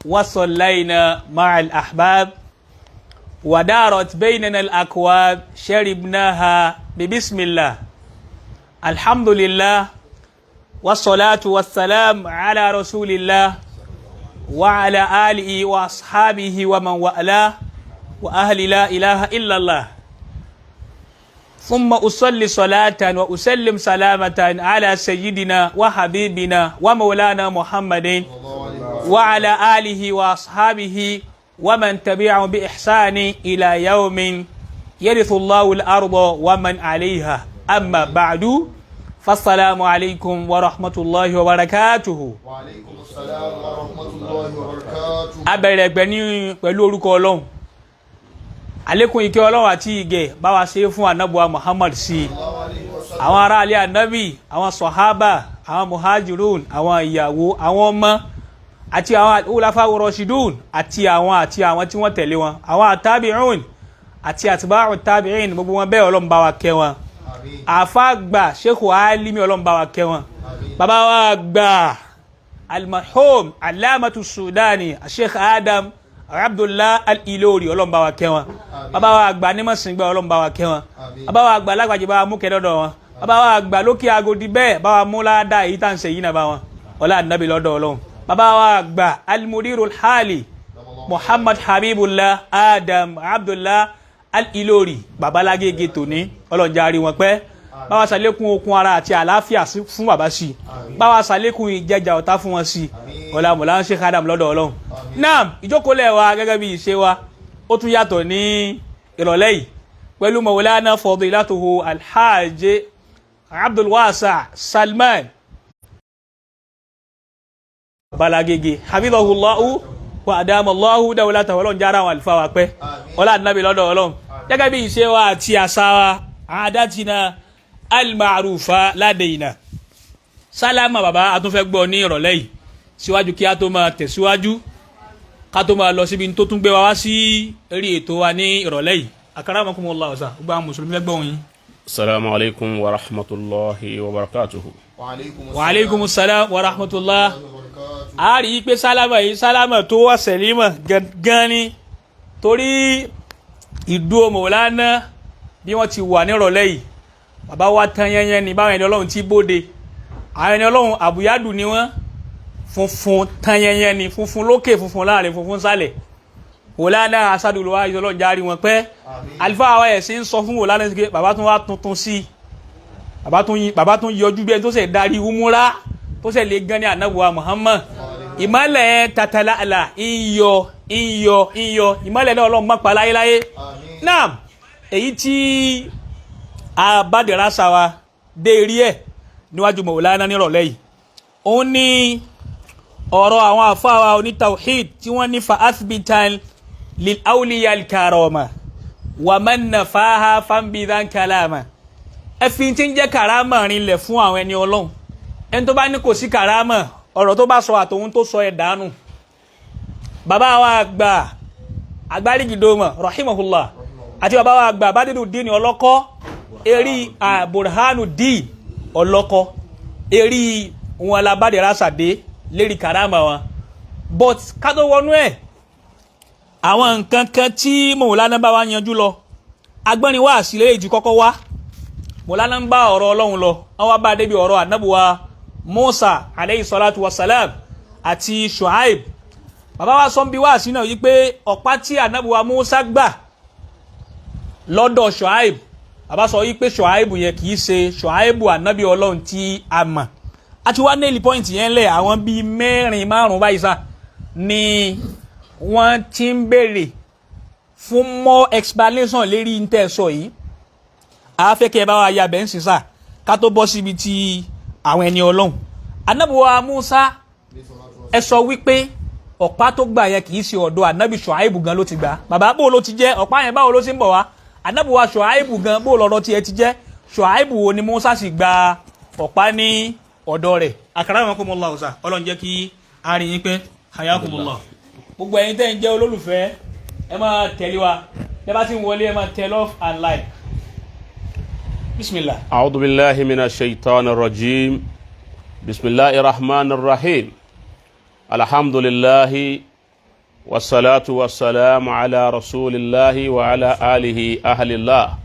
وصلينا مع الأحباب ودارت بيننا الأكواب شربناها ببسم الله الحمد لله والصلاة والسلام على رسول الله وعلى آله وأصحابه ومن والاه وأهل لا إله إلا الله ثم أصلي صلاة وأسلم سلامة على سيدنا وحبيبنا ومولانا محمد وعلى آله وأصحابه ومن تبعهم بإحسان إلى يوم يرث الله الأرض ومن عليها أما بعد فالسلام عليكم ورحمة الله وبركاته. وعليكم السلام ورحمة الله وبركاته. abẹ̀rẹ̀ gbẹ̀ni pẹ̀lú orúkọ Ọlọ́run àlékún ìkẹ́ Ọlọ́run àti ìgẹ̀ bá wa ṣe fún anabuwa Muhammad sí àwọn ará ilé anabi àwọn sọ̀hábà àwọn muhajirun àwọn ìyàwó àwọn ọmọ àti àwọn ulafa rashidun àti àwọn tí wọ́n tẹ̀lé wọn àwọn àtàbíùn àti àtibáù tàbíìn gbogbo wọn bẹ́ẹ̀ Ọlọ́run bá wa kẹ́ wọn àfàgbà Sheikhu Alimi Ọlọ́run bá wa kẹ́ wọn bàbá wa gbà almarhum alamatu Sudani Sheikh Adam Abdullah al-Ilori Ọlọ́run bá wa kẹ́ wọn bàbá wa gbà nímọ̀sìngbà Ọlọ́run bá wa kẹ́ wọn bàbá wa gbà lágbàjì bá wa mú kẹ́dọ̀dọ̀ wọn bàbá wa gbà lókè agodi bẹ́ẹ̀ bá wa mú ládàá èyí tá ń ṣe yìí náà bá wọn ọlá ànábì lọ́dọ̀ Ọlọ́run bàbá wa gbà al-Mudirul Hali Muhammad Habibullah Adam Abdullah al-Ilori babalágége tòní Ọlọ́run jàre wọn pẹ́ bá wa ṣàlékún okun ara àti àlàáfíà fún bàbá sí bá wa ṣàlékún ìjẹjà ọ̀tá fún wọn sí ọlá mọ̀lá Sheikh Adam lọ́dọ̀ Ọlọ́run náà ìjókòólẹ̀ wa gẹ́gẹ́ bí ìṣe wa ó tún yàtọ̀ ní ìrọ̀lẹ́ yìí pẹ̀lú Mawlana Fadilatuhu Alhaj Abdulwasa Salman babalágége habibahullahu wa adamallahu dawlatahu Ọlọ́run jára àwọn àlùfáà wa pẹ́ ọlá ànábì lọ́dọ̀ Ọlọ́run gẹ́gẹ́ bí ìṣe wa àti àṣà wa àdátina al-ma'rufa ladaina sálámà bàbá àtúnfẹ́ gbọ́ ní ìrọ̀lẹ́ yìí síwájú kí a tó máa tẹ̀síwájú ká tó máa lọ síbi tó tún gbé wa wá sí eré ètò wa ní ìrọ̀lẹ́ yìí akaramakumullah ọ̀sà gbogbo àwọn mùsùlùmí lẹ́gbọ̀n yìí. Assalamu alaikum wa rahmatullahi wa barakatuhu. Wa alaikum salam wa rahmatullah. A rí i pé sálámà yìí sálámà tó wà sẹ̀límà gan ni torí ìdúró Mawlana bí wọ́n ti wà ní ìrọ̀lẹ́ yìí bàbá wa tán yẹnyẹn ní báwọn ẹni Ọlọ́run ti bóde àwọn ẹni Ọlọ́run àbúyádù ni wọ́n funfun tán yẹnyẹn ni funfun lókè funfun láàrin funfun sálẹ̀ Mawlana asádùlùwà Ọlọ́run járe wọn pẹ́ alifa àwọn ẹ̀sìn sọ fún Mawlana sí pé bàbá tún wá tuntun sí bàbá tún yọjú bí ẹni tó ṣe darí umura tó ṣe lè gan ní anabuwa Muhammad ìmọ̀lẹ̀ tatala'ala iyọ̀ ìmọ̀lẹ̀ náà Ọlọ́run má pa láyéláyé náà èyí tí a bá dẹ̀ra sa wa dé rí ẹ̀ níwájú Mawlana nírọ̀lẹ́ yìí òun ní ọ̀rọ̀ àwọn àfáà wa oní tawhid tí wọ́n ní fa athbitan lil awliya al karama wa man nafaha fambidan kalama ẹ̀fìn tí ń jẹ́ karama rinlẹ̀ fún àwọn ẹni Ọlọ́run ẹni tó bá ní kò sí karama ọ̀rọ̀ tó bá sọ àtòun tó sọ ẹ̀ dànù bàbá wa gbà Agbarigidoma rahimahullah àti bàbá wa gbà bádìdù Deen ọlọ́kọ́ eri Burhanu Deen ọlọ́kọ́ eri wọn alábàdì rásàdé lérí karama wọn but ká tó wọnú ẹ̀ àwọn nǹkan kan tí Mawlana bá wa yanjú lọ agbọ́nrin wá sílẹ̀ èjì kọ́kọ́ wá Mawlana ń bá ọ̀rọ̀ Ọlọ́run lọ wọ́n wá bá débi ọ̀rọ̀ ànábùwà Musa alayhi salatu wassalam àti Shuaib bàbá wa sọ bí wá sí náà yí pé ọ̀pá tí ànábùwà Musa gbà lọ́dọ̀ Shuaib bàbá sọ yí pé Shuaib yẹn kìí ṣe Shuaib ànábì Ọlọ́run tí a mọ̀ àti wá nail point yẹn lẹ̀ àwọn bíi mẹ́rin márùn báyìí sá ni wọ́n ti ń béèrè fún more explanation lérí ń tẹ́ sọ yìí àáfẹ́kẹ́ bá wa ya bẹ́ẹ̀ ń sìn sá ká tó bọ́ síbi tí àwọn ẹni Ọlọ́run ànábùwà Musa ẹ sọ wípé ọ̀pá tó gbà yẹn kìí ṣe ọ̀dọ̀ ànábì Shuaib gan ló ti gbà bàbá bó ló ti jẹ́ ọ̀pá yẹn báwo ló ti ń bọ̀ wá ànábùwà Shuaib gan bó lọ́rọ̀ tiẹ̀ ti jẹ́ Shuaib wo ni Musa sì gba ọ̀pá ní ọ̀dọ̀ rẹ̀ akaramakumullah ọ̀sà Ọlọ́run jẹ́ kí a rí yín pé hayakumullah gbogbo ẹ̀yin tẹ́ ń jẹ́ olólùfẹ́ ẹ máa tẹ̀lé wa ẹ bá ti ń wọlé ẹ máa tẹ love and like bismillah. A'udhu billahi minash shaitanir rajim. Bismillahir rahmanir rahim. alhamdulillahi wassalatu wassalamu ala rasulillahi wa ala alihi ahlillah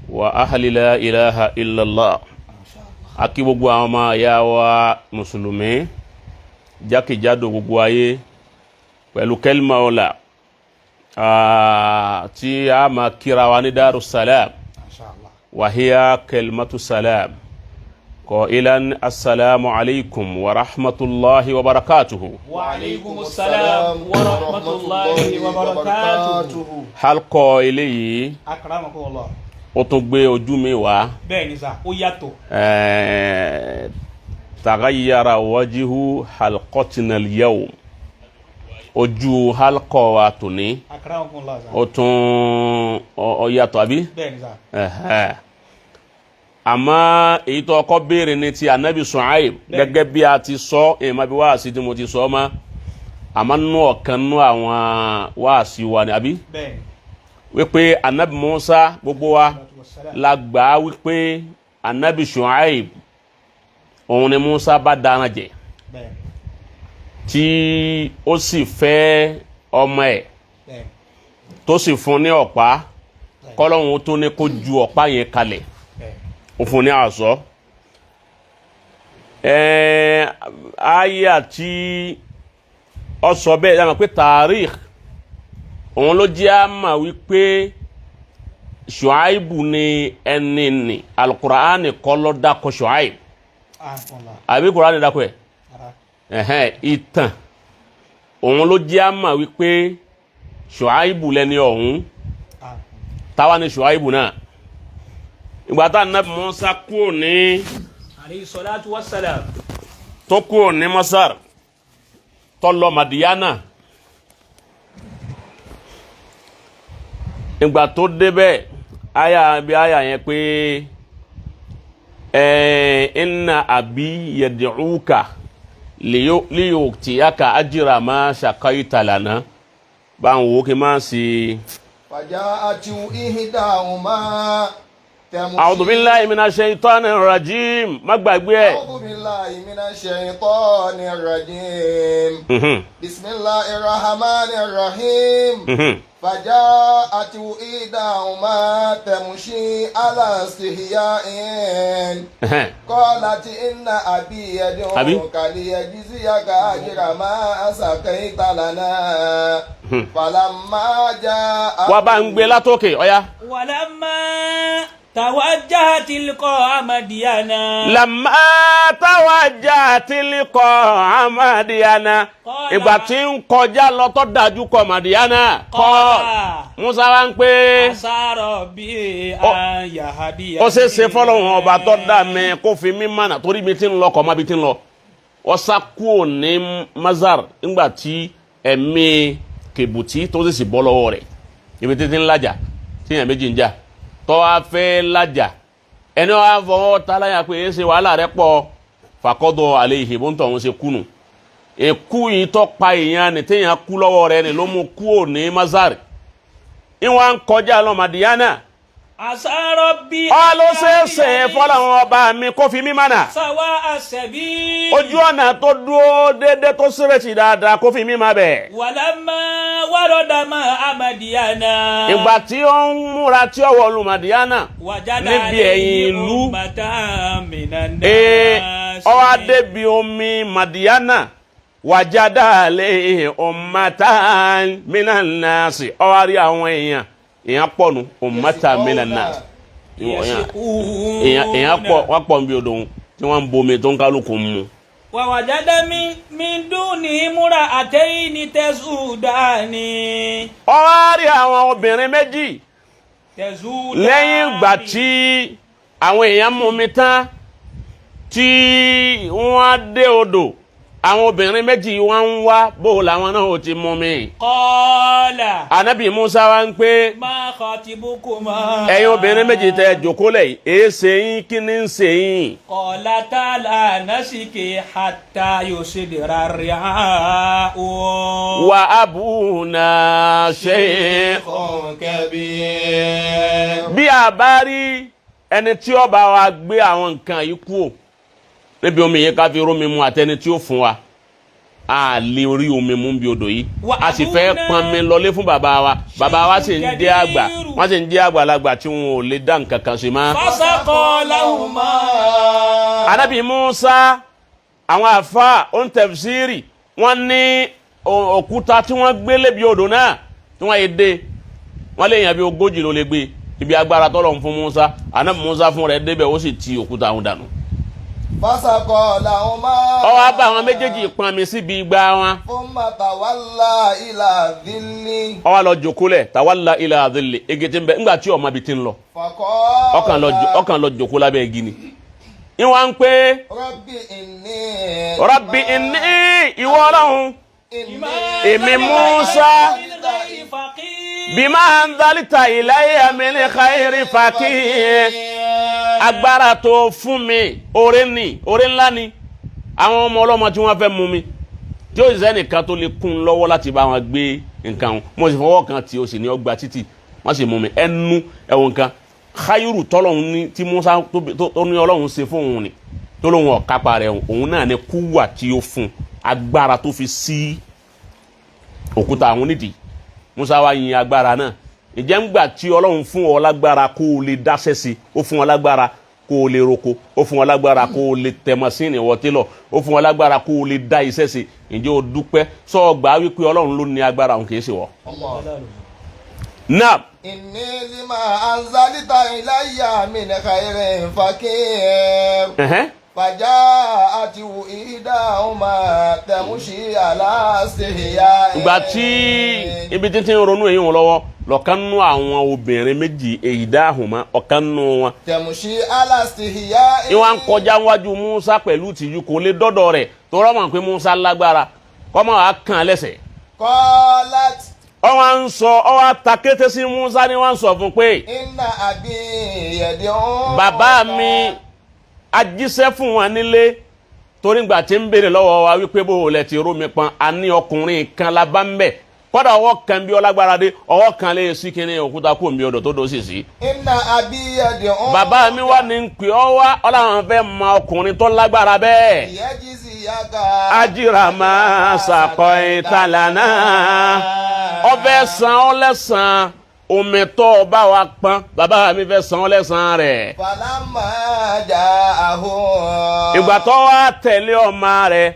wa ahli la ilaha illallah. Akí gbogbo àwọn ọmọ ìyá wa mùsùlùmí jákèjádò gbogbo ayé pẹ̀lú kẹlma ọlá tí a máa kíra wa ní Darussalam wa hiya kalimatu salam qailan assalamu alaikum wa rahmatullahi wa barakatuhu. Wa alaikumus salam wa rahmatullahi wa barakatuhu. Halqa eléyìí Akramakumullah. ó tún gbé ojú mi wá. Bẹ́ẹ̀ ni sà, ó yàtọ̀. Taghayyara wajhu halqatina al-yawm. Ojú halqa wa tòní. Akramakumullah sà. Ó tún ó yàtọ̀ àbí? Bẹ́ẹ̀ ni sà. Àmọ́ èyí tó kọ́ béèrè ní ti Ànábì Ṣuaib gẹ́gẹ́ bí a ti sọ èèmọ̀ bí wáàsí tí mo ti sọ ma àmọ́ nú ọ̀kan nú àwọn wáàsí wa ni àbí? Bẹ́ẹ̀ ni. Wípé Ànábì Musa gbogbo wa la gbà wípé Ànábì Ṣuaib òun ni Musa bá dáná jẹ tí ó sì fẹ́ ọmọ ẹ̀ tó sì fún ní ọ̀pá kọ́lọ́hún tó ní kó ju ọ̀pá yẹn kalẹ̀ ó fún ní àṣọ. Àyà tí ó sọ bẹ́ẹ̀ dáná pé tàríkh òun ló jẹ́ àmà wípé Ṣuaibu ni ẹni ni Al-Qur'ani kọ́ ló dákọ̀ Ṣuaib àbí Qur'ani dákọ̀ ẹ̀ ìtàn òun ló jẹ́ àmà wípé Ṣuaibu lẹ́ni ọ̀hún táwa ni Ṣuaibu náà ìgbà tá Ànábì Mùsá kúrò ní alayhi salatu wassalam tó kúrò ní Masar tó lọ Madiyana ìgbà tó débẹ̀ aya yẹn pé inna abi yad'uka liyu'tiyaka ajra ma shaqaita lana bá ń wo kí máa sí. فجاءت إحداهما أعوذ بالله من الشيطان الرجيم ما gbàgbé. أعوذ بالله من الشيطان الرجيم بسم الله الرحمن الرحيم فجاءت إحداهما تمشي على استحياء قالت إن أبي يدعوك ليجزيك أجر ما سقيت لنا فلما جاء wá ń gbé látòkè ọ̀yá. ولما توجه تلقاء مديانا. لما توجه تلقاء مديانا. ìgbà tí ń kọjá lọ tó dájú kọ Madiana. Musa wá ń pé. asaro bí ayahadiya. ó ṣe fọlọ́hún ọba tó dá mi kó fi mí mánà torí mi ti ń lọ kọ́ má bi ti ń lọ. ó sá kúrò ní Mazar ńgbà tí ẹ̀mí kèbùtì tó sì bọ́ lọ́wọ́ rẹ̀ ibi títí ń lajà tí èèyàn méjì ń jà tó wá fẹ́ lajà ẹni wá fọwọ́ táláyà pé ṣe wàhálà rẹ̀ pọ̀ fàkọ́dọ̀ àlẹ́ ìhìbó ń tọ̀ ń ṣe kùnù èkú yìí tó pa èèyàn ní téèyàn kú lọ́wọ́ rẹ̀ ni ló mú kú ò ní Mazar ìwọ̀n ń kọjá lọ Madiana asaro bí ọ ló ṣeéṣe fọlọ́run ọba mi kó fi mí mánà sawa asabi ojú ọ̀nà tó dúró déédéé tó sírètì dáadáa kó fi mí má bẹ̀. wàlámà wàrọ̀dàmà amadiana. ìgbà tí ó ń múra tí ó wọ̀lú Madiana níbi ẹ̀yìn ìlú ó wá débi omi Madiana wàjádà lè ummatan minan nasi ó wá rí àwọn èèyàn pọ̀ nù ummatan minan nasi èèyàn pọ̀ wọ́n pọ̀ níbi odò tí wọ́n ń bomi tó ń kálukú mu. wàwàjádá mi dùn ní múra àtẹ́yìn ní tẹ̀sùdáni. ó wá rí àwọn obìnrin méjì lẹ́yìn ìgbà tí àwọn èèyàn mú mi tán tí wọ́n dé odò àwọn obìnrin méjì wọ́n ń wá bó làwọn náà ò ti mú mi. Qala. Ànábì Musa wá ń pé. Ma khatibukuma. ẹ̀yin obìnrin méjì tẹ́ jókòó lẹ̀ èé ṣe yín kí ni ń ṣe yín. Qalata la nasiki hatta yusidira ri'a'u. Wa abuna shaykhun kabir. bí a bá rí ẹni tí ó bá wa gbé àwọn nǹkan yìí kú níbi omi yẹn ká fi rómi mu àtẹni tí ó fún wa a lè rí omi mú bí odò yìí a sì fẹ́ pọnmi lọlé fún bàbá wa sì ń jẹ́ àgbà wọ́n sì ń jẹ́ àgbàlagbà tí wọn ò lè dá nǹkan kan sí mọ́. fasaqā lahumā. Ànábì Mùsá àwọn àfa ohun tafsiri wọ́n ní òkúta tí wọ́n gbé lébi odò náà tí wọ́n yé dé wọ́n lè yàn bí 40 ló lè gbé ibi agbára tọ́lọ̀ fún Mùsá Ànábì Mùsá fún rẹ̀ débẹ̀ ó sì ti òkúta àwọn dànù. fasaqā lahumā. Ó wá bá àwọn méjèèjì pọnmi síbi igbá wọn. thumma tawallā ilā dhilli. Ó wá lọ jókòólẹ̀ tawalla ilā dhilli igi tí ń bẹ ńgbà tí ọmọ bi ti ń lọ faqāla. ọkàn lọ jókòó lábẹ́ igi ni. ìwọ̀n ń pé Rabbi inni ìwọ Ọlọ́run èmi Mùsá bima anzalta ilayya min khayri faqīr agbára tó fún mi oore ńlá ni àwọn ọmọ ọlọ́mọ tí wọ́n fẹ́ mú mi tí ó sì sẹ́nìkan tó lè kún lọ́wọ́ láti bá wọn gbé nǹkan wọn mo sì fọwọ́ kan tí ó sì ní ọgbà títì wọ́n sì mú mi ẹnu ẹ̀wọ̀n kan khayru tọ́lọ́hún ní tí Mùsá tó ní Ọlọ́run ṣe fún òun ni tó lóun ọ̀kápá rẹ̀ òun náà ní kúwà tí ó fún agbára tó fi sí òkúta àwọn nídìí Mùsá wá yin agbára náà ìjẹ́ ńgbà tí Ọlọ́run fún ọ lágbára kó o lè dáṣẹ́ sí ó fún ọ lágbára kó o lè roko ó fún ọ lágbára kó o lè tẹ̀mọ̀ sí ìwọ télọ̀ ó fún ọ lágbára kó o lè dá iṣẹ́ sí ǹjẹ́ o dúpẹ́ sọ gbà wípé Ọlọ́run ló ní agbára òun kì í ṣe wọ́. náà. inni lima anzalta ilayya min khayrin faqīr. فجاءت إحداهما تمشي على استحياء. ìgbà tí ibi tí ń ronú èyí wọn lọ́wọ́ lọ́kàn nú àwọn obìnrin méjì إحداهما ọ̀kan nú wọn. تمشي على استحياء. ìwà ń kọjá wájú Mùsá pẹ̀lú tìjú kò lè dọ́dọ̀ rẹ̀ tó rọ́mọ̀ pé Mùsá lágbára kọ́mọ wàá kàn lẹ́sẹ̀. قالت. ọwọ́ ń sọ ọwọ́ takété sí Mùsá ni wọ́n ń sọ fún pé. إن أبي يدعو. bàbá mi ajíṣẹ́ fún wọn nílé torí gbà tí ń béèrè lọ́wọ́ wa wípé bó o lẹ̀ ti rómi pọn a ní ọkùnrin kan la bá ń bẹ̀ kọ́dà ọwọ́ kan bí ọlágbára dé ọwọ́ kan lè sí kíní òkúta kó mi odò tó dó sì sí. إن أبي يدعو. bàbá mi wá ní pè ọ́ wá ọlọ́run fẹ́ mọ ọkùnrin tó lágbára bẹ́ẹ̀. يجزيك. ajira máa ṣàkọ ìtàlánà ọbẹ̀ san ọ́ lẹ́sàn omi tó bá wa pọn bàbá mi fẹ́ san ọ́ lẹ́sàn rẹ̀. فلما جاءه. ìgbà tó wá tẹ̀lé ọmọ rẹ̀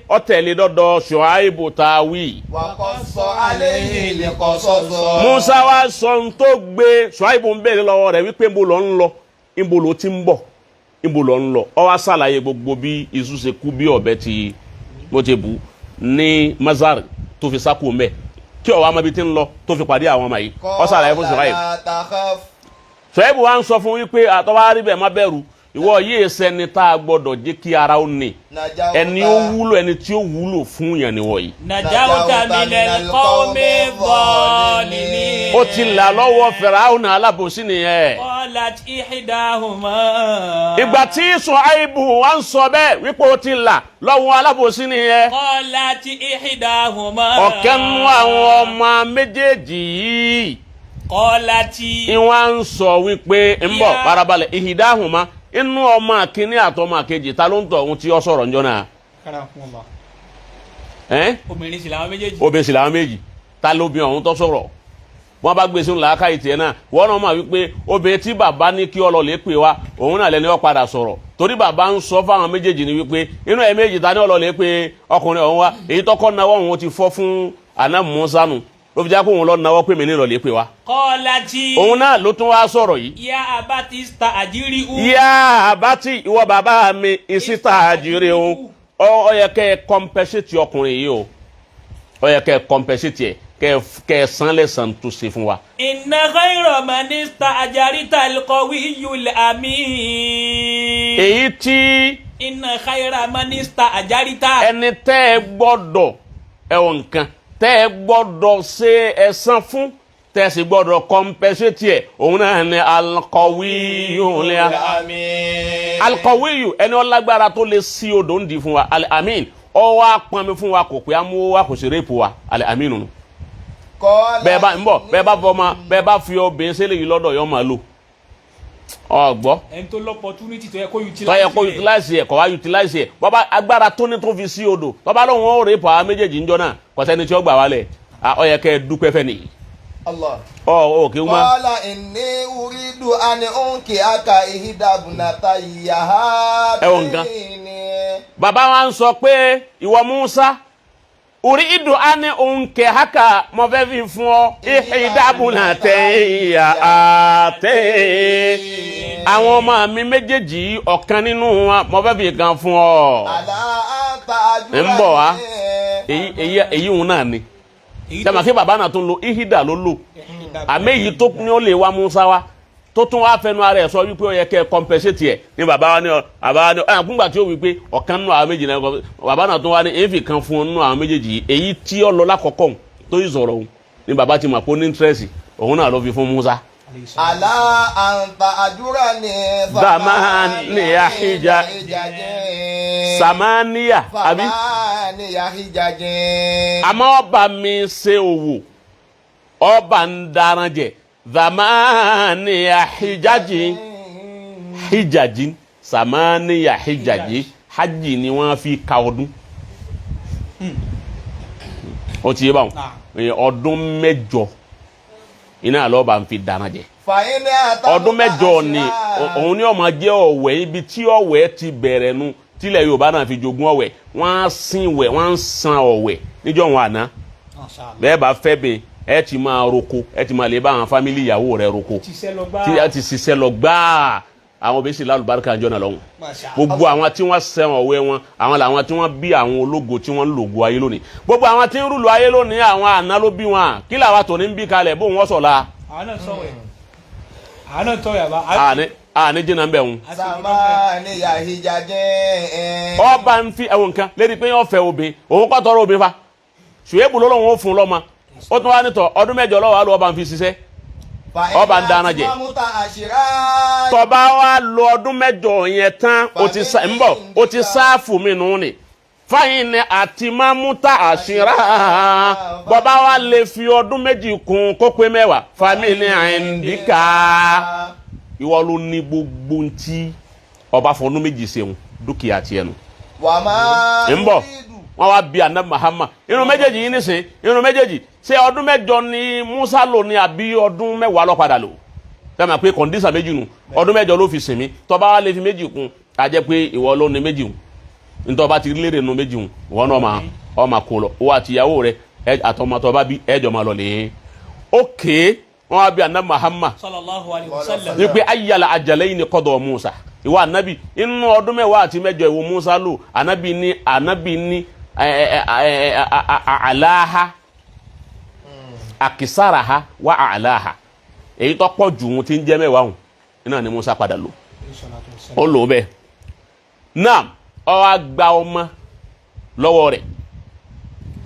ó tẹ̀lé dọ́dọ̀ Ṣuaibu tá a wí. وقص عليه القصص. Mùsá wá sọ ohun tó gbé Ṣuaibu ń béèrè lọ́wọ́ rẹ̀ wípé níbo ló ń lọ níbo ló ti ń bọ̀ níbo ló ń lọ ó wá ṣàlàyé gbogbo bí iṣu ṣe kú bí ọ̀bẹ ti bó ti bù ní Mazar tó fi sákò mẹ́ kí ọ̀wá ọmọ ibi tí ń lọ tó fi pàdé àwọn ọmọ yìí ó ṣàlàyé fún Ṣuaibu. Ṣuaibu wá ń sọ fún wípé àtọ́wá rí bẹ́ẹ̀ má bẹ̀rù ìwọ yìí sẹni tá a gbọ́dọ̀ jẹ́ kí ara ó ní ẹni ó wúlò ẹni tí ó wúlò fún yàn níwọ yìí. najawta minal qawmi zalimin. ó ti là lọ́wọ́ Fáráò alábòsí nìyẹn. qalat ihdahuma. ìgbà tí Ṣuaibu wá ń sọ bẹ́ẹ̀ wípé ó ti là lọ́wọ́ alábòsí nìyẹn. qalat ihdahuma. ọ̀kan nú àwọn ọmọ méjèèjì yìí. qalat. ìwọ̀n ń sọ wípé ń bọ̀ farabalẹ̀ ihdahuma inú ọmọ akínní àtọmọ àkejì ta ló ń tọ̀ ohun tí ó sọ̀rọ̀ njọ́ náà. obìnrin sì làwọn méjèèjì. obìnrin sì làwọn méjì ta ló bí ọ̀hún tó sọ̀rọ̀ wọ́n bá gbèsè ńlá ká ìtìẹ́ náà wọ́n náà mọ̀ wípé obìnrin tí bàbá ní kí ọlọ́lẹ̀ pè wá òun náà lẹ́ni ó padà sọ̀rọ̀ torí bàbá ń sọ fáwọn méjèèjì ni wípé inú ẹ̀ méjì ta ní ọlọ́lẹ̀ pé ọkùnrin ọ̀hún wá èyí tọ́kọ́ náwó òun ti fọ́ fún àná Mùsá nù ló fi já kó òun lọ náwó pé mi ní ìrọ̀lẹ́ pè wá. Kọ́lájì. òun náà ló tún wá sọ̀rọ̀ yìí. Yá abati sta àjírí u. Yá abati ìwọ bàbá mi ìsíta àjírí o. Ó yẹ kẹ́ ẹ compensate ọkùnrin yìí o. Ó yẹ kẹ́ ẹ compensate ẹ kẹ́ ẹ san lẹ́san tó ṣe fún wa. Inna khayra man ista'jarta al-qawiyyul amin. èyí tí. Inna khayra man ista'jarta. ẹni tẹ́ ẹ gbọ́dọ̀ ẹ̀wọ̀n nǹkan tẹ́ ẹ gbọ́dọ̀ ṣe ẹ̀san fún tẹ́ ẹ sì gbọ́dọ̀ compensate ẹ̀ òun náà ni al-qawiyyul amin. al-qawiyyu ẹni ọlágbára tó lè sí odò ń di fún wa al-amin ọwọ́ apọnmi fún wa kò pé amú wa kò sí rèpù wa al-amin nù. bẹ́ẹ̀ bá ń bọ̀ bẹ́ẹ̀ bá fọ ọmọ bẹ́ẹ̀ bá fi obìnrin sílẹ̀ yìí lọ́dọ̀ yọ máa lò ọgbọ́ ẹni tó l'opportunity tó yẹ kó utilize ẹ̀ kọ́ wá utilize ẹ̀ bọ́bá agbára tó ní tó fi sí odò bọ́bá lóun ó rèé pọ̀ àwọn méjèèjì ńjọ́ náà kọ́sẹ́ni tí ó gbà wálẹ̀ ó yẹ kẹ́ ẹ dúpẹ́ fẹ́ nìyí. Allah. Kí wọ́n. Qala inni uridu an unki'aka ihda bunatayya hataini. Bàbá wa ń sọ pé ìwọ Musa uridu an unkihaka mo fẹ́ fi fún ọ ihda bunatayya hataini. Àwọn ọmọ mi méjèèjì ọ̀kan nínú wọn mo fẹ́ fi kan fún ọ. Ala anta ajura. ń bọ̀ wá èyí òun náà ni tẹ́mà kí bàbá náà tún lo ihida ló lò àmì èyí tó ní ó lè wá Musa wá tó tún wá fẹnu ara ẹ̀ sọ wípé ó yẹ kẹ́ compensate ẹ̀ ní bàbá wa ní àkúngbà tí ó wípé ọ̀kan nínú àwọn méjì náà bàbá náà tún wá ní èéfì kan fún nínú àwọn méjèèjì èyí tí ó lọ lákọ̀ọ́kọ́ tó yìí sọ̀rọ̀ òun ní bàbá ti mọ̀ pé ó ní interest òun náà ló fi fún Musa. Ala anta ajurani Samaniya Samaniya àbí àmọ́ ọba mi ṣe òwò ọba ń daran jẹ Samaniya hijaji Samaniya hijaji hajj ni wọ́n fi ka ọdún ó ti yé báwọn ọdún 8 iná lọ́ba ń fi daran jẹ ọdún 8 ni òun ni ó máa jẹ́ ọ̀wẹ̀ ibi tí ọ̀wẹ̀ ti bẹ̀rẹ̀ nu tílẹ̀ Yorùbá náà fi jogún ọ̀wẹ̀ wọ́n á sin wẹ̀ wọ́n á san ọ̀wẹ̀ níjọ́ wọn àná bẹ́ẹ̀ bá fẹ́ bẹ́ẹ̀ ẹ ti máa roko ẹ ti máa lè bá àwọn fámìlì ìyàwó rẹ roko tí a ti ṣiṣẹ́ lọ gbáà àwọn bẹ́ẹ̀ sì lálùbáríkà jọ náà lọ́hùn gbogbo àwọn tí wọ́n sẹ́ ọ̀wẹ́ wọn àwọn làwọn tí wọ́n bí àwọn ológo tí wọ́n ń lògo ayé lónìí gbogbo àwọn tí ń rúlu ayé lónìí àwọn àná ló bí wọn kí làwọn tò ní ń bí kalẹ̀ bó wọ́n sọ̀la. àwọn náà tọ́ yàrá. ní jìnnà ń bẹ̀ wọn. Samaniya hijaji. ọba ń fi ẹ̀wọ̀n kan lédi pé yóò fẹ́ obìnrin òun kọ́ tọrọ obìnrin fa ṣùgbọ́n lọ́wọ́ ó fún lọ́mọ ó tún wá nítọ̀ ọdún 8 lọ́wọ́ àlọ́ ọba ń fi ṣiṣẹ́ ọba ń dáná jẹ tọba wa lo ọdún 8 yẹn tán ó ti sáfù mí nù ní fáyín ni àti máa mú ta àṣírà bọba wa lè fi ọdún 2 kún kó pé 10 fámìlì àìndíkà ìwọ ló ní gbogbo ntí ọba fọdún 2 ṣeun dúkìá tiẹ̀ nù ń bọ̀ wọ́n wá bí Ànábì Muhammad irun méjèèjì yìí nísìn irun méjèèjì ṣé ọdún 8 ni Musa lò ní àbí ọdún 10 ló padà lò tẹ́lẹ̀ pé kọ̀ǹdísà méjì nù ọdún 8 ló fi sinmi tọ́ba wa lè fi 2 kún a jẹ́ pé ìwọ ló ní 2 hùn ntọ́ba ti léèrè nu 2 hùn ìwọ náà ọmọ kò lọ owó àtìyàwó rẹ àtọmọtọba bí ẹjọ máa lọ lè ókè wọ́n wá bí Ànábì Muhammad sallallahu alaihi wasallam ní pé ayyala ajalayni qada Musa ìwọ Ànábì inú ọdún 10 àti 8 ìwọ Musa lò Ànábì ní alaha akisaraha wa alaha èyí tó pọ̀ jù wọn tí ń jẹ́ 10 hùn iná ni Musa padà lò ó lò bẹ́ẹ̀ náà ó wá gba ọmọ lọ́wọ́ rẹ̀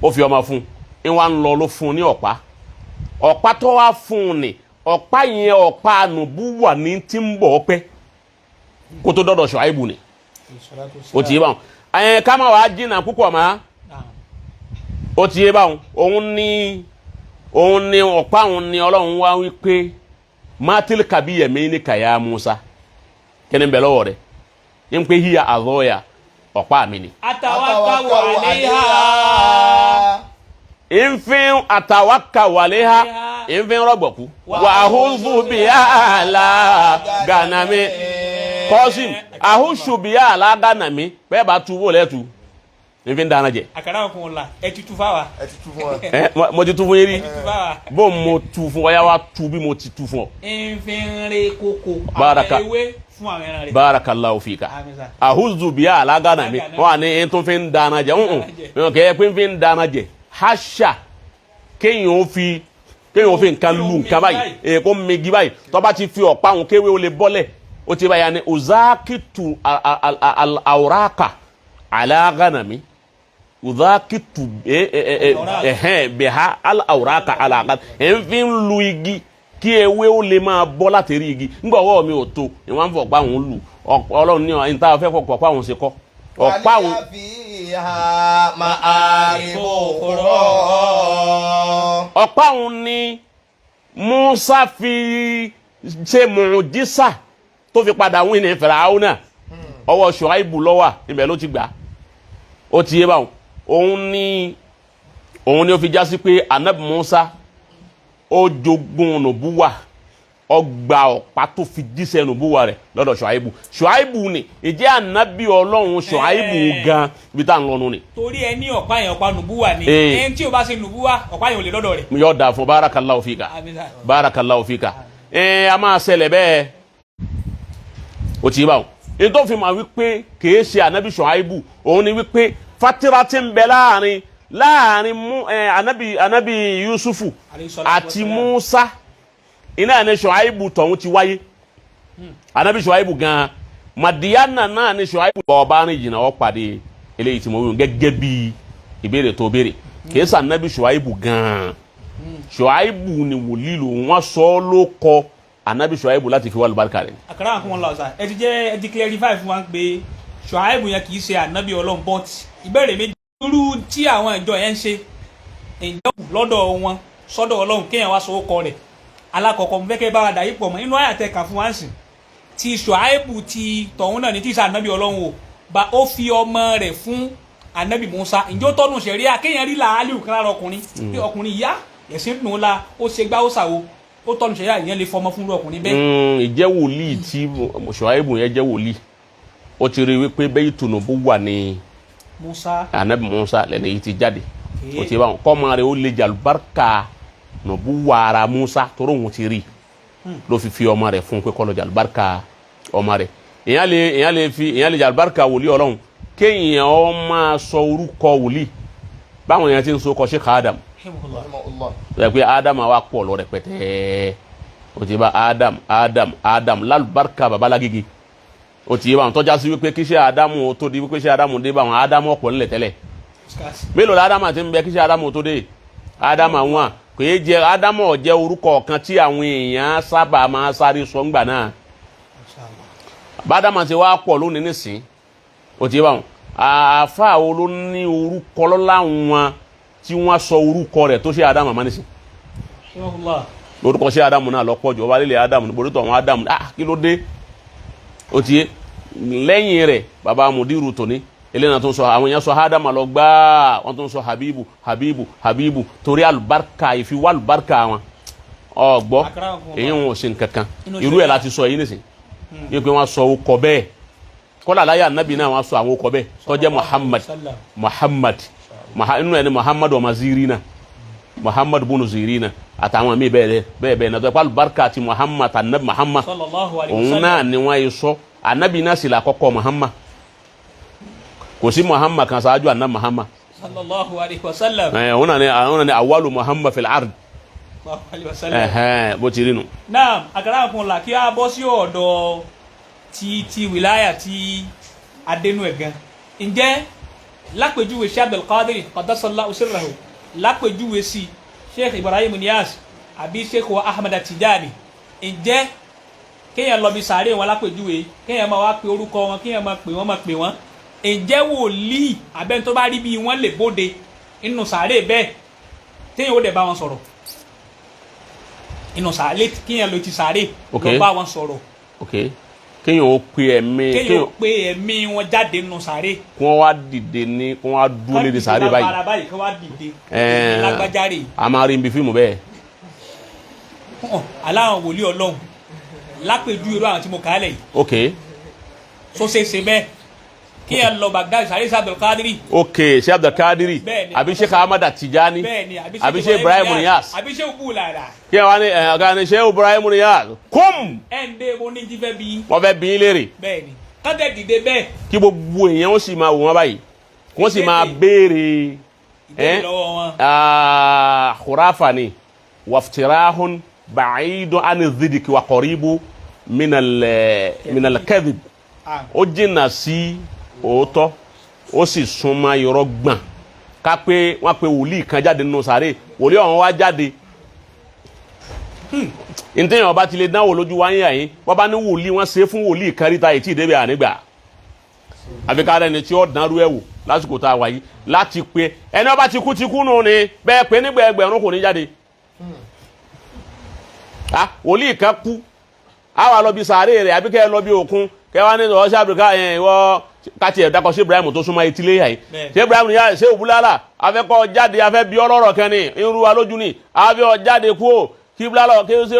ó fi ọmọ fún un wá ń lọ ló fún un ní ọ̀pá tó wá fún un ní ọ̀pá yẹn ọ̀pá ànùbú wà ní tí ń bọ̀ ọ́pẹ́ kó tó dọ́dọ̀ Ṣuaibu ni ó ti yé báwọn ká máa wàá jìnnà púpọ̀ mọ́ ó ti yé báwọn òun ní ọ̀pá òun ní Ọlọ́run wá wípé mátílì kàbí yẹ̀mí ní kàyà Musa kẹ́ni bẹ̀ lọ́wọ́ rẹ̀ yín pé híya àzọ́yà ọ̀pá mi ni. atawakkalu alayha. ìfín atawakkalu alayha ìfín rọ̀gbọ̀kú wà áhùnfù bíyà àlà gànàmí kọ́sìm àhùnṣù bíyà àlà gànàmí bẹ́ẹ̀ bá tu wó lẹ́tu ìfín dáná jẹ. àkàrà òkun la ẹ ti tu fáwa. mo ti tu fún yín rí bó mo tu fún ọ yà wá tu bí mo ti tu fún ọ. ìfín rẹ koko Baraka. àwọn ewé fún àwọn ẹran rẹ. Barakallahu fika ahuzu biya alagana mi wọn ni tó fi ń dáná jẹ kẹ pé fi ń dáná jẹ hasha kéèyàn ó fi nǹkan lu nǹkan báyìí kó megi báyìí tó bá ti fi ọ̀pá àwọn kéwé ó lè bọ́lẹ̀ ó ti báyà ni uzakitu al-awraka alagana mi uzakitu bẹ̀ha al-awraka alagana ń fi ń lu igi kí ewé ó lè máa bọ́ láti rí igi nígbà ọwọ́ mi ò tó ìwọ́n ń fọ̀pá òun lù Ọlọ́run ní ọ̀yìn tá a fẹ́ fọ̀pá òun ṣe kọ́ ọ̀pá òun. ọ̀pá òun ni Musa fi ṣe mùjísà tó fi padà wí ní Fáráò ọwọ́ Ṣuaibu ló wà ibẹ̀ ló ti gbà ó ti yé báwọn òun ni ó fi já sí pé anabi Musa ó jogún nùbúwà ọgbà ọ̀pá tó fi díṣẹ́ nùbúwà rẹ̀ lọ́dọ̀ Ṣuaibu ni ìjẹ́ anabi Ọlọ́run Ṣuaibu gan ibi tá à ń lọ́nu ni. torí ẹ ní ọ̀pá yẹn ọ̀pá nùbúwà ni ẹni tí o bá ṣe nùbúwà ọ̀pá yẹn ò lè lọ́dọ̀ rẹ̀. yóò dà fún barakallahu fika barakallahu fika a máa ṣẹlẹ̀ bẹ́ẹ̀ ó ti yé báwọn èyí tó fi máa wípé kìí ṣe anabi Ṣuaibu òun ni wípé fatira ti ń bẹ láàrin anabi Yusufu àti Musa iná ni Ṣuaibu tọ̀hún ti wáyé anabi Ṣuaibu gan Madiana náà ni Ṣuaibu ọba ní jìnnà ọ pàdé eléyìí tí mo wí gẹ́gẹ́ bí ìbéèrè tó béèrè kìí ṣe anabi Ṣuaibu gan Ṣuaibu ni wòlíì lòun wọ́n sọ ló kọ anabi Ṣuaibu láti fi wá lùbáríkà rẹ̀. àkàrà àkùnmọ̀ lọ sá ẹ ti clarify fún wa pé Ṣuaibu yẹn kì í ṣe anabi Ọlọ́run but ìbéèrè méjì irú tí àwọn ìjọ yẹn ń ṣe ìjọba lọ́dọ̀ wọn sọ́dọ̀ Ọlọ́run kéèyàn wá sọ ókọ rẹ̀ alákọ̀ọ́kọ́ mo fẹ́ kẹ́ bá wa dà yí pọ̀ mọ́ inú àyàtẹ̀ kà fún wa ń sìn ti Ṣuaibu ti tọ̀hún náà ní tí ìṣe anabi Ọlọ́run o bá ó fi ọmọ rẹ̀ fún anabi Musa ǹjẹ́ ó tọ́nu ṣẹ̀ríà kéèyàn rí làálù kan lára ọkùnrin pé ọkùnrin yá ẹ̀sìn nù la ó ṣe gbá ó ṣàwo ó tọ́nu ṣẹ̀ríà ìyẹn lè fọmọ fún ọkùnrin bẹ́ẹ̀. ìjẹ́ wòlíì tí Ṣuaibu yẹn jẹ́ wòlíì ó ti rí wípé bẹ́ẹ̀ tùnúbù wà ní anabi Musa lẹ́nu yìí ti jáde ó ti bá wọn kọ́ máa rẹ̀ ó lè jàlùbáríkà nùbù wàrà Musa torí òun ti rí ló fi ọmọ rẹ̀ fún pé kó lọ jàlùbáríkà ọmọ rẹ̀ èèyàn lè jàlùbáríkà wòlíì Ọlọ́run kéèyàn ó máa sọ orúkọ wòlíì báwọn èèyàn ti ń so kọ Sheikh Adam ẹ pé Adam wa pọ̀ lọ rẹpẹtẹ ó ti bá Adam lálùbáríkà babalágége ó ti yé báwọn tọ́já sí wípé kí ṣe Ádámù tó di wípé ṣe Ádámù dé báwọn Ádámù ọ̀pọ̀ nílẹ̀ tẹ́lẹ̀ mélòó la Ádámù àti ń bẹ kí ṣe Ádámù tó dé Ádámù àwọn kò yé jẹ Ádámù ọ̀jẹ́ orúkọ kan tí àwọn èèyàn sábà máa sáré sọ ńgbà náà bádámù ti wá pọ̀ lónìí nísìn ó ti yé báwọn àáfàá wo ló ní orúkọ lọ́la wọn tí wọ́n sọ orúkọ rẹ̀ tó ṣe Ádámù àmọ́ nísìn orúkọ ṣe Ádámù náà lọ́pọ̀ jù ọba lílẹ̀ Ádámù níbo tó àwọn Ádámù kí ló dé ó ti yé lẹ́yìn rẹ̀ baba mudiru tóní eléyìí tó ń sọ àwọn èèyàn sọ Ádámù lọ gbáà wọ́n tó ń sọ Habibu torí alùbáríkà ìfiwá alùbáríkà wọn ọgbọ́ èyí wọn ò ṣe nǹkankan irú ẹ̀ láti sọ èyí nìsín yìí pé wọ́n sọ okọ̀ bẹ́ẹ̀ kọ́lá láyé ànábì náà wọ́n sọ àwọn okọ̀ bẹ́ẹ̀ tó jẹ́ Muhammad inú ẹni Muhammad ọmọ Zirina Muhammad bunu Zirina àtàwọn míì bẹ́ẹ̀ náà tó yẹ alùbáríkà ti Muhammad ànábì Muhammad òun náà ni wọ́n yẹ sọ ànábì náà sì là kọ́kọ́ Muhammad kò sí Muhammad kan ṣáájú ànábì Muhammad sallallahu alaihi wasallam òun náà ni awalu Muhammad fil ard bó ti rí nu. naam àkàrà kan là kí a bọ́ sí ọ̀dọ̀ ti wìláyà ti adẹnu ẹ̀gán ǹjẹ́ lápèjúwe Sheikh Abdul Qadir qaddasallahu sirrahu lápèjúwe sí Sheikh Ibrahim Niyas àbí Sheikh Ahmad Tijani ǹjẹ́ kéèyàn lọ bí sàárè wọn lápèjúwe kéèyàn máa wá pe orúkọ wọn kéèyàn máa pè wọ́n ǹjẹ́ wòlíì abẹ́ni tó bá rí bí wọ́n lè bóde inú sàárè bẹ́ẹ̀ téèyàn ó dẹ̀ bá wọn sọ̀rọ̀ inú sàárè kéèyàn ló ti sàárè lọ bá wọn sọ̀rọ̀ kéèyàn ó pe ẹ̀mí wọn jáde nínú sàárè kí wọ́n wá dìde ní kí wọ́n wá dúró lédè sàárè báyìí kí wọ́n wá dìde lágbájáre a máa rí ibi fíìmù bẹ́ẹ̀ aláwọn wòlíì Ọlọ́run lápèjú irú àwọn tí mo kà á lẹ̀ yìí so ṣe bẹ́ẹ̀ kí ẹ lọ Baghdad sáré sí Abdul Qadir sí Abdul Qadir àbí Sheikh Ahmad Tijani àbí Sheikh Ibrahim Niyas àbí Sheikh Bulara kí ẹ wá ní ọ̀gá ni Sheikh Ibrahim Niyas kúm ẹ̀ǹdẹ̀ mo ní jífẹ́ bí wọ́n fẹ́ bí léèrè bẹ́ẹ̀ni kọ́tẹ́ dìde bẹ́ẹ̀ kí gbogbo èèyàn ó sì máa wò wọ́n báyìí wọ́n sì máa béèrè lọ́wọ́ wọn khurafa ni waftirahun ba'idun an zidik wa qaribu min al-kadhib ó jìnnà sí òótọ́ ó sì súnmọ́ irọ́ gbọ̀n ká pé wọ́n pe wòlíì kan jáde nínú sàárè wòlíì ọ̀hún wá jáde ntẹ́yìn ọba ti lè dánwò lójú wáyé yìí wọ́n bá ní wòlíì wọ́n ṣe fún wòlíì kan ríta ètí ìdébẹ̀ ànígbà àfikà rẹ̀ ni tí ó dánrú ẹ̀ wò lásìkò tá a wà yìí láti pé ẹni ọba ti kú nù ni bẹ́ẹ̀ pé nígbà ẹgbẹ̀rún kò ní jáde wòlíì kan kú àwa lọ bí sàárè rẹ̀ àbí kẹ́ lọ bí òkun kẹ́ wá ní ọ̀ṣẹ́ àbùká ìwọ káti ẹ̀dá kan ṣé Ibrahim tó súnmọ́ etílé yà yìí ṣé Ibrahim ní ṣé òbúlára afẹ́kọ́ jáde afẹ́ bí ọlọ́rọ̀ kan ní irú wa lójú ní afẹ́ ọ jáde kú ó kí búlára kí ṣé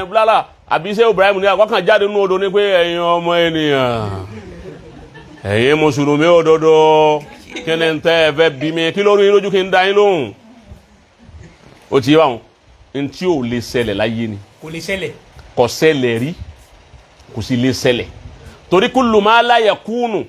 òbúlára àbí ṣé Ibrahim ní akọ́kàn jáde nínú odò ní pé ẹ̀yin ọmọ ènìyàn ẹ̀yin mùsùlùmí òdodo kí ni tẹ́ ẹ fẹ́ bí mi kí lórí lójú kí n dá yín lóhùn ó ti wà wọn n tí ò lè ṣẹlẹ̀ láyé ni kò lè ṣẹlẹ̀ kò ṣẹlẹ̀ rí kò sì lè ṣẹlẹ̀ torí kullu ma la yakunu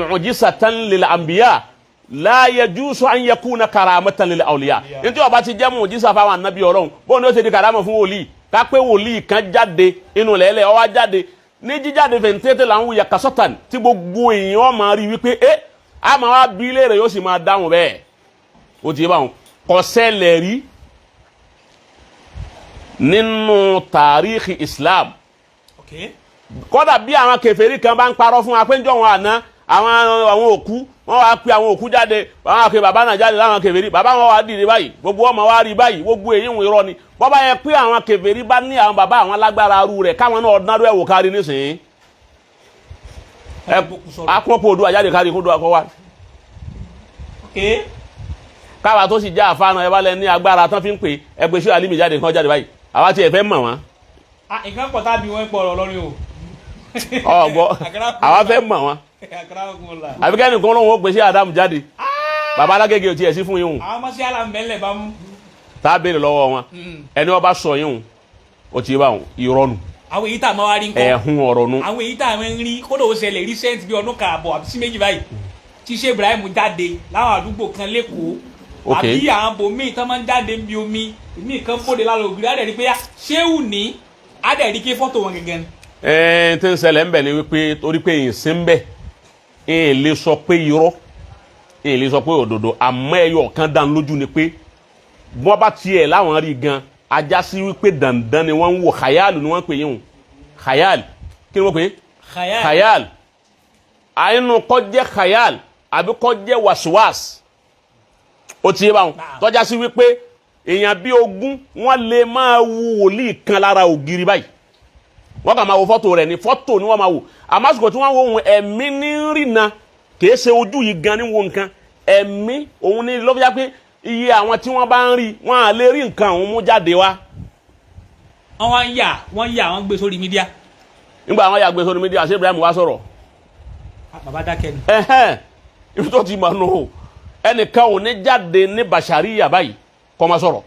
mu'jizatan lil anbiya la yajuzu an yakuna karamatan lil awliya ntí ó bá ti jẹ́ mu'jiza fáwọn ànábì Ọlọ́run bó ní ó ṣe di karama fún wòlíì ká pé wòlíì kan jáde inú lẹ́lẹ̀ ó wá jáde ní jíjáde fẹ̀ǹtẹ́tẹ̀ là ń wuyà kasọ́tàn tí gbogbo èèyàn máa rí wípé a máa wá bí léèrè yóò sì máa dáhùn bẹ́ẹ̀ ó ti bá wọn kò ṣẹlẹ̀ rí nínú tàríkì Islam kódà bí àwọn kèfèrí kan bá ń parọ́ fún wa pé ń jọ wọn àná àwọn òkú wọn wá pe àwọn òkú jáde àwọn àpè bàbá náà jáde láwọn kèfèrí bàbá wọn wá dìde báyìí gbogbo ọmọ wa rí báyìí gbogbo èyí ń irọ́ ni bọ́bá yẹ pé àwọn kèfèrí bá ní àwọn bàbá àwọn alágbára arú rẹ̀ káwọn náà ọdún ẹ̀wò kárí nísìnyí akọ́pọ̀ odò àjáde kárí kó do akọ́ wa káwa tó sì já àfáànà ẹ bá lẹ ní agbára tán fi ń pè ẹgbẹ́ sí alimi jáde kan jáde báyìí àwa ti ẹ̀ fẹ́ mọ̀ wọ́n. nǹkan pọ̀ tábí wọ́n pọ̀ lọ́rin o. ọgbọ́ àwa fẹ́ mọ̀ wọ́n. àbíkẹ́ nìkan lóun ó gbé sí Adamu jáde bàbá alágége ò tiẹ̀ sí fún yín o. àwọn ọmọ sí alámbẹ́lẹ̀ bá mú. tá a béèrè lọ́wọ́ wọn ẹni wọ́n bá sọ yín o ti bá wọn ìrọ́nù. àwọn èyí tá a máa wá rí nǹkan. ẹ̀hún ọ̀rọ̀ nu. àwọn èyí tá a máa ń rí kódà ó ṣẹlẹ̀ recent bí ọdún kààbọ̀ àbí sí méjì báyìí tí ṣé Ibrahim jáde láwọn àdúgbò kan lẹ́kọ̀ọ́ àbí àwọn bòmíì tán máa ń jáde bí omi ìmí kan bóde lára ògiri àdẹ̀rí pé ṣéwù ní àdẹ̀rí ké fọ́tò wọn gẹ́gẹ́ ni. tí ń ṣẹlẹ̀ ń bẹ̀ ni wípé torí pé èyí sí ń bẹ̀ èyí lè sọ pé irọ́ èyí lè sọ pé òdodo àmọ́ ẹyọ kan dán lójú ni pé wọ́n bá tiẹ̀ láwọn rí gan ajá sí wípé dandan ni wọ́n ń wò khayalu ni wọ́n ń pè yín o khayal kí ni wọ́n pè é khayal àyínú kọ́ jẹ́ khayal àbí kọ́ jẹ́ wàsíwàsí ó ti yé báwọn tọ́já sí wípé èèyàn bí 20 wọ́n lè máa wo wòlíì kan lára ògiri báyìí wọ́n kà máa wo fọ́tò rẹ̀ ní fọ́tò ni wọ́n máa wò àmásìkò tí wọ́n wo ohun ẹ̀mí ní rìnà kìí ṣe ojú yìí gan ní wo nǹkan ẹ̀mí òun ní lọ́fíà pé iye àwọn tí wọ́n bá ń rí wọ́n á lè rí nǹkan òun mú jáde wá. wọ́n yà wọ́n gbé sórí mídíà. nígbà wọ́n yà gbé sórí mídíà ṣé Ibrahim wá sọ̀rọ̀. bàbá dákẹ́ ni. ibi tó ti mọ̀ nù ẹnìkan ò ní jáde ní bàṣàríyà báyìí kọ́ máa sọ̀rọ̀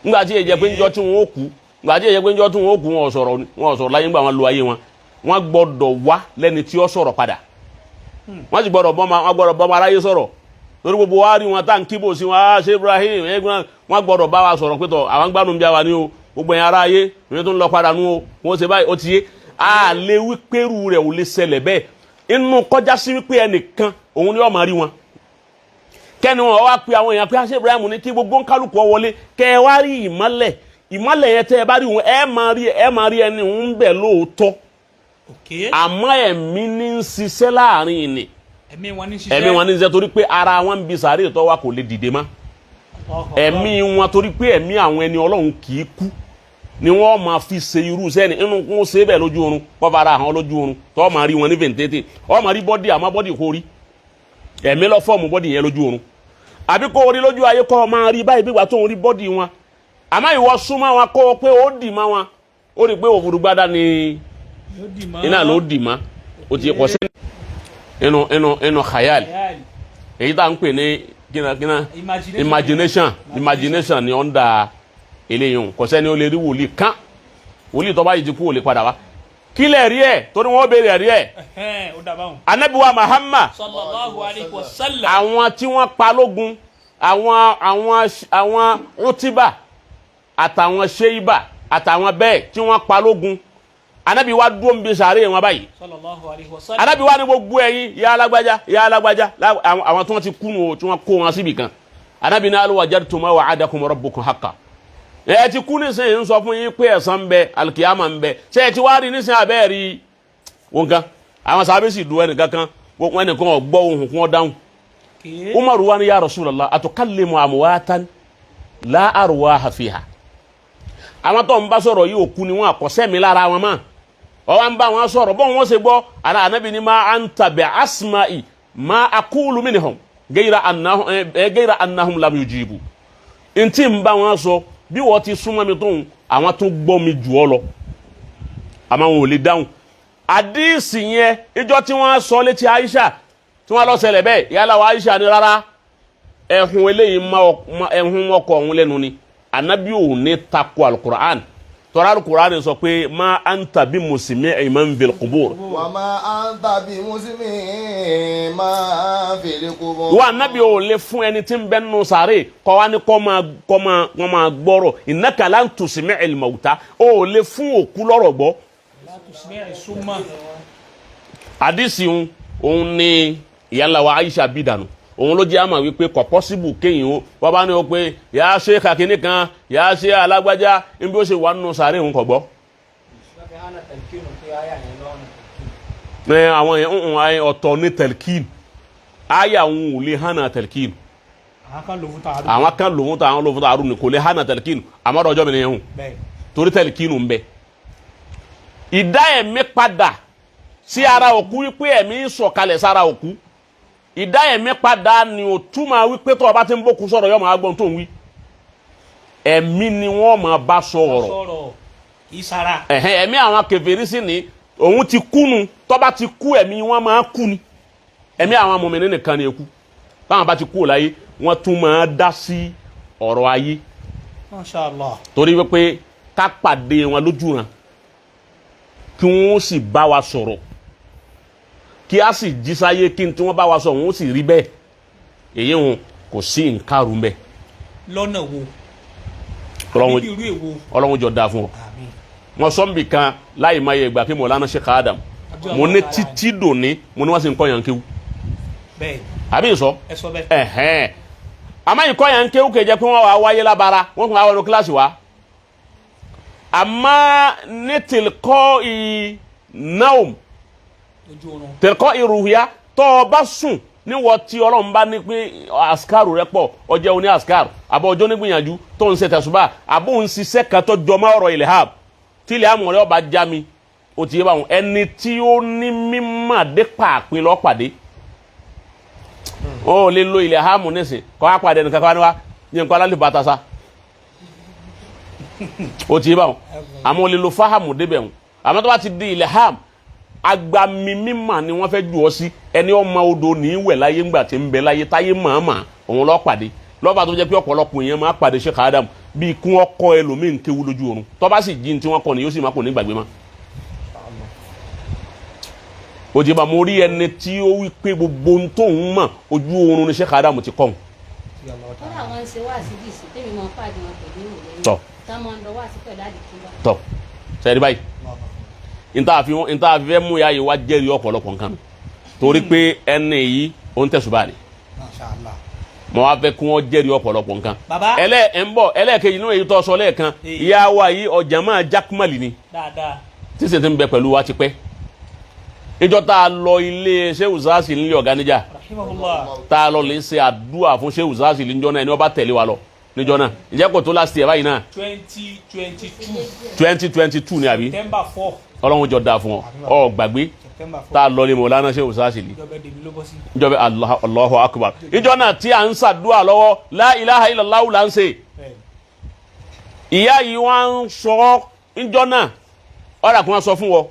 nígbà tí èjẹ pé njọ́ tí wọ́n ó kú nígbà tí èjẹ pé njọ́ tí wọ́n ó kú wọn ò sọ̀rọ̀ láyé nígbà wọn lo ayé wọn wọ́n gbọ́dọ̀ wá lẹ́ni tí ó sọ̀rọ̀ padà wọ́n sì gbọ́dọ̀ bọ́mọ aráyé sọ̀rọ̀ torí gbogbo wa rí wọn tá n kíbò sí wọn ṣe Ibrahim wọ́n gbọ́dọ̀ bá wa sọ̀rọ̀ pé tọ̀ àwọn gbádùn bí a wà ní o gbogbo ẹ̀yìn aráyé ìwé tó ń lọ padà nú o wọ́n ṣe báyìí ó ti yé a lè wí pẹ́rù rẹ̀ ò lè ṣẹlẹ̀ bẹ́ẹ̀ inú kọjá sí wípé ẹnìkan òun ni ó máa rí wọn kẹ́ni wọn wá pe àwọn èèyàn pé ṣé Ibrahim ní kí gbogbo nkálukú wọlé kẹ́ ẹ wá rí ìmọ́lẹ̀ yẹn tẹ́ ẹ bá rí wọn ẹ máa rí ẹni ń bẹ̀ lóòótọ́ àmọ́ ẹ̀mí ní ń ṣiṣẹ́ láàrin ìní ẹ̀mí wọn ní ń ṣiṣẹ́ torí pé ara wọn ń bi sàárè tó wà kò lè dìde mọ́ ẹ̀mí wọn torí pé ẹ̀mí àwọn ẹni Ọlọ́run kì í kú ni wọ́n máa fi ṣe irú sẹ́ni inú kún ṣe bẹ́ẹ̀ lójú oorun kọ́ fara hàn lójú oorun tó máa rí wọn ní ventete ọ máa rí bọ́dì àmọ́ bọ́dì kò rí ẹ̀mí lọ fọ́ọ̀mù bọ́dì yẹn lójú oorun àbí kó o rí lójú ayé kọ́ ọ máa rí báyìí bí ìgbà tó ń rí bọ́dì wọn àmọ́ ìwọ súnmọ́ wọn kó o pé ó dì má wọn ó rí pé òfurufú gbádá ni iná ló dì má o ti kọ́ sí inú khayal èyí tá à ń pè ní gínagíná imagination ni ó ń da eléyìí kò sẹ́ni ó lè rí wòlíì kan wòlíì tó bá yìí ti kú ò lè padà wá kílẹ̀ rí ẹ̀ torí wọ́n béèrè rí ẹ̀ Ànábì wa Muhammad sallallahu alaihi wasallam àwọn tí wọ́n pa lógun àwọn Utiba àtàwọn Sheiba àtàwọn bẹ́ẹ̀ tí wọ́n pa lógun Ànábì wa dúró ń bi sàárè wọn báyìí sallallahu alaihi wasallam Ànábì wa ní gbogbo ẹ̀yin ya alágbájá àwọn tí wọ́n ti kú nù tí wọ́n kó wọn síbì kan Ànábì ní hal wajadtum ma wa'adakum rabbukum haqqan ẹ ti kú nísìnyí ń sọ fún yín pé ẹ̀san ń bẹ alikiyama ń bẹ ṣé ẹ ti wá rí nísìnyí abẹ́ rí wọn kan àwọn sábẹ́ sì dùn ẹnìkan kan wọn ẹnìkan ọgbọ́ ohun kún ọ dáhùn Umaru wa ni ya Rasulallah atukallimu amwatan la arwaha fiha àwọn tó ń bá sọ̀rọ̀ yìí òkú ni wọ́n àkọsẹ́ mi lára wọn mọ́ ọwọ́ ń bá wọn sọ̀rọ̀ bọ́n wọ́n ṣe gbọ́ ara anabi ni ma anta bi asma'i ma aqulu minhum gayra annahum lam yujibu ntí ń bá wọn sọ bí wọ́n ti súnmọ́ mi tó ń àwọn tó gbọ́ mi jù ọ lọ àmọ́ wọn ò lè dáhùn àdíìsì yẹn ìjọ tí wọ́n sọ létí Aisha tí wọ́n lọ ṣẹlẹ̀ bẹ́ẹ̀ yálà wa Aisha ni rárá ẹ̀hún eléyìí ẹ̀hún ọkọ̀ ọ̀hún lẹ́nu ni anabi ò ní takò alukur'an tọ́ra alukur'an sọ pé ma anta bi musmi'in man fil qubur. wa ma anta bi musmi'in man fil qubur. wa anabi ò lè fún ẹni tí ń bẹ nínú sàréè kọ́ wa ni kọ́ máa gbọ́rọ̀ innaka lan tusmi'il mauta ò lè fún òkú lọ́rọ̀ gbọ́. àdìsí òun ni ìyá wa Aisha bí dànù òun ló jẹ́ àmà wípé kò possible kéyìn o wọ́n bá ní o pé yàá ṣe kàkíní kan yàá ṣe alágbájá níbi ó ṣe wà nínú sàárè òun kò gbọ́. àwọn yẹn ọ̀tọ̀ ní telkin àyà òun ò lè hànà telkin àwọn kan lòun ta àwọn lòun ta àrùn kò lè hànà telkin àmọ́dọ̀ ọjọ́ mi ni yẹn hùn torí telkin ń bẹ. ìdá ẹ̀mí padà sí ara òkú wípé ẹ̀mí sọ̀kalẹ̀ sára òkú ìdá ẹ̀mí padà ni ò túmọ̀ wípé tó o bá ti ń bókun sọ̀rọ̀ yóò máa gbọ́n tó ń wí ẹ̀mí ni wọ́n máa bá sọ̀rọ̀ ẹ̀mí àwọn kèfèrí sí ni òun ti kú nu tó bá ti kú ẹ̀mí wọ́n máa kú ni ẹ̀mí àwọn mùmínì nìkan ni èkú báwọn bá ti kú láyé wọ́n tún máa dá sí ọ̀rọ̀ ayé Masha Allah torí wípé ká pàdé wọn lójú ràn kí wọ́n sì bá wa sọ̀rọ̀ kí a sì jí sáyé kí n tí wọ́n bá wa sọ wọn ó sì rí bẹ́ẹ̀ èyí wọn kò sí nǹkan rú bẹ́ẹ̀. lọ́nà wo ọlọ́run jọ dáa fún ọ. wọn sọ nbì kan láì máa yẹ ìgbà kí Mawlana Sheikh Adam mo ní títí dòní mo ní wọ́n sì ń kọ́ yàn kéwú. àbí sọ àmọ́ ìkọ́ yàn kéwú kejì pé wọ́n wá wáyé lábara wọ́n kún wá wọnú kíláàsì wa àmọ́ ní tìlkọ́ ìnáwó tẹ̀kọ́ ìrùhìá tó o bá sùn níwọ̀ tí Ọlọ́run bá ní pé àsìkárù rẹ pọ̀ ọjọ́ oní àsìkárù àbọ̀ ọjọ́ nígbìyànjú tó ń ṣe tẹ̀sùbà àbọ̀ ń ṣiṣẹ́ kan tó jọmọ́ ọ̀rọ̀ ilẹ̀ hab tí ilẹ̀ àmọ̀ rẹ ọba já mi ó ti yé báwọn ẹni tí ó ní mímọ̀ dé pàápín lọ́ pàdé ó lè lo ilẹ̀ hàmù nísìn kọ́ wá pàdé nìkan kọ́ wá níwá ní nǹkan alálẹ̀ bàtà sa ó ti yé báwọn àmọ́ ó lè lo fáhàmù débẹ̀ wọn àmọ́ tó bá ti di ilẹ̀ hàmù agbami mímà ni wọ́n fẹ́ jù ọ sí ẹni ọmọ odò ní ìwẹ̀ láyé ńgbà tí ń bẹ láyé táyé màmá òun lọ pàdé lọ́ba tó jẹ́ pé ọ̀pọ̀lọpọ̀ èèyàn máa pàdé Sheikh Adam bíi kún ọkọ ẹlòmíì ń kéwu lójú oorun tó bá sì jí tí wọ́n kọ ni yóò sì má kò ní gbàgbé mọ́. òjìbá mo rí ẹni tí ó wí pé gbogbo ohun tó ń mọ̀ ojú oorun ni Sheikh Adam ti kọ́ ọ́n. tọ́ sẹ́ẹ̀dí báyìí nta fẹ́ mú ya yìí wá jẹ́rìí ọ̀pọ̀lọpọ̀ nǹkan torí pé ẹni yìí ó ń tẹ̀sùbà ni mo wá fẹ́ kí wọ́n jẹ́rìí ọ̀pọ̀lọpọ̀ nǹkan ẹlẹ́ẹ̀kejì náà èyí tó sọ lẹ́ẹ̀kan ìyá wa yìí ọjà máa jákúmọ̀lì ni tí sì ti ń bẹ pẹ̀lú wa ti pẹ́ níjọ́ tá a lọ ilé Shehu Zazi nílé ọ̀gá níjà tá a lọ lè ṣe àdúrà fún Shehu Zazi níjọ́ náà ẹni wọ́n bá tẹ̀lé wa lọ níjọ́ náà ìjẹ́ kò tó last year báyìí náà 2022 ni àbí Ọlọ́run jọ dáa fún ọ gbàgbé tá a lọ ní Mawlana Shehu Zazi ìjọba Allahu Akbar ìjọ náà tí a ń ṣàdúrà lọ́wọ́ la ilaha illallah là ń ṣe ìyá yìí wọ́n ń sọ ìjọ náà ọ̀rọ̀ kí wọ́n sọ fún wọ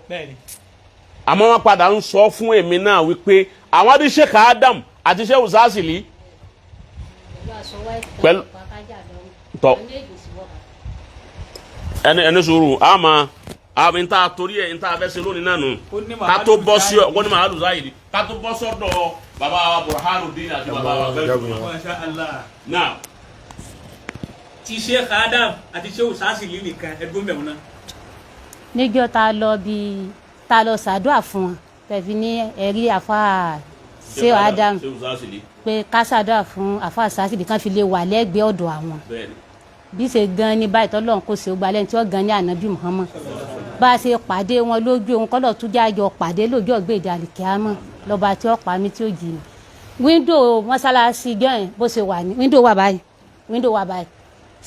àmọ́ wọ́n padà ń sọ fún èmi náà wípé àwọn adé Sheikh Adam àti Shehu Zazi lì pẹ̀lú tọ́ ẹni sùúrù àmà àmì nta torí ẹ̀ nta abẹ́sẹ̀ lónìí náà nù ká tó bọ́ sí ọ wọ́n ní màálù záyìí ká tó bọ́ sọ́dọ̀ bàbá wa Burhanu Deen àti bàbá wa náà. ti Sheikh Adam àti Shehu Zazi lì nìkan ẹgbẹ́ mẹ́wọ̀n náà. níjọ́ tá a lọ ṣàdúrà fún wọn tẹ̀fi ní ẹ̀rí àfa Shehu Adam pé ká ṣàdúrà fún àfa Zazi kan fi lè wà lẹ́gbẹ̀ẹ́ ọ̀dọ̀ àwọn bí ṣe gan ni báyìí tọ́lọ́run kò ṣe gbalẹ̀ tí wọ́n gan ní ànábì Muhammad bá a ṣe pàdé wọn lójú ohun kọ́lọ̀ tún jájọ pàdé lójú ọ̀gbẹ́dẹ àlìkíámọ̀ lọ́ba tí wọ́n pa mí tí ó jì mí wíńdò mọ́sálásí jọ́yìn bó ṣe wà ní wíńdò wà báyìí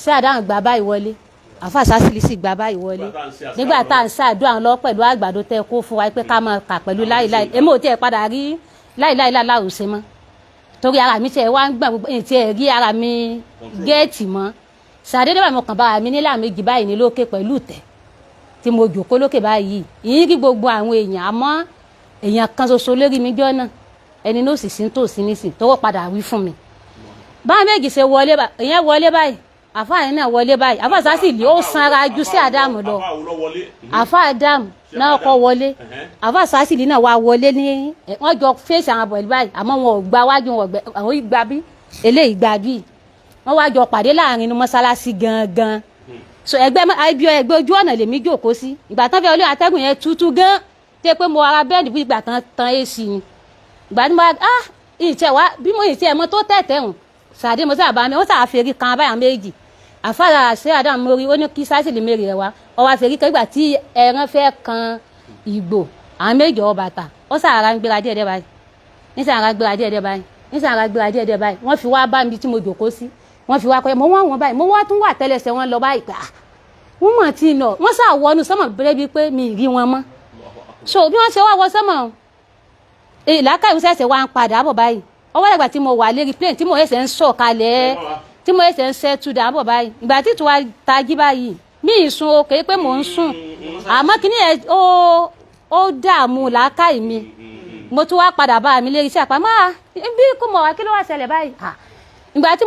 ṣé àdáhùn gbà báyìí wọlé àfa sásìlì sì gbà báyìí wọlé nígbà tá à ń ṣàdúrà lọ pẹ̀lú àgbàdo tẹ kó fún wa pé ká máa kà pẹ̀lú láìláì èmi ò tiẹ̀ padà rí láìláì láòṣe mọ́ torí ara mi tiẹ̀ wá ń gbà gbogbo èyí tiẹ̀ rí ara mi géètì mọ́ ṣàdédé báyìí mo kàn bára mi nílà méjì báyìí ní lókè pẹ̀lú tẹ̀ tí mo jòkó lókè báyìí ìyín rí gbogbo àwọn èèyàn àmọ́ èèyàn kan ṣoṣo lórí mi jọ́ náà ẹni náà sì sí tòsí nísìn tọwọ́ padà wí fún mi báwọn méjì ṣe wọlé ìyẹn wọlé báyìí àfáà náà wọlé báyìí àfáà sásìlì ó sanra ju sí àdàmù lọ àfáà àdàmù náà kọ́ wọlé àfáà sásìlì náà wá wọlé ní wọ́n jọ fèsì àwọn bọ̀lì báyìí àmọ́ wọn ò gba wájú wọn àwọn ìgbà bí eléyìí gbà bí wọ́n wá jọ pàdé láàrin inú mọ́sálásí gangan so ẹgbẹ́ ojú ọ̀nà lèmi jókòó sí ìgbà tán fẹ́ olú atẹ́gùn yẹn tútù gan tẹ́ pé mo ara bẹ́ẹ̀dì bí ìgbà tán AC ni ìgbà tí mo ìtẹ̀ wá bí mo ìtẹ̀ mọ́ tó tẹ̀tẹ̀ hùn sàdé mo sábà mi ó sábà fèrè kan báyà méjì àfàrà ṣé àdàmú mórí ó ní kí sásìlì mérì rẹ wá ọwọ́ fèrè kan ìgbà tí ẹran fẹ́ kan ìgbò àwọn méjì ọ bàtà ó sàrà ń gbéra díẹ̀díẹ̀ báyìí ní sàrà gbéra díẹ̀díẹ̀ báyìí ní sàrà gbéra díẹ̀díẹ̀ báyìí wọ́n fi wá bá mi tí mo jòkó sí wọ́n fi wá kọ́ mo wọ́n báyìí mo wá tún wà tẹ́lẹsẹ̀ wọn lọ báyìí pé wọ́n mọ̀ tí nà wọ́n sà wọnú sọ́mọ̀ bẹ́rẹ́ bíi pé mi ì rí wọn mọ́ so bí wọ́n ṣe wá wọ sọ́mọ̀ ìlàkà ìwúsẹ̀sẹ̀ wá ń padà bọ̀ báyìí ọwọ́ ìgbà tí mo wà lérí plane tí mo ẹsẹ̀ ń sọ̀ kalẹ̀ tí mo ẹsẹ̀ ń ṣẹ́tù dàbọ̀ báyìí ìgbà tí tí wàá tají báyìí mi ì sun o kèé pé mò ń sùn àmọ́ kí ni ẹ ó dààmú làákàyè mi mo tún wá padà bá mi lérí sí àpamọ́ bí kò mọ̀ wá kí ló wá ṣẹlẹ̀ báyìí ìgbà tí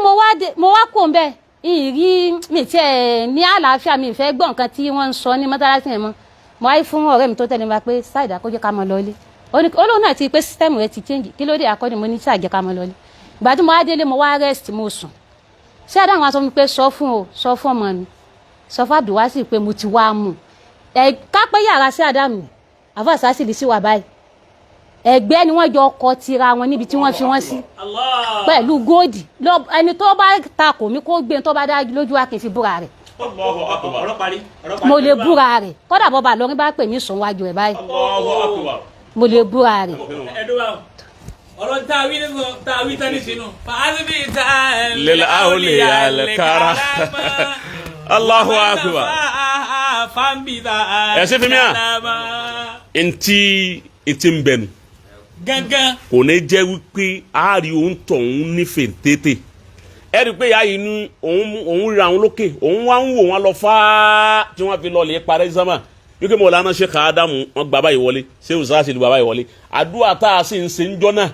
mo wá kó ń bẹ̀ ìrí mi tiẹ̀ ní àlàáfíà mi ìfẹ́ gbọ́ nǹkan tí wọ́n ń sọ ní mọ́tálásí yẹn mọ́ mo wáyé fún ọ̀rẹ́ mi tó tẹ̀lé wa pé ṣáìdá kó jẹ́ ká mọ lọlé olóhùn náà ti pé sísítẹ́mù rẹ ti change kí ló dé akọ́ni mo ní ṣàjẹ́ ká mọ lọlé ìgbà tí mo wá délé mo wá rest mo sùn ṣé àdáhùn wa sọ fún mi pé sọ fún ọmọ mi sọ fún Abdulwasi pé mo ti wá mú kápẹ́ yàrá sí àdáhùn àfọ̀ sásìlì sí wà báyìí ẹgbẹ́ ni wọ́n jọ kọ tira wọn níbi tí wọ́n fi wọ́n sí pẹ̀lú góòdì ẹni tó bá takò mí kó gbé tó bá dá lójú wa kì í fi búra rẹ̀ mo lè búra rẹ̀ kódà bọ́ba lọ́rin bá pè mí sùn wájú ẹ̀ báyìí mo lè búra rẹ̀. ọ̀rọ̀ tá a wí tán ní sinú fàásìbí tá a lil awliya al kara Allahu akbar ẹ ṣe fi mi à ntí ń bẹnu gangan kò ní jẹ́ wípé àárí òun tọ̀ òun nífẹ̀ẹ́ tètè ẹ rí i pé ìyá yìí ní òun ra àwọn lókè òun wá ń wò wọn lọ fáá tí wọ́n fi lọ lè parẹ́ sámà wípé mo lànà Sheikh Adamu wọn gbà báyìí wọlé ṣé o sáà sì gbà báyìí wọlé àdúrà tá a sì ń ṣe ń jọ náà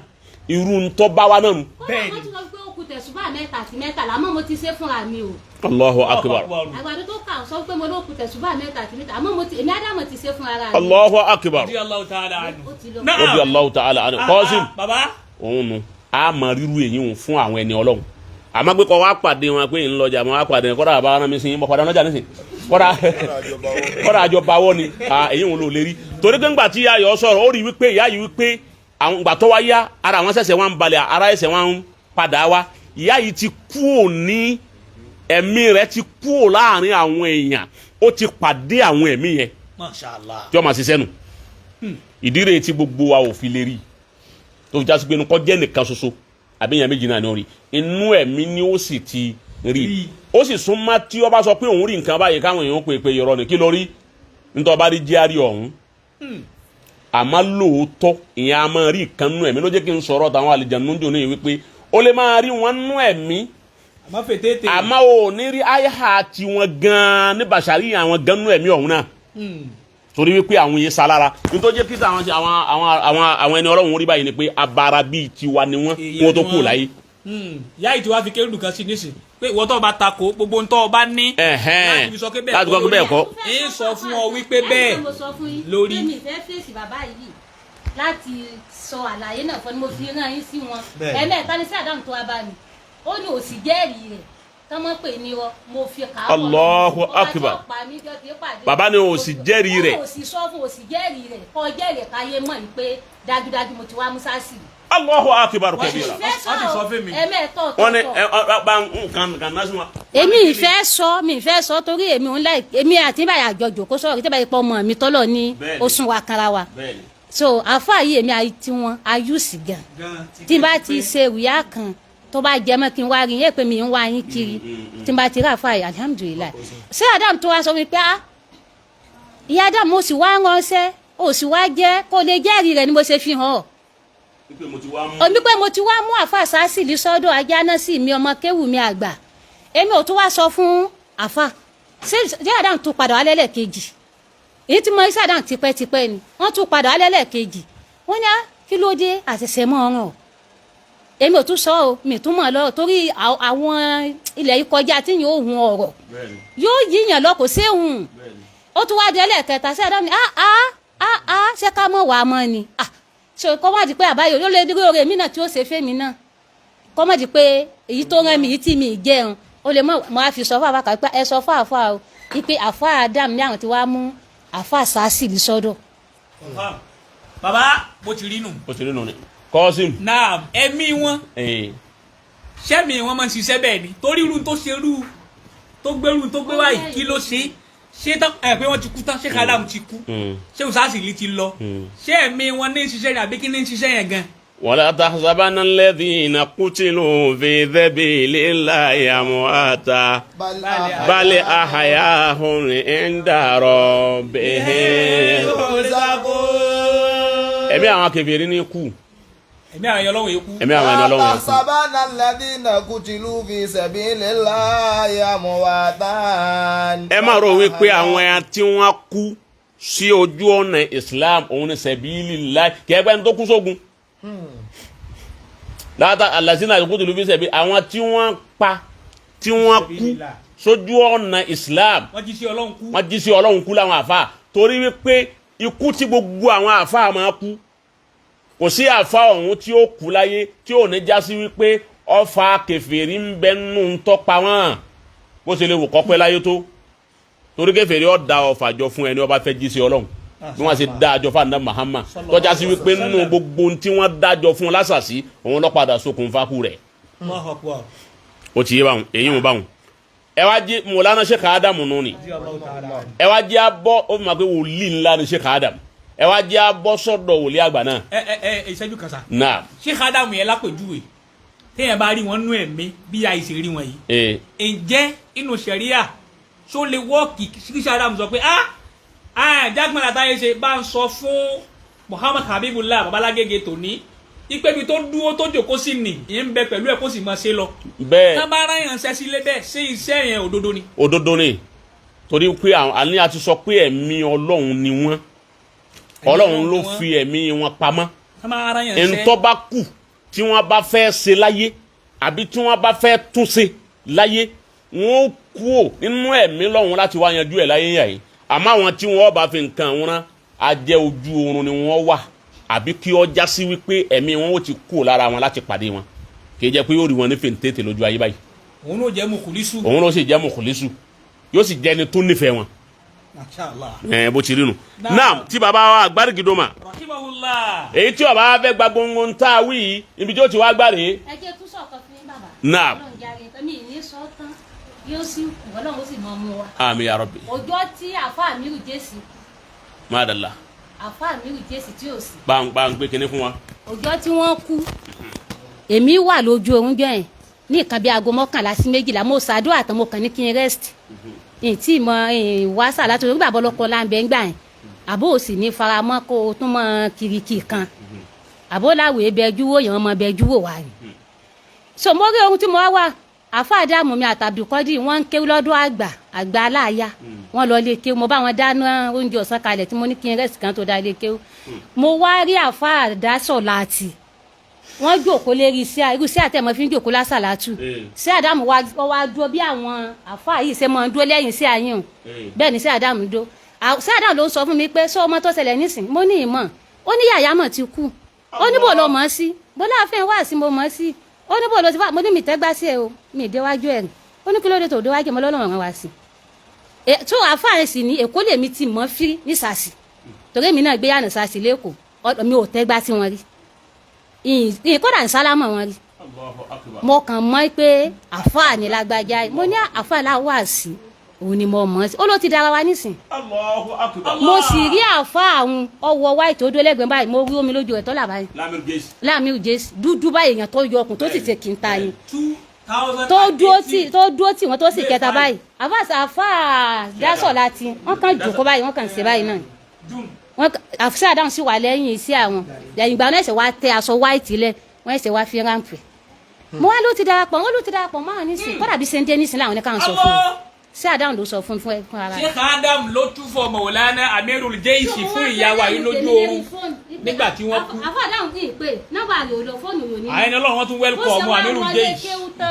irú ń tọ́ bá wa náà nù. bẹ́ẹ̀ni wọ́n ti sọ pé ó kù tẹ̀sùbà mẹ́ta àti mẹ́tàlá àmọ́ mo ti ṣe fúnra mi o. Allahu akbar. àgbàdo tó kà sọ pé mo ló kù tẹ̀sùbà mẹ́ta àti mẹ́ta àmọ́ èmi Ádámù ti ṣe fúnra mi. Allahu akbar. Allahu ta'ala anhu. Rabbi Allahu ta'ala anhu. Qasim. baba. òun nu a mọ rírú èyí ń fún àwọn ẹni Ọlọ́run àmọ́ pé kọ́ wá pàdé wọn pé ń lọjà mọ́ wá pàdé kọ́dà bàbá wọn mi sin mọ́ padà lọ́jà nísìn kọ́dà àjọ bawọ́ ni èyí wọn ló lè rí torí pé ńgbà tí ayọ̀ sọ̀rọ̀ ó rí wípé ìyá yìí wípé àwọn ìgbà tó wá yá ara àwọn ṣẹ̀ṣẹ̀ wọn ń balẹ̀ ara ẹ̀ṣẹ̀ wọn ń padà wá ìyá yìí ti kú òní ẹ̀mí rẹ̀ ti kú ò láàrin àwọn èèyàn ó ti pàdé àwọn ẹ̀mí yẹn Mashallah tí wọ́n máa ṣiṣẹ́ nù ìdí rẹ̀ tí gbogbo wa ò fi lè rí tó fi já sí pé inú kọ́ jẹ́ nìkan ṣoṣo àbíyàn méjì náà ni ó rí inú ẹ̀mí ni ó sì ti rí ó sì súnmọ́ tí ó bá sọ pé òun rí nǹkan báyìí káwọn èèyàn pè pé irọ́ ni kí ló rí nítorí ọba rí jíárì ọ̀hún àmọ́ lóòótọ́ ìyẹn a máa rí nǹkan nú ẹ̀mí ló jẹ́ kí n sọ̀rọ̀ táwọn àlejànú jò ní wípé ó lè máa rí wọn nú ẹ̀mí àmọ́ ò ní rí àyà tiwọn gan-an ní bàṣàrí àwọn gan nú ẹ̀mí ọ̀hún náà torí wípé àwọn yẹn salára nítorí jẹ́ kí àwọn ẹni Ọlọ́run rí báyìí ni pé abara bíi tiwa ni wọ́n tó kú láyé. yá ìtì wá fi kéré dùn kan sí nísìn pé ìwọ tó bá takò gbogbo ntọ́ ọba ní láti fi sọ pé bẹ́ẹ̀ kọ́ ń sọ fún ọ wípé bẹ́ẹ̀ lórí. èmi fẹ́ fèsì bàbá yìí láti sọ àlàyé náà fún mi mo fi rán yín sí wọn ẹ̀mẹ́ta ní sí àdáhùn tó wá bá mi ó ní òsì jẹ́rìí rẹ̀ tọ́mọ́ pè ní ọ mo fi kà á wọ̀ Allahu akbar bàbá ni òsì jẹ́rìí rẹ̀ òsì sọ fún òsì jẹ́rìí rẹ̀ kọ́ jẹ́rìí káyé mọ̀ ní pé dájúdájú mo ti wá Musasi. Allahu akbar kabira. wọ́n ti sọ fún mi. wọ́n ní bá nǹkan náà sùn. èmi ìfẹ́ sọ torí èmi àti báyà àjọjò kó sọ̀rọ̀ tí báyìí pọ̀ mọ́ mi tọ́lọ̀ ní oṣù wa kanra wa so àfa yìí èmi àti wọn ayúùsì gan tí bá ti ṣe wíyá kan tó bá jẹ mọ́ kí n wá rí yín pé mi ń wá yín kiri tí n bá ti rí àfa yìí alihamudulilayi ṣé Adam tó wá sọ mi pé ìyá Adam mo sì wá ránṣẹ́ ó sì wá jẹ́ kó lè jẹ́rìí rẹ̀ ni mo ṣe fi hàn ọ́ omi pé mo ti wá mú àfa sásìlì sọ́dọ̀ ajá sí mi ọmọ kéwù mi àgbà èmi ò tún wá sọ fún àfa ṣé Adam tún padà wá lẹ́lẹ́kejì èyí tí mo rí sí Adam tipẹ́tipẹ́ ni wọ́n tún padà wá lẹ́lẹ́kejì wọ́n ní kí ló dé àṣẹ̀ṣẹ̀ mọ́ ọ̀ràn èmi ò tún sọ ọ́ mi tún mọ̀ lọ́rọ̀ torí àwọn ilẹ̀ yìí kọjá tí yóò hun ọ̀rọ̀ yóò yíyàn lọ kò séhùn ó tún wá di ẹlẹ́ẹ̀kẹta sí Adam ni ṣé ká mọ̀ wá mọ́ ni ṣe kọ́ má di pé àbáyọ yóò lè dúró rẹ̀ mí náà tí ó ṣe fẹ́mi náà kọ́ má di pé èyí tó rán mi yìí tí mi jẹun ó lè mọ̀ á fi sọ fún àfáà pé ẹ sọ fún àfáà o ipe àfáà Adam ní àwọn tí wàá mú àfáà sásìlì sọ́dọ̀. bàbá bó ti rí nù. bó ti rí nù ni kọ́sìm. náà ẹ̀mí wọn ṣẹ́mi wọn máa ń ṣiṣẹ́ bẹ́ẹ̀ ni torí irú tó ṣe irú tó gbé wáyé kí ló ṣe tán pé wọ́n ti kú tán ṣé Adam ti kú ṣé Usasili ti lọ ṣé ẹ̀mí wọn ní ṣiṣẹ́ rẹ̀ àbí kí ní ṣiṣẹ́ yẹn gan. wala tahsabanna alladhina qutilu fi sabilillahi amwata bal ahya'un 'inda rabbihim. ẹ̀mí àwọn kèfèrí ní kú. ẹ̀mí àwọn ẹ̀yọ́ lọ́wọ́ yẹn kú. ẹ̀mí àwọn ẹ̀yọ́ lọ́wọ́ yẹn kú. tahsabanna alladhina qutilu fi sabilillahi amwatan. ẹ má rò wípé àwọn ẹ̀yà tí wọ́n kú sí ojú ọ̀nà Islam òun ni sabilillahi kì í gbẹ́ni tó kú sógun. láta alladhina qutilu fi sabilillahi àwọn tí wọ́n pa tí wọ́n kú sójú ọ̀nà Islam wọ́n jí sí Ọlọ́run kú. wọ́n jí sí Ọlọ́run kú láwọn àfa torí wípé ikú tí gbogbo àwọn àfa máa kú kò sí àfa ọ̀hún tí ó kú láyé tí ò ní já sí wípé ọfà kèfèrí ń bẹ nù ń tọ́pa wọn bó ṣe lè wò kọ́pẹ́ láyé tó torí kèfèrí ó da ọfà jọ fún ẹni ó bá fẹ́ jí sí Ọlọ́run bí wọ́n ṣe dá àjọ fún àná Muhammad tọ́já sí wípé nínú gbogbo tí wọ́n dájọ fún lásàsí òun ló padà ṣokùnfà kú rẹ̀ ó ti yé báwọn èyí wọn báwọn ẹ wá jí Mọ̀lánà Sheikh Adam nù ni ẹ wá jí abọ́ ó fi máa pé wòlíì ńlá ni Sheikh Adam ẹ wá jẹ́ abọ́ sọ́dọ̀ wòlíì àgbà náà. ìṣẹ́jú kan sa. náà. Sheikh Adam yẹn lápèjúwe téèyàn bá rí wọn nú ẹ̀mí bí àìsè rí wọn yìí. ǹjẹ́ inú sẹ̀ríà ṣó lè wọ́ọ̀kì Sheikh Adam sọ pé jágbọ́n àtàyè ṣe bá ń sọ fún Muhammad Habibullah babalágége tòní ipebi tó dúró tó jòkó sí ni ìyẹn ń bẹ pẹ̀lú ẹ̀ kó sì máa ṣe lọ. bẹ́ẹ̀ tá bá ráyàn ṣẹ́ sílé bẹ́ẹ̀ ṣé iṣẹ́ yẹn òdodo ni. òdodo ni torí pé àní àti sọ pé ẹ̀mí Ọlọ́run ni wọ́n Ọlọ́run ló fi ẹ̀mí wọn pamọ́ ẹ̀ńtọ́ bá kù tí wọ́n bá fẹ́ ṣe láyé àbí tí wọ́n bá fẹ́ tún ṣe láyé wọ́n kú ò nínú ẹ̀mí lọ́hùn láti wá yanjú ẹ̀ láyé yà yìí àmọ́ àwọn tí wọ́n bá fi nǹkan wọn á jẹ́ ojú oorun ni wọ́n wà àbí kí ọ já sí wípé ẹ̀mí wọn ó ti kú lára wọn láti pàdé wọn kì í jẹ́ pé yóò rí wọn ní fèǹtètè lójú ayé báyìí. òun ló jẹ́ mùkùlísù. òun ló sì jẹ́ mùkùlísù yóò sì jẹ́ ni tó nífẹ̀ẹ́ wọn. bó ti rí nu náà tí baba wa Agbarigidoma èyí tí ọba fẹ́ gba gbogbo ń tá a wí yìí ibi tí ó ti wá gbàre. ẹ jẹ́ tún sọ̀kan fún bàbá. náà mi ì ní sọ tán yóò sì Ọlọ́run ó sì mọ mu wa. àmín ya Rabbi. ọjọ́ tí àfa mi rù jésì. Madalla. àfa mi rù jésì tí ò sí. bá ń gbé kinní fún wa. ọjọ́ tí wọ́n kú èmi wà lójú oorun jọ yẹn ní nǹkan bíi aago 11 sí 12 mo ṣàdúrà tán mo kàn ní kí n rest tí mo wá sàlá tó gbà bọ́ lọ́kọ́ láǹbẹ̀ ń gbà yẹn àbó òsì ní faramọ́ kó o tún mọ kirikì kan àbó láwèé bẹjú wò yẹn mọ bẹjú wò wá ni. so mo rí ohun tí mo wá àfa Ádámù mi àtàbùkọ́dì wọ́n ń kéwú lọ́dún àgbà aláàyá wọ́n lọ lè kéwú mo bá wọn dáná oúnjẹ ọ̀sán kalẹ̀ tí mo ní kí n rẹ́sì kan tó dá lè kéwú mo wá rí àfa àdásọ̀ láti wọ́n jókòó lérí irú sí àtẹ̀mọ́ fi ń jókòó lásàlátù sí Ádámù wá dúró bí àwọn àfa yìí ṣe máa ń dúró lẹ́yìn sí àyìn o bẹ́ẹ̀ ni sí Ádámù dó sí Ádámù ló ń sọ fún mi pé sọ ọmọ tó ṣẹlẹ̀ nísìn mo ní ìmọ̀ ó ní yàyà mọ̀ ti kú ó ní bò ló mọ̀ sí bó láàfin wá sí mo mọ̀ sí ó ní bò ló ti wá mo ní mi tẹ́gbá sí ẹ o mi déwájú ẹ̀ ó ní kí ló dé tó déwájú mo lọ́lọ́run wá sí tó àfa rẹ̀ sì ní Èkó lèmi ti mọ̀ fírí ní sàṣì torí mi náà gbé yànnà sàṣì lẹ́kọ̀ọ́ mi ò tẹ́gbá sí wọn rí kódà ń sálámà wọn rí mo kàn mọ̀ pé àfáà ní lágbájá mo ní àfáà láwà sí òun ni mo mọ̀ sí ó ló ti dára wa nísìn Allahu akbar. mo sì rí àfa àwọn ọwọ́ white tó dó lẹ́gbẹ̀ẹ́ báyìí mo rí omi lójú rẹ̀ tó là báyìí láàmì jésì dúdú báyìí èèyàn tó yọ ọkùn tó sì ṣe kí n ta yín tó dúró tí wọ́n tó sì kẹta báyìí àfa dásọ̀ láti wọ́n kàn jòkó báyìí wọ́n kàn ṣe báyìí náà wọ́n àfisẹ́ àdáhùn sí wà lẹ́yìn sí àwọn lẹ́yìn ìgbà náà ẹ̀sẹ̀ wá tẹ aṣọ white lẹ̀ wọ́n ẹ̀sẹ̀ wá fi ráǹpì mo wá ló ti darapọ̀ máa nísìn kọ́dà bí sẹ́ńdé nísìn láwọn oníkàwọn sọ fún mi sí àdáhùn ló sọ fún ara rẹ̀. Sheikh Adam ló tún fọ Maulana Amirul Jayshi fún ìyàwó ayé lójú oorun nígbà tí wọ́n kú. àfa àdáhùn kì í pé nọ́mbà rẹ̀ ò lọ fóònù rẹ̀ ní. àyẹ̀ni ọlọ́run wọn tún wẹ́lkọ̀mù Amirul Jayshi.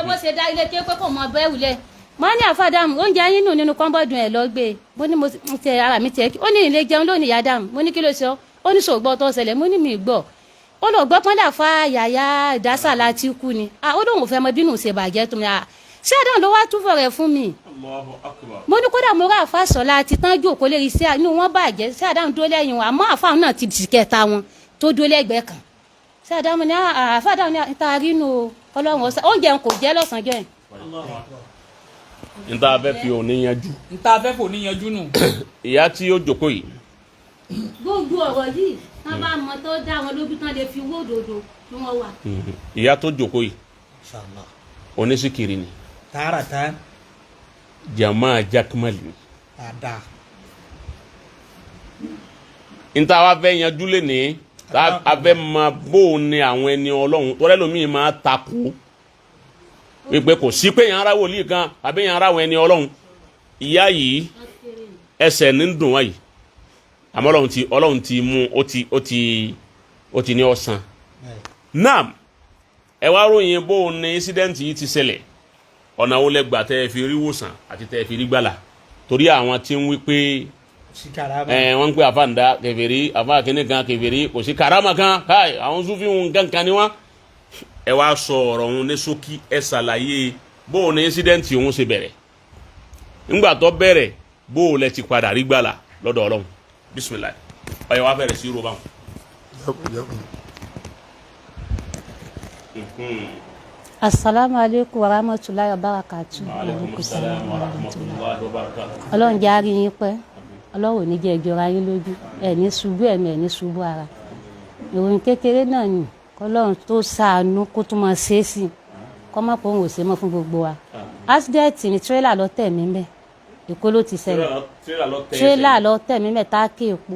bó ṣe dá ilé ké pé kò mọ bẹ́ẹ̀ wulẹ̀ mo ní àfa àdáhùn oúnjẹ yín nù nínú kọ́ńbọ́ọ̀dù ẹ̀ lọ gbé mo ní mo tẹ ara mi tẹ ó ní ilé jẹun lónìí ìyá dáhùn mo ní kí ló sọ ó ní sògbọ́ tó ṣẹlẹ̀ mo ní mi gbọ́ ó lọ gbọ́ pọ́ndà fa yàyà ìdásà láti kú ni ó lóun ò fẹ́ mọ bínú ṣe bàjẹ́ tó mi ṣé àdáhùn ló wá túfọ̀ rẹ̀ fún mi mo ní kódà mo rà àfa sọ̀la àti tán jòkó lè rí sí inú wọn bàjẹ́ ṣé àdáhùn dó lẹ́yìn wọn àmọ́ àfa náà ti dì kẹta wọn tó dó lẹ́gbẹ̀ẹ́ kan ṣé àdáhùn ní àfa àdáhùn ní ta rí nu ọlọ́run ọ̀sán oúnjẹ kò jẹ́ lọ́sàn-án jẹ́ nta fẹ́ fi òní yanjú. nta fẹ́ fò ní yanjú nù. ìyá tí ó jókòó yìí. gbogbo ọ̀rọ̀ yìí tán bá mọ tó dá wọn lójú tán lè fi wó òdòdó tí wọ́n wà. ìyá tó jókòó yìí onísìkiri ni. tààràtà. jama jakmali. àdá. nta wa fẹ́ yanjú lé ní a fẹ́ máa bóun ni àwọn ẹni ọlọ́run tọ́lẹ́ lómi máa takò wípé kò sí pé yàn ara wòlíì kan àbí yàn ara àwọn ẹni ọlọ́run ìyá yìí ẹsẹ̀ ní dùn wáyìí àmọ́ ọlọ́run ti mú ó ti ní ọ̀sán. náà ẹ wá ròyìn bó ní incident yìí ti ṣẹlẹ̀ ọ̀nà wo lẹ gbà tẹ́ ẹ fi rí wòsàn àti tẹ́ ẹ fi rí gbàlà torí àwọn tí ń wí pé wọ́n ń pè àfàǹdà kèfèrí àfàǹkìnní kan kèfèrí kò sí karama kan káì àwọn sufi ń kankan ni wọ́n. ẹ wá sọ ọ̀rọ̀ òun ní ṣókí ẹ ṣàlàyé bó o ní incident òun ṣe bẹ̀rẹ̀ ńgbà tó bẹ̀rẹ̀ bó o lẹ ti padà rí gbàlà lọ́dọ̀ ọlọ́run bisimilayi ọ̀yẹ̀ wá bẹ̀rẹ̀ sí í ro báwọn. asalaamualeykum warahmatulahi wabarakatu. ọlọ́run jẹ́ àárín yín pẹ́ ọlọ́run ò ní jẹ́ ìjọra yín lójú ẹ̀ ní ṣubú ẹ̀mí ẹ̀ ní ṣubú ara ìròyìn kékeré náà ni kọlọ́run tó ṣàánú kó tún máa ṣe é sí kọ́ má pọ̀ òun ò ṣe mọ́ fún gbogbo wa accident ni tírélà lọ tẹ̀ mí mẹ́ èkó ló ti ṣẹlẹ̀ tírélà lọ tẹ̀ mí mẹ́ táàkì èpo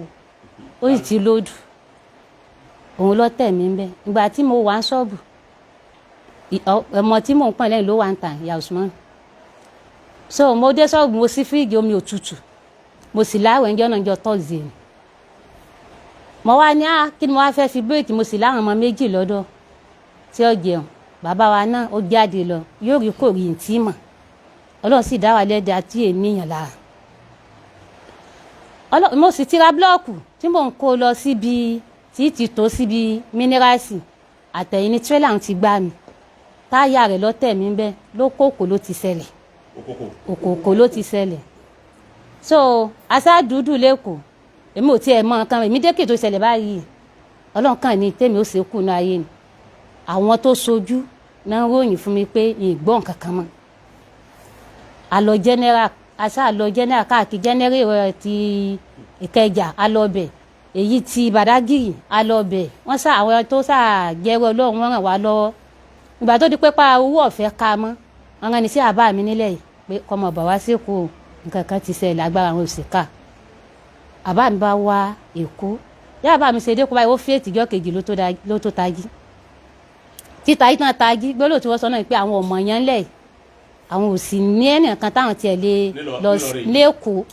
ó sì ti lódù òun lọ tẹ̀ mí mẹ́ ìgbà tí mo wà ń ṣọ́ọ̀bù ọmọ tí mò ń pọ̀ lẹ́yìn ló wà ń tà ìyá Usman so mo dé ṣọ́ọ̀bù mo sí fíríjì omi òtútù mo sì láwẹ̀ ń jọ́nà jọ tọ́sí ni mo wá ní kí ni mo wá fẹ́ fi bírèkì mo sì láwọn ọmọ méjì lọ́dọ̀ tí ó jẹun bàbá wa náà ó jáde lọ yóò rí kò rí ntí mọ̀ ọlọ́run sì dá wa lẹ́dàá tí ènìyàn lára mo sì ti ra búlọ́ọ̀kù tí mò ń kó lọ síbi tí ti tó síbi mínírààsì àtẹ̀yìn ní tírélà ń ti gbá mi táyà rẹ̀ lọ́tẹ̀ mi bẹ́ẹ̀ lókòkò ló ti ṣẹlẹ̀ òkòkò ló ti ṣẹlẹ̀ so aṣáàdúdú lẹ́kọ̀ọ́ èmi ò tiẹ̀ mọ nǹkan èmi dékè tó ṣẹlẹ̀ báyìí ọlọ́run kan ní tèmi ó ṣe kú ní ayé ni àwọn tó sojú náà ń ròyìn fún mi pé ìgbọ́n kankan mọ́ àlọ́ general àlọ́ general káàkiri general ti Ìkẹjà alọ́bẹ̀ èyí ti Bàdágìrì alọ́bẹ̀ wọ́n sá àwọn tó sá jẹ́rọ ọlọ́run wọ́n ràn wá lọ́wọ́ ìgbà tó di pé pa owó ọ̀fẹ́ ká mọ́ wọn rán ni sí àbá mi nílẹ̀ yìí pé kọ́mọ bọ̀ wá sí Èkó nǹkan kan ti ṣẹlẹ̀ agbára àwọn òṣìkà àbá mi bá wá Èkó yá àbá mi ṣe dé kó báyìí ó fi ètìjọ́ kejì ló tó tají títa yìí tán tají gbọ́dọ̀ tí wọ́n sọ náà pé àwọn ọmọ yẹn lẹ̀ àwọn ò sì ní ẹnìkan táwọn tiẹ̀ lè lọ lẹ́kọ̀ọ́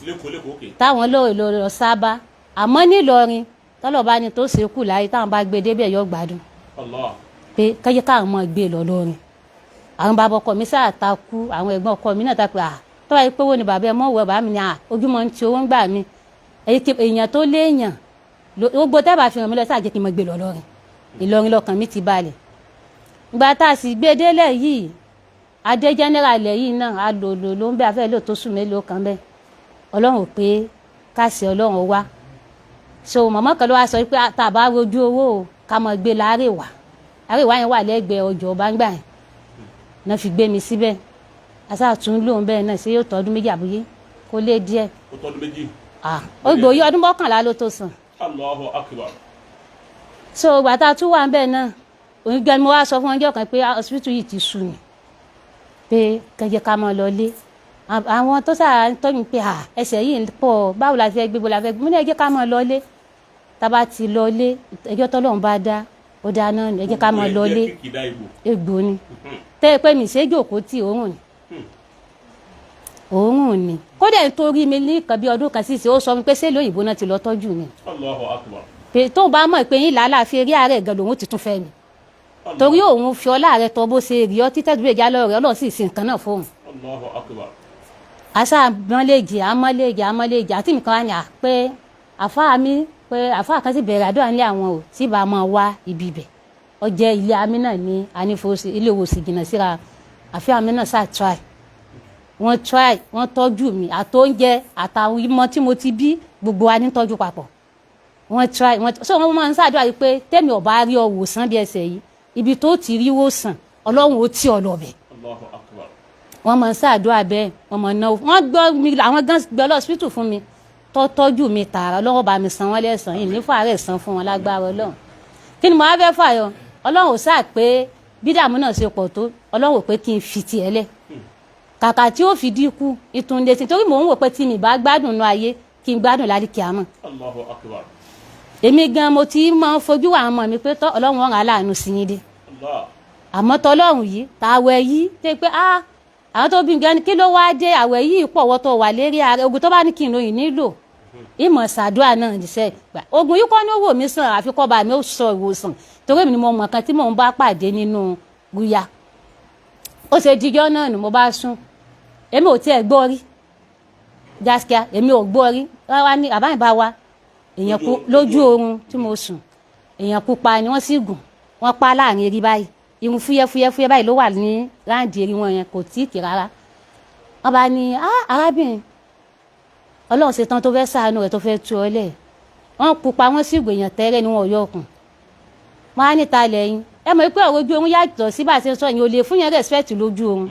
táwọn lọ sábà àmọ́ nílọrin tọ́lọ̀ bá ní tó ṣe kù láyé táwọn bá gbé débẹ̀ yọ gbádùn pé kẹ́yẹ́ káwọn mọ̀ gbé lọ lọ́rin àwọn bàbá ọkọ mi sáà ta kú àwọn ẹ̀gbọ́n ọkọ mi náà ta pé tọ́wọ́ yìí pé wo ni bàbá ẹ mọ̀ wọ bàbá mi ni ojúmọ́ ń ti owó ń gbà mí èèyàn tó léèyàn gbogbo tẹ́ bá fi hàn mí lọ sáà jẹ́ kí n mọ̀ gbé lọ lọ́rin Ìlọrin lọ́kàn mi ti balẹ̀ ìgbà tá a sì gbé délẹ̀ yìí adé general ilẹ̀ yìí náà a lò ló ń bẹ afẹ́ lò tó sùn mélòó kan bẹ́ẹ̀ ọlọ́run pé káàsì ọlọ́run wá so màmá kan ló wá sọ pé tá a bá rojú owó o ká mọ̀ gbé láàrèwá àrèwá yẹn wà lẹ́gbẹ̀ẹ́ ọjọ́ ọba ń gbà yẹn náà fi gbé mi síbẹ̀ asáàtún lóun bẹ́ẹ̀ náà ṣé yóò tọ́dún méjì àbúyé kò lè díẹ̀. ó tọ́dún méjì. ó gbòòyì ọdún 11 ló tó sàn. Allahu Akbar. so gbàtà tún wà ń bẹ̀ náà òun gbẹ mi wá sọ fún ọjọ́ kan pé hospital yìí ti sú ni pé kẹjẹ ká máa lọlé àwọn tó sáà ń tọ́ mi pé ẹsẹ̀ yìí ń pọ̀ báwo la fẹ́ gbé bó la fẹ́ gbé mo ní ẹ jẹ́ ká máa lọlé tá bá ti lọlé ẹjọ́ tọ́lọ́run bá dá ó dá náà ẹ jẹ́ ká máa lọlé egbò ni tẹ́ ẹ pé mi ṣe jòkó tí òórùn ni kódà nítorí mi ní nǹkan bí ọdún kan sísè ó sọ mi pé ṣé lóyìnbó náà ti lọ tọ́jú mi. Allahu Akbar. pé tó bá mọ̀ pé yín làálàá fi rí àárẹ̀ gan lòun ti tún fẹ́ mi torí òun fi ọlá rẹ tọ bó ṣe rí ọ títẹ́ dúró ìjà lọ́rọ̀ ọlọ́run sì sin nǹkan náà fóun. Allahu Akbar. àṣà mọ́lẹ́jì àti nǹkan wá ní pé àfáà kan sì bẹ̀rẹ̀ àdúrà ní àwọn ò tí bá máa wá ibi ibẹ̀ ọ jẹ́ ilé amínà ní anífowósí ilé ìwòsàn jìnnà síra àfẹ́ amínà sáà wọ́n tọ́jú mi àtóúnjẹ àtàwọn ìmọ̀ tí mo ti bí gbogbo wa ní tọ́jú papọ̀ so wọ́n máa ń ṣàdúrà yìí pé tẹ́mi ọ̀bá rí ọ wòsàn bí ẹsẹ̀ yìí ibi tó ti rí wòsàn ọlọ́run ó tì ọ lọ́bẹ̀. Allahu Akbar. wọ́n máa ń ṣàdúrà bẹ́ẹ̀ wọ́n máa ń náwó wọ́n gbọ́ mi àwọn gan gbọ́ lọ́sibítù fún mi tọ́jú mi tààrà ọlọ́run bá mi san wọ́n lẹ́sàn yìí nífà rẹ̀ san fún wọn lágbára ọlọ́run kí ni mo wá fẹ́ fàyọ ọlọ́run ò sáà pé bí dààmú náà ṣe pọ̀ tó ọlọ́run ò pé kí n fi tiẹ̀ lẹ̀ kàkà tí ó fi dínkù ìtúndé sí torí mò ń wò pé tí mi bá gbádùn nú ayé kí n gbádùn lálìkí àmọ́. Allahu Akbar. èmi gan mo ti máa ń fojú àwọn ọmọ mi pé tọ́ ọlọ́run ọ̀ràn aláàánú sí yín dé àmọ́ tọ́lọ́run yìí tàwẹ̀ yìí tẹ́ pé àwọn tó bí gan kí ló wá dé àwẹ̀ yìí pọ̀ wọ́tọ̀ wà lérí ààrẹ ogun tó bá ní kí n lóyìn nílò ìmọ̀ ṣàdúrà náà níṣẹ́ gbà ogun yìí kọ́ ní owó mi sàn àfikọ́ bá mi ó sọ ìwòsàn torí mi ni mo mọ̀ kan tí mò ń bá pàdé nínú guya ó ṣe dijọ́ náà ni mo bá sùn èmi ò tiẹ̀ gbọ́ rí gaskiya èmi ò gbọ́ rí rárá ní àbáyìn bá wa èèyàn kú lójú oorun tí mo sùn èèyàn pupa ni wọ́n sì gùn wọ́n pa láàrin eré báyìí irun fúyẹ́ báyìí ló wà ní ráǹdì eré wọn yẹn kò tí ì kì rárá wọ́n bá ní arábìnrin ọlọ́run ṣetán tó fẹ́ ṣàánú rẹ̀ tó fẹ́ tú ọ lẹ̀ wọ́n pupa wọ́n sì gùn èèyàn tẹ́rẹ́ ni wọ́n yọ ọkùn wọ́n á níta lẹ́yìn ẹ mọ̀ pé ọ̀rọ̀ ojú oorun yàtọ̀ sí bá a ṣe sọ yẹn ò lè fún yẹn respect lójú oorun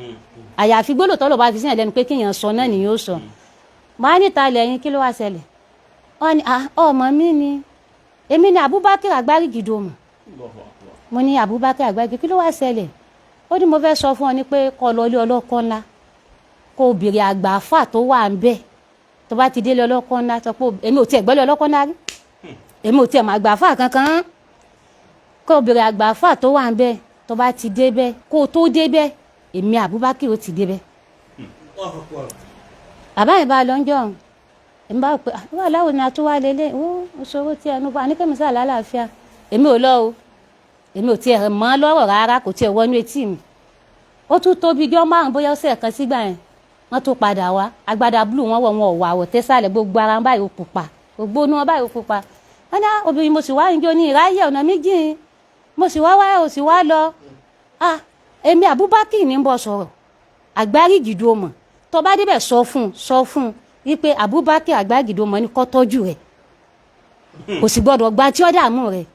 àyàfi gbólótọ́ ló bá fi síyàn lẹ́nu pé kéèyàn sọ náà nìyẹn ó sọ wọ́n á níta lẹ́yìn kí ló wá ṣẹlẹ̀ wọ́n ní ọmọ mi ni èmi ni Abubakri Agbarigidoma mo ní Abubakri Agbarigidoma kí ló wá ṣẹlẹ̀ ó ní mo fẹ́ sọ fún ọ ní pé kó lọ ilé ọlọ́kọ́ ńlá kó o béèrè àgbàfà tó wà ń bẹ̀ tó bá ti délé ọlọ́kọ́ ńlá sọ pé èmi ò tiẹ̀ gbọ́lé ọlọ́kọ́ ńlá rí èmi ò tiẹ̀ mọ àgbàfà kankan kó o béèrè àgbàfà tó wà ń bẹ̀ tó bá ti débẹ̀ kó o tó débẹ̀ èmi Abubakri ó ti débẹ̀ àbáyé bá lọ ń jọ èmi bá pè wà láwọn ni a tún wá lélẹ̀ ó ṣòro tí ẹnu bá ní kẹ́mi sáà lálàáfíà èmi ò lọ o èmi ò tiẹ̀ mọ́ lọ́rọ̀ rárá kò tiẹ̀ wọnú etí mi ó tún tóbi jọ́ márùn bóyá ọ̀sẹ̀ kan sígbà yẹn wọ́n tún padà wá agbádá blue wọn wọ̀ wọn ò wà tẹ́sàlẹ̀ gbogbo ara báyìí ó pupa gbogbo inú wọn báyìí ó pupa wọ́n ní obìnrin mo sì wá níjó ní ìráyè ọ̀nà méjì mo sì wá wá ò sì wá lọ èmi Abubakri ní bọ́ sọ̀rọ̀ Agbarigidoma tó bá débẹ̀ sọ fún wípé Abubakri Agbarigidoma ní kó tọ́jú rẹ̀ kò sì gbọ́dọ̀ gba tí ó dààmú rẹ̀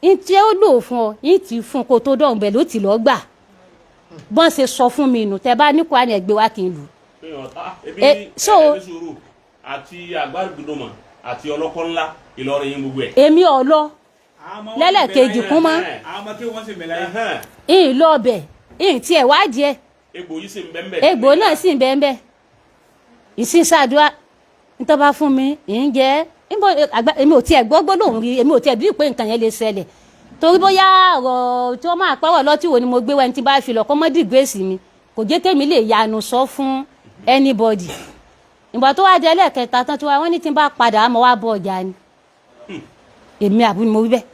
ní tí ó lò fún ọ ní tí fún kó tó dọ̀hún bẹ̀ ló ti lọ́ọ́ gbà bọ́n ṣe sọ fún mi nù tẹ́ bá ní kó àná ẹgbẹ́ wa kì í lù. sùúrù àti Agbarigidoma àti ọlọ́kọ́ ńlá Ìlọrin yín gbogbo ẹ̀. èmi ò lọ lẹ́lẹ́kejì kún mọ́ ìyìn lọ ọbẹ̀ ìyìn tí ẹ̀ wádìí ẹ̀ egbò yìí sì ń bẹ́ẹ̀ bẹ́ẹ̀. egbò náà sì ń bẹ́ẹ̀ bẹ́ẹ̀ ìsìn ṣàdúrà nítorí bá fún mi ìyìn jẹ́ èmi ò tiẹ̀ gbọ́ gbólóhùn rí èmi ò tiẹ̀ bí pé nǹkan yẹn lè ṣẹlẹ̀ torí bóyá ọ̀rọ̀ tí wọ́n máa pẹ́wọ̀ lọ́tí wo ni mo gbé wẹ́n tí bá fi lọ kọ́ mọ́ dìgbèsì mi kò jẹ́ kémi lè yanu sọ fún anybody ìgbà tó wá jẹ́ lẹ́ẹ̀kẹta tán tí wọ́n ní tí n bá padà mọ́ wá bọ̀ ọjà ni èmi àbúrò ni mo wí bẹ́ẹ̀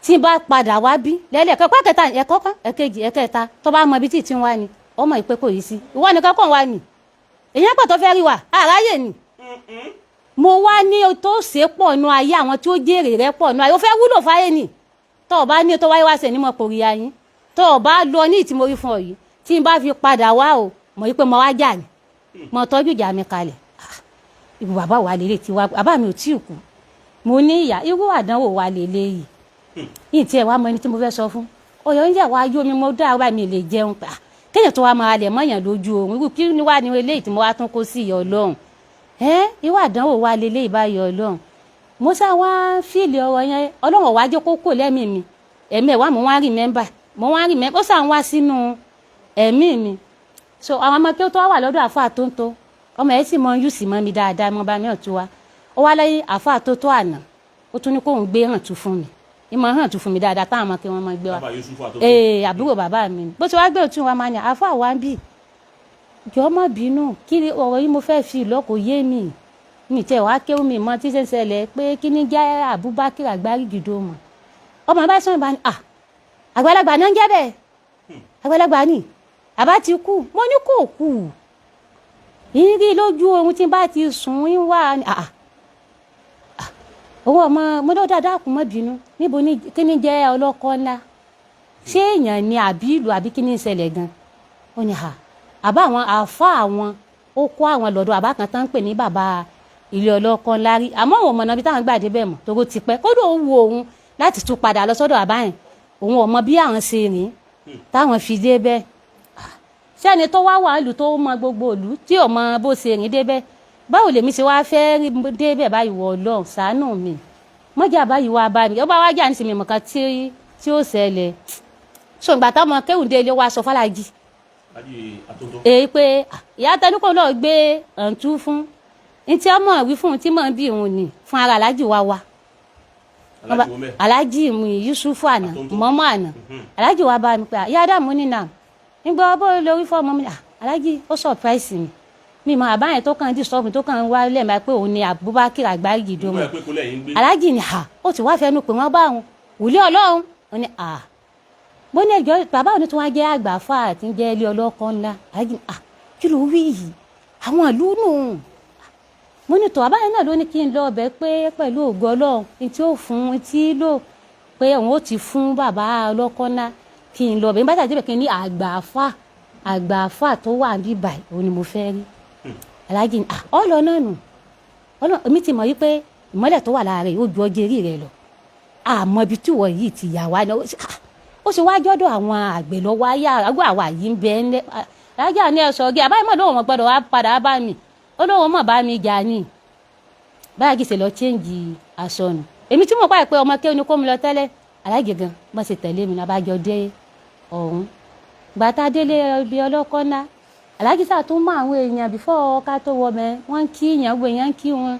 tí n bá padà wá bí lẹ́lẹ́kẹ́ pàkẹ́ta ẹ̀kọ́ kan ẹ̀kejì ẹ̀kẹta tó bá mọ ibi tí ń wá ni ọmọ ìpè kò yí sí ìwọ nìkan kàn wá ni èèyàn pọ̀ tó fẹ́ rí wa àráyè ni mo wá ní tó ṣe pọ̀ nù ayé àwọn tí ó jèrè rẹ pọ̀ nù ayé ó fẹ́ wúlò fáyé ni tó o bá ní tó wáyé wá sẹ̀ ní mọ̀ kò rí ayín tó o bá lọ ní ìtìmórí fún ọ yìí tí n bá fi padà wá o mọ̀ yí pé mo wá jà ní mo tọ́jú ìjà mi kalẹ̀ ìbò bàbá wa lélẹ̀ tí wá bàbá mi ò tí ì kú mo ní ìyá irú àdánwò wa lélẹ̀ yìí tí ẹ̀ wá mọ ẹni tí mo fẹ́ sọ fún ọ̀yọ́ ń jà wá yóò mi mo dá ara mi lè jẹun pa kéèyàn tó wá máa lẹ̀ mọ́yàn lójú oorun irú kí ni wá ní eléyìí tí mo wá tún kó sí ìyá Ọlọ́run irú àdánwò wá lélẹ́ ìbáyọ̀ Ọlọ́run mo sá wá fíìlì ọ̀rọ̀ yẹn Ọlọ́run wá jẹ́ kókó lẹ́mìí mi ẹ̀mí ẹ̀ wá mo wá rìmẹ́mbà ó sàn wá sínú ẹ̀mí mi so àwọn ọmọ kí ó tó wà lọ́dọ̀ àfáà tó ń tó ọmọ ẹ̀ sì mọ yùsì mọ́ mi dáadáa mọ́ bá mi ọ̀tún wa ó wá lẹ́yìn àfáà tó tó àná ó tún ní kóun gbé hàn tún fún mi ìmọ̀ hàn tún fún mi dáadáa táwọn ọmọ kí wọ́n máa gbé wa àbúrò bàbá mi bó ti wá gbé òtún wa máa ní àfáà wa ń bì jọ má bínú kí ọ̀rọ̀ yìí mo fẹ́ fi ìlọ́kọ̀ yé mi tẹ̀ wá kéwù mi mọ́ tí ṣe ń ṣẹlẹ̀ pé kí ní jẹ́ Abubakri Agbarigidoma ọmọ bá sọ̀rọ̀ bá ní àgbàlagbà náà ń jẹ́ bẹ́ẹ̀ àgbàlagbà ni àbá ti kú mo ní kò kú yìí rí lójú ohun tí bá ti sùn ń wà owó ọmọ mo ló dáadáa kù mọ́ bínú níbo ní kí ní jẹ́ ọlọ́kọ́ ńlá ṣé èèyàn ni àbí ìlú àbí kí ní ìṣẹ̀lẹ̀ gan ó ní àbá àwọn àfa àwọn ó kó àwọn lọ́dọ̀ àbá kan tán ń pè ní bàbá ilé ọlọ́kọ́ ńlá rí àmọ́ òun ọmọ náà bí táwọn gbàdé bẹ́ẹ̀ mọ̀ toró ti pẹ́ kódò ó wu òun láti tún padà lọ sọ́dọ̀ àbá yẹn òun ọmọ bí àwọn ṣe rìn táwọn fi dé bẹ́ẹ̀ sẹ́ni tó wá wà lù tó mọ gbogbo ìlú tí ò mọ bó ṣe rìn dé bẹ́ẹ̀ báwo lèmi ṣe wá fẹ́ dé bẹ́ẹ̀ báyìí wọ Ọlọ́run ṣàánú mi mọ́jà báyìí wá bá mi ó bá wá jà ní sinmi mọ̀kan tí ó ṣẹlẹ̀ so ìgbà táwọn kéwùndé ilé wa sọ fàlàjì èyí pé ìyá tẹnukọ náà gbé ọ̀ǹtú fún ní tí ọmọ wí fún tí mọ̀ bí òun ni fún ara alájì wa alájì mu Yusufu àná mọ́mọ́ àná alájì wa bá mi pé ìyá Ádámù ní nà nígbà bó lórí fọmọ mi alájì ó surprise mi mọ àbáyẹn tó kàn disturb tó kàn wá lẹ́ẹ̀ma pé òun ni Abubakri Agbarigidoma alájì ni ó ti wá fẹnu pé wọ́n bá òun wùlé Ọlọ́run ó ní mo ní ẹjọ́ bàbá òní tí wọ́n jẹ́ àgbà fà àti ń jẹ́ ilé ọlọ́kọ́ ńlá alájì ni kí ló wí yìí àwọn ìlú nù mo ní tọ́ àbáyẹn náà ló ní kí n lọ ọbẹ̀ pé pẹ̀lú ògo Ọlọ́run tí ó fún tí lò pé òun ó ti fún bàbá ọlọ́kọ́ ńlá kí n lọ ọbẹ̀ nígbà tí àjẹbẹ̀ kí n ní àgbà fà tó wà ní báyìí òun ni mo fẹ́ rí alájì ni ọlọ náà nù èmi ti mọ̀ wípé ìmọ́lẹ̀ tó wà lára rẹ̀ ó ju ọjọ́ eré rẹ̀ lọ àmọ́ ibi tí wọ́n yìí ti yà wá náà ó sì wá jọ́dọ̀ àwọn àgbẹ̀ lọ́wọ́ ayé àgọ́ àwa yìí ń bẹ ẹ́ alájà ní ẹ̀sọ́ ọ̀gẹ́ àbáyé mọ̀ lóun wọn gbọ́dọ̀ wá padà bá mi ó lóun mọ̀ bá mi jà ní báyà kìí ṣe lọ chéǹjì aṣọ nù èmi tí mo pa ìpè ọmọ kéwọn ni kó mi lọ tẹ́lẹ̀ alájẹ gan bọ́n ṣe tẹ̀lé mi lábàjọ dé ọ̀hún gbàtà délé ibi ọlọ́kọ́ ná alájẹ sáà tún mọ àwọn èèyàn bífọ́ ká tó wọ mẹ́ wọ́n ń kí èèyàn gbé èèyàn ń kí wọn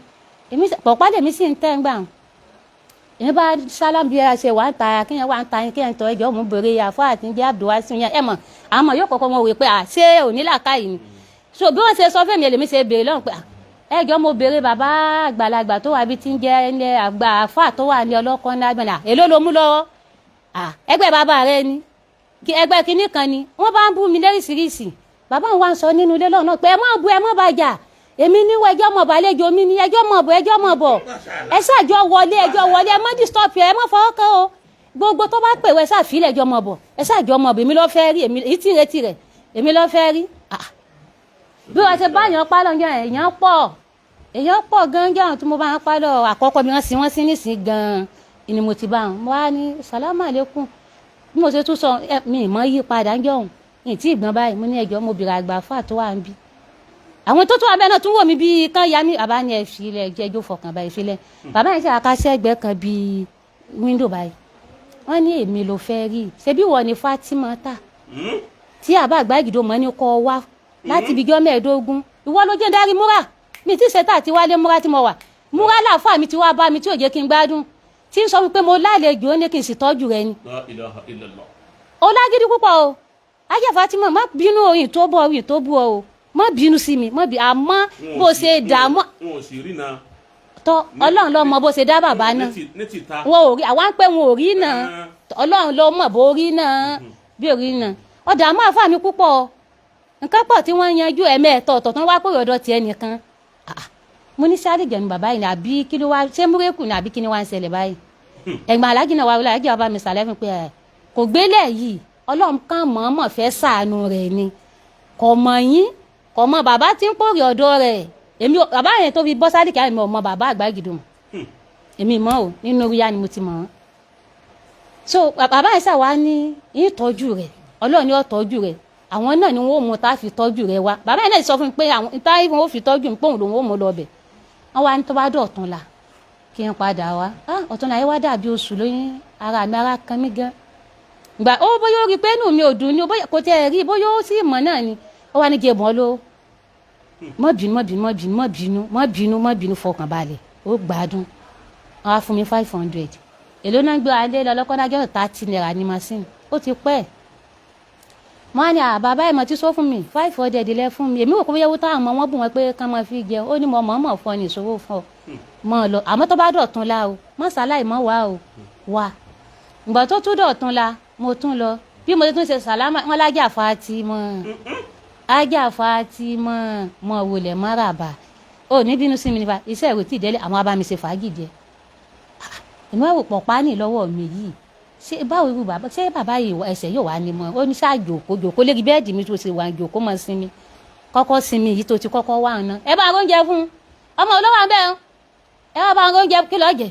èmi pọ̀pá lèmi sì ń tẹ́ ń gbà èmi bá sálám bí ẹ ṣe wà ń ta kíyẹn wà ń ta kíyẹn tọ́ ẹjọ́ mú bèrè àfọ́ àti jẹ́ abdulwasi yẹn ẹ̀ mọ̀ àmọ́ yóò kọ́kọ́ wọn wò pé ṣé onílàkàyè ni so bí wọ́n ṣe sọ fẹ́mi ẹlẹ́mi ṣe béèrè lọ́rùn pé ẹjọ́ mo béèrè bàbá àgbàlagbà tó wà bí ti ń jẹ́ ilé àgbà àfọ́ tó wà ní ọlọ́kọ́ ńlá gbọ̀nà èló ló mú lọ́wọ́ ẹgbẹ́ bàbá rẹ ni ẹgbẹ́ kinní kan ni wọ́n bá ń bú mi lẹ́rìsìrìsì bàbá wọn wá ń sọ nínú ilé lọ́nà pé ẹ má bu ẹ má bàjá èmi níwọ ẹjọ́ mọ̀ bọ̀ àlejò mi ní ẹjọ́ mọ̀ bọ̀ ẹ ṣàjọ wọlé ẹ má disturb ẹ má fọwọ́ kàn o gbogbo tó bá pè wẹ́ ṣàfilẹ̀ ẹjọ́ mọ̀ bọ̀ ẹ ṣàjọ mọ̀ bọ̀ èmi ló fẹ́ rí èmi tí retí rẹ̀ èmi ló fẹ́ rí bí wọ́n ṣe bá yàn pálọ̀ yàn èèyàn pọ̀ gan jẹ́ àwọn tí mo bá ń pálọ̀ àkọ́kọ́ bí wọ́n sí nísìn gan ni mo ti bá wọn mo wá ní sàlámù àlékún bí mo ṣe tún sọ mi ìmọ̀ yí padà ń jọ̀hún ní tí ìgbọ́n báyìí mo ní ẹjọ́ mo bèrè àgbà fà tó wà ń bí àwọn tó tún abẹ́ náà tún wò mí bíi kán ya mí bàbá ni ẹ filẹ̀ jẹ́jọ́ fọkàn báyìí filẹ̀ bàbá yẹn ṣe àkàṣẹ́ ẹgbẹ́ kan bíi wíńdò báyìí wọ́n ní èmi ló fẹ́ rí ṣebí wọ́n ní Fatima ta tí àbá Agbarigidoma ní kọ́ wá láti ibi jọ́ mẹ́ẹ̀ẹ́dógún ìwọ ló jẹ́ dárí múra mi tí ṣe tà tí wálé múra tí mo wà múra láàfà mi ti wá bá mi tí ò jẹ́ kí n gbádùn tí ń sọ wípé mo lálejò ó ní kí n sì tọ́jú rẹ ni. ó lágídí púpọ̀ o ajá Fatima má bínú oyin tó bọ̀ oyin tó bú ọ o má bínú sí mi má bí àmọ́ bó ṣe dààmú tọ́ Ọlọ́run ló mọ̀ bó ṣe dá bàbá náà wọn ò rí àwa ń pẹ́ wọn ò rí náà Ọlọ́run ló mọ̀ bó rí náà bí ò rí náà ọ̀dà àmọ́ àfà mi púpọ̀ nǹkan pọ̀ tí wọ́n yanjú ẹ̀mẹ́ẹ̀tọ̀ ọ̀tọ̀ tó ń wá pé ọ̀dọ̀ tiẹ̀ nìkan mo ní sáré jẹ̀nu bàbá yìí àbí kí ló wá ṣé múrẹ́kù ni àbí kí ni wá ń ṣẹlẹ̀ báyìí ẹ̀gbọ́n alájì náà wà wọlé alájì bàbá mi sàlẹ̀ fún pé kò gbélé yìí Ọlọ́run kan mọ̀ọ́mọ̀ fẹ́ ṣàánú rẹ̀ ni kò mọ̀ yín kò mọ bàbá tí ń pòrè ọ̀dọ̀ rẹ̀ èmi bàbá yẹn tó fi bọ́ sáré kí àmì ọmọ bàbá Agbarigidoma èmi mọ̀ ò nínú ríyá ni mo ti mọ̀ ọ́ so bàbá yẹn ṣàwá ní ìtọ́jú rẹ̀ Ọlọ́run ni ó tọ́jú rẹ̀ àwọn náà ni wọ́n mú tá fi tọ́jú rẹ wá bàbá yẹn náà sọ fún mi pé àwọn tá wọ́n fi tọ́jú mi pé òun lòun ó mú lọ bẹ̀ wọ́n wá ní tó bá dọ̀ ọ̀tún la kí n padà wá ọ̀tún la yẹn wá dàbí oṣù lóyún ara mi ara kan mi gan gbà ó bóyá ó rí pé inú mi ò dùn ní kò tẹ́ ẹ rí bóyá ó sì mọ̀ náà ni ó wá ní jẹ bọ́n ló mọ́ bínú fọkàn balẹ̀ ó gbádùn wọ́n á fún mi 500 èló náà gbé alẹ́ lọ Olokodana jọ́ 30 naira ní machine ó ti pẹ́ wọ́n á ní bàbá ìmọ̀ tí sọ fún mi 500 lẹ́ fún mi èmi ò kó bóyá owó táwọn ọmọ wọn bù wọn pé ká máa fi jẹ ó ní mo mọ̀ fọ́ ní ìṣòwò fún ọ mọ́ ọ lọ àmọ́ tó bá dọ̀tún la o mọ́ sáláì mọ́ wá o wá ìgbà tó tún dọ̀tún la mo tún lọ bí mo tún ṣe sàlámà wọn lájà Fatima mọ wọlé máràbà ó ní bínú sí mi nípa iṣẹ́ ìwé tí ìdẹ́lẹ̀ àwọn abámi ṣe fàájì jẹ èmi wá wò pọ̀ pání lọ́wọ́ mi yìí ṣé báwo irú bàbá yìí ẹsẹ̀ yóò wá ní mọ́ ó ní ṣáà jòkó lérí bẹ́ẹ̀dì mi tó ṣe wà jòkó mọ́ sinmi kọ́kọ́ sinmi yìí tó ti kọ́kọ́ wà ná ẹ bá oúnjẹ fún ọmọ olówó abẹ́ ẹ bá oúnjẹ kí lọ́ọ́ jẹ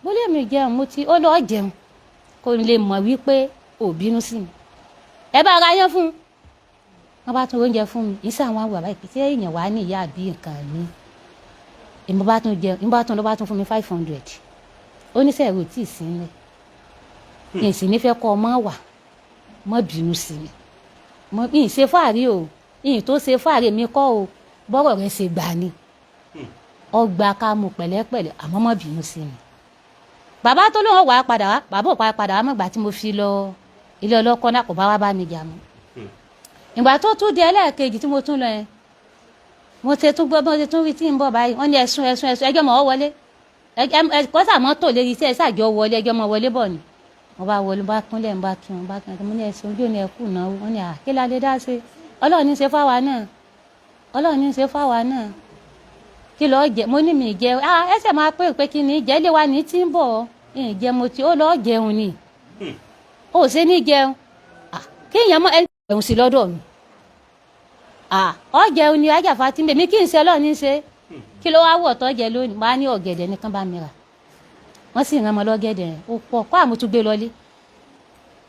bó lè mi jẹun mo ti ó lọ́ọ́ jẹun kó lè mọ̀ wípé ò bínú sí mi ẹ bá ara yẹn fún wọn bá tún oúnjẹ fún mi ìṣe àwọn àwọn àbáyé pété èèyàn wá ní ìyá àbí nǹkan mi èmi bá tún jẹun ló bá tún fún mi 500 oníṣẹ́ ẹ̀rọ tí ì sí nílẹ̀ yẹn sì nífẹ̀ẹ́ kọ́ ọmọ wà mọ́ bínú sí mi yìí ṣe fáàrí o yìí tó ṣe fáàrí mi kọ́ o bọ́rọ̀ rẹ ṣe gbà ni ọgbà ká mu pẹ̀lẹ́pẹ̀lẹ́ àmọ́ mọ́ bínú sí mi bàbá tó lóun wà á padà wá bàbá ò padà wá mọ̀gbà tí mo fi lọ ilé Olokodana kò bá wá bá mi jà mọ́ ìgbà tó tún di ẹlẹ́ẹ̀kejì tí mo tún lọ yẹn mo ti tún gbọ́ bí mo ti tún rí tí ń bọ̀ báyìí wọ́n ní ẹ̀sùn ẹjọ́ mọ̀ ọ́ wọlé kọ́sà mọ́tò lérí iṣẹ́ ṣàjọ wọlé ẹjọ́ mọ́ wọlé bọ̀ ni wọ́n bá wọlé bá kúnlẹ̀ ń bá kí wọn bá kí wọn mo ní ẹ̀sùn ojú ni ẹ̀kú náà wọ́n ní kí la lè dá sí Ọlọ́run ní í ṣe fáwa náà kí lọ́ọ́ jẹ mo ní mi jẹ ẹsẹ̀ máa pé kí ni ìjẹ́ lé wa ní tí ń bọ̀ ìjẹ́ mo ti ó lọ́ọ́ jẹun ni ó ṣe ní jẹun kí èèyàn mọ ẹni jẹun sí lọ́dọ̀ mi ọ jẹun ni ajá Fatima mi kí n ṣe Ọlọ́run ní í ṣe kí ló wá wọ̀ tọ́ jẹ lónìí máa ní ọ̀gẹ̀dẹ̀ nìkan bá mi rà wọ́n sì rán ọmọ lọ́gẹ̀dẹ̀ rẹ̀ ó pọ̀ kó àmọ́ tún gbé lọlé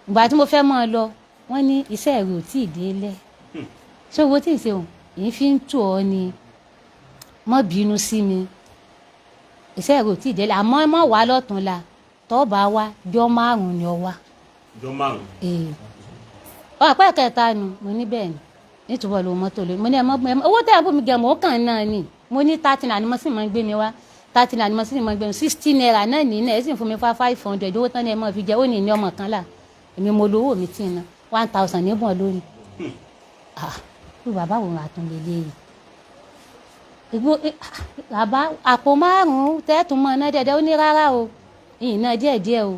ìgbà tí mo fẹ́ mọ́ ọ lọ wọ́n ní iṣẹ́ ẹ̀rọ tí ì délẹ̀ ṣé owó tí ì ṣe òun èyí fi ń tù ọ ni mọ́ bínú sí mi iṣẹ́ ẹ̀rọ tí ì délẹ̀ àmọ́ mọ́ wà lọ́tún la tọ́ bá wá jọ́ márùn-ún ni ọ wá. jọ́ márùn-ún. ọ̀pẹ́ kẹta nu mo ní bẹ́ẹ̀ ni nítorí ọ̀lọ́ mọ́tò lónìí mo ní owó tẹ̀ ẹ́ bù mí gẹ̀ mọ́ kàn náà ni mo ní 30 naira ni mo sì máa ń gbé mi wá 30 naira ni mo sì máa ń gbé mi 60 naira náà ní náà ẹ sì ń fún mi 500 owó tán ni ẹ máa fi jẹ ó ní ní ọmọ kan là èmi mo lówó mi tì ná 1000 níbọn lónìí bí bàbá wo àtúndé léyìí bàbá àpò márùn-ún tẹ́ẹ̀tún mọ́ náà dẹ́dẹ́ ó ní rárá o ìyìn náà díẹ̀díẹ̀ o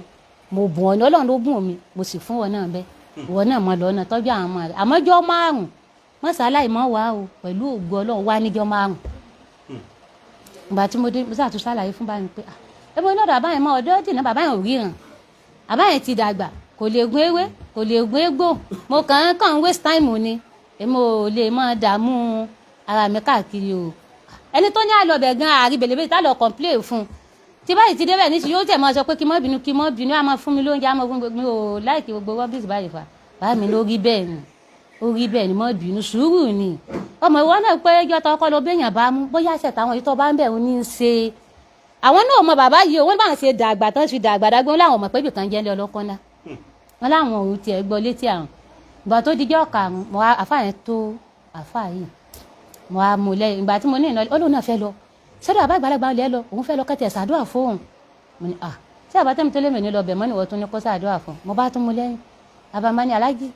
mo bùn ọ́ ní Ọlọ́run ló bùn mi mo sì fún ọ náà bẹ́ẹ̀ ìwọ náà mọ lọ́nà tọ́jú àwọn ọmọ rẹ̀ àmọ́jọ́ márùn-ún mọ́sálàì mọ́ wá o pẹ̀lú ògo Ọlọ́run wá níjọ́ márùn-ún ìgbà tí mo dé mo sàtún ṣàlàyé fún báyìí pé ẹbí oní ọ̀dọ̀ àbáyẹn mọ́ ọ̀dọ́ dìnnà bàbá yẹn ò ríran àbáyẹn ti dàgbà kò lè gún ewé kò lè gún egbò mo kàn ń waste time ni èmi ò lè máa dààmú ara mi káàkiri o ẹni tó ní àlọ́bẹ̀ gan àárí bèlèbèlè tá lọ complain fún tí báyìí ti débẹ̀ níṣì yóò tẹ̀ mọ́ sọ pé kí mọ́ bínú á máa fún mi lóúnjẹ á máa fún mi ò láìkí gbogbo rọ́bìsì báyìí fà báyìí mi ló rí bẹ́ẹ̀ ni mọ́ bínú sùúrù ni ọmọ ìwọ náà pé ẹjọ́ tó kọ́ ló béèyàn bá mú bóyá àṣẹ táwọn yìí tó bá ń bẹ̀ ń ní í ṣe àwọn náà mọ bàbá yìí òun bá ń ṣe dàgbà tán fi dàgbà dágbọ́n láwọn ọmọ pé ibì kan jẹ́ ní Olokodana wọn láwọn òun tiẹ̀ gbọ́ létí àwọn ìgbà tó dijọ́ karùn-ún mo wá àfáà yẹn tó àfáà yìí mo wá mú lẹ́yìn ìgbà tí mo ní ìnáwó olóhùn náà fẹ́ lọ sọ́dọ̀ àbá àgbàlagbà lẹ́ lọ òun fẹ́ lọ kẹ́tẹ̀ ṣàdúrà fóun mo ní ṣé àbátẹ́mi tó lé mi ní lọ bẹ̀ mọ́ ni wọ́n tún ní kó ṣàdúrà fún mo bá tún mú lẹ́yìn àbámá ní alájí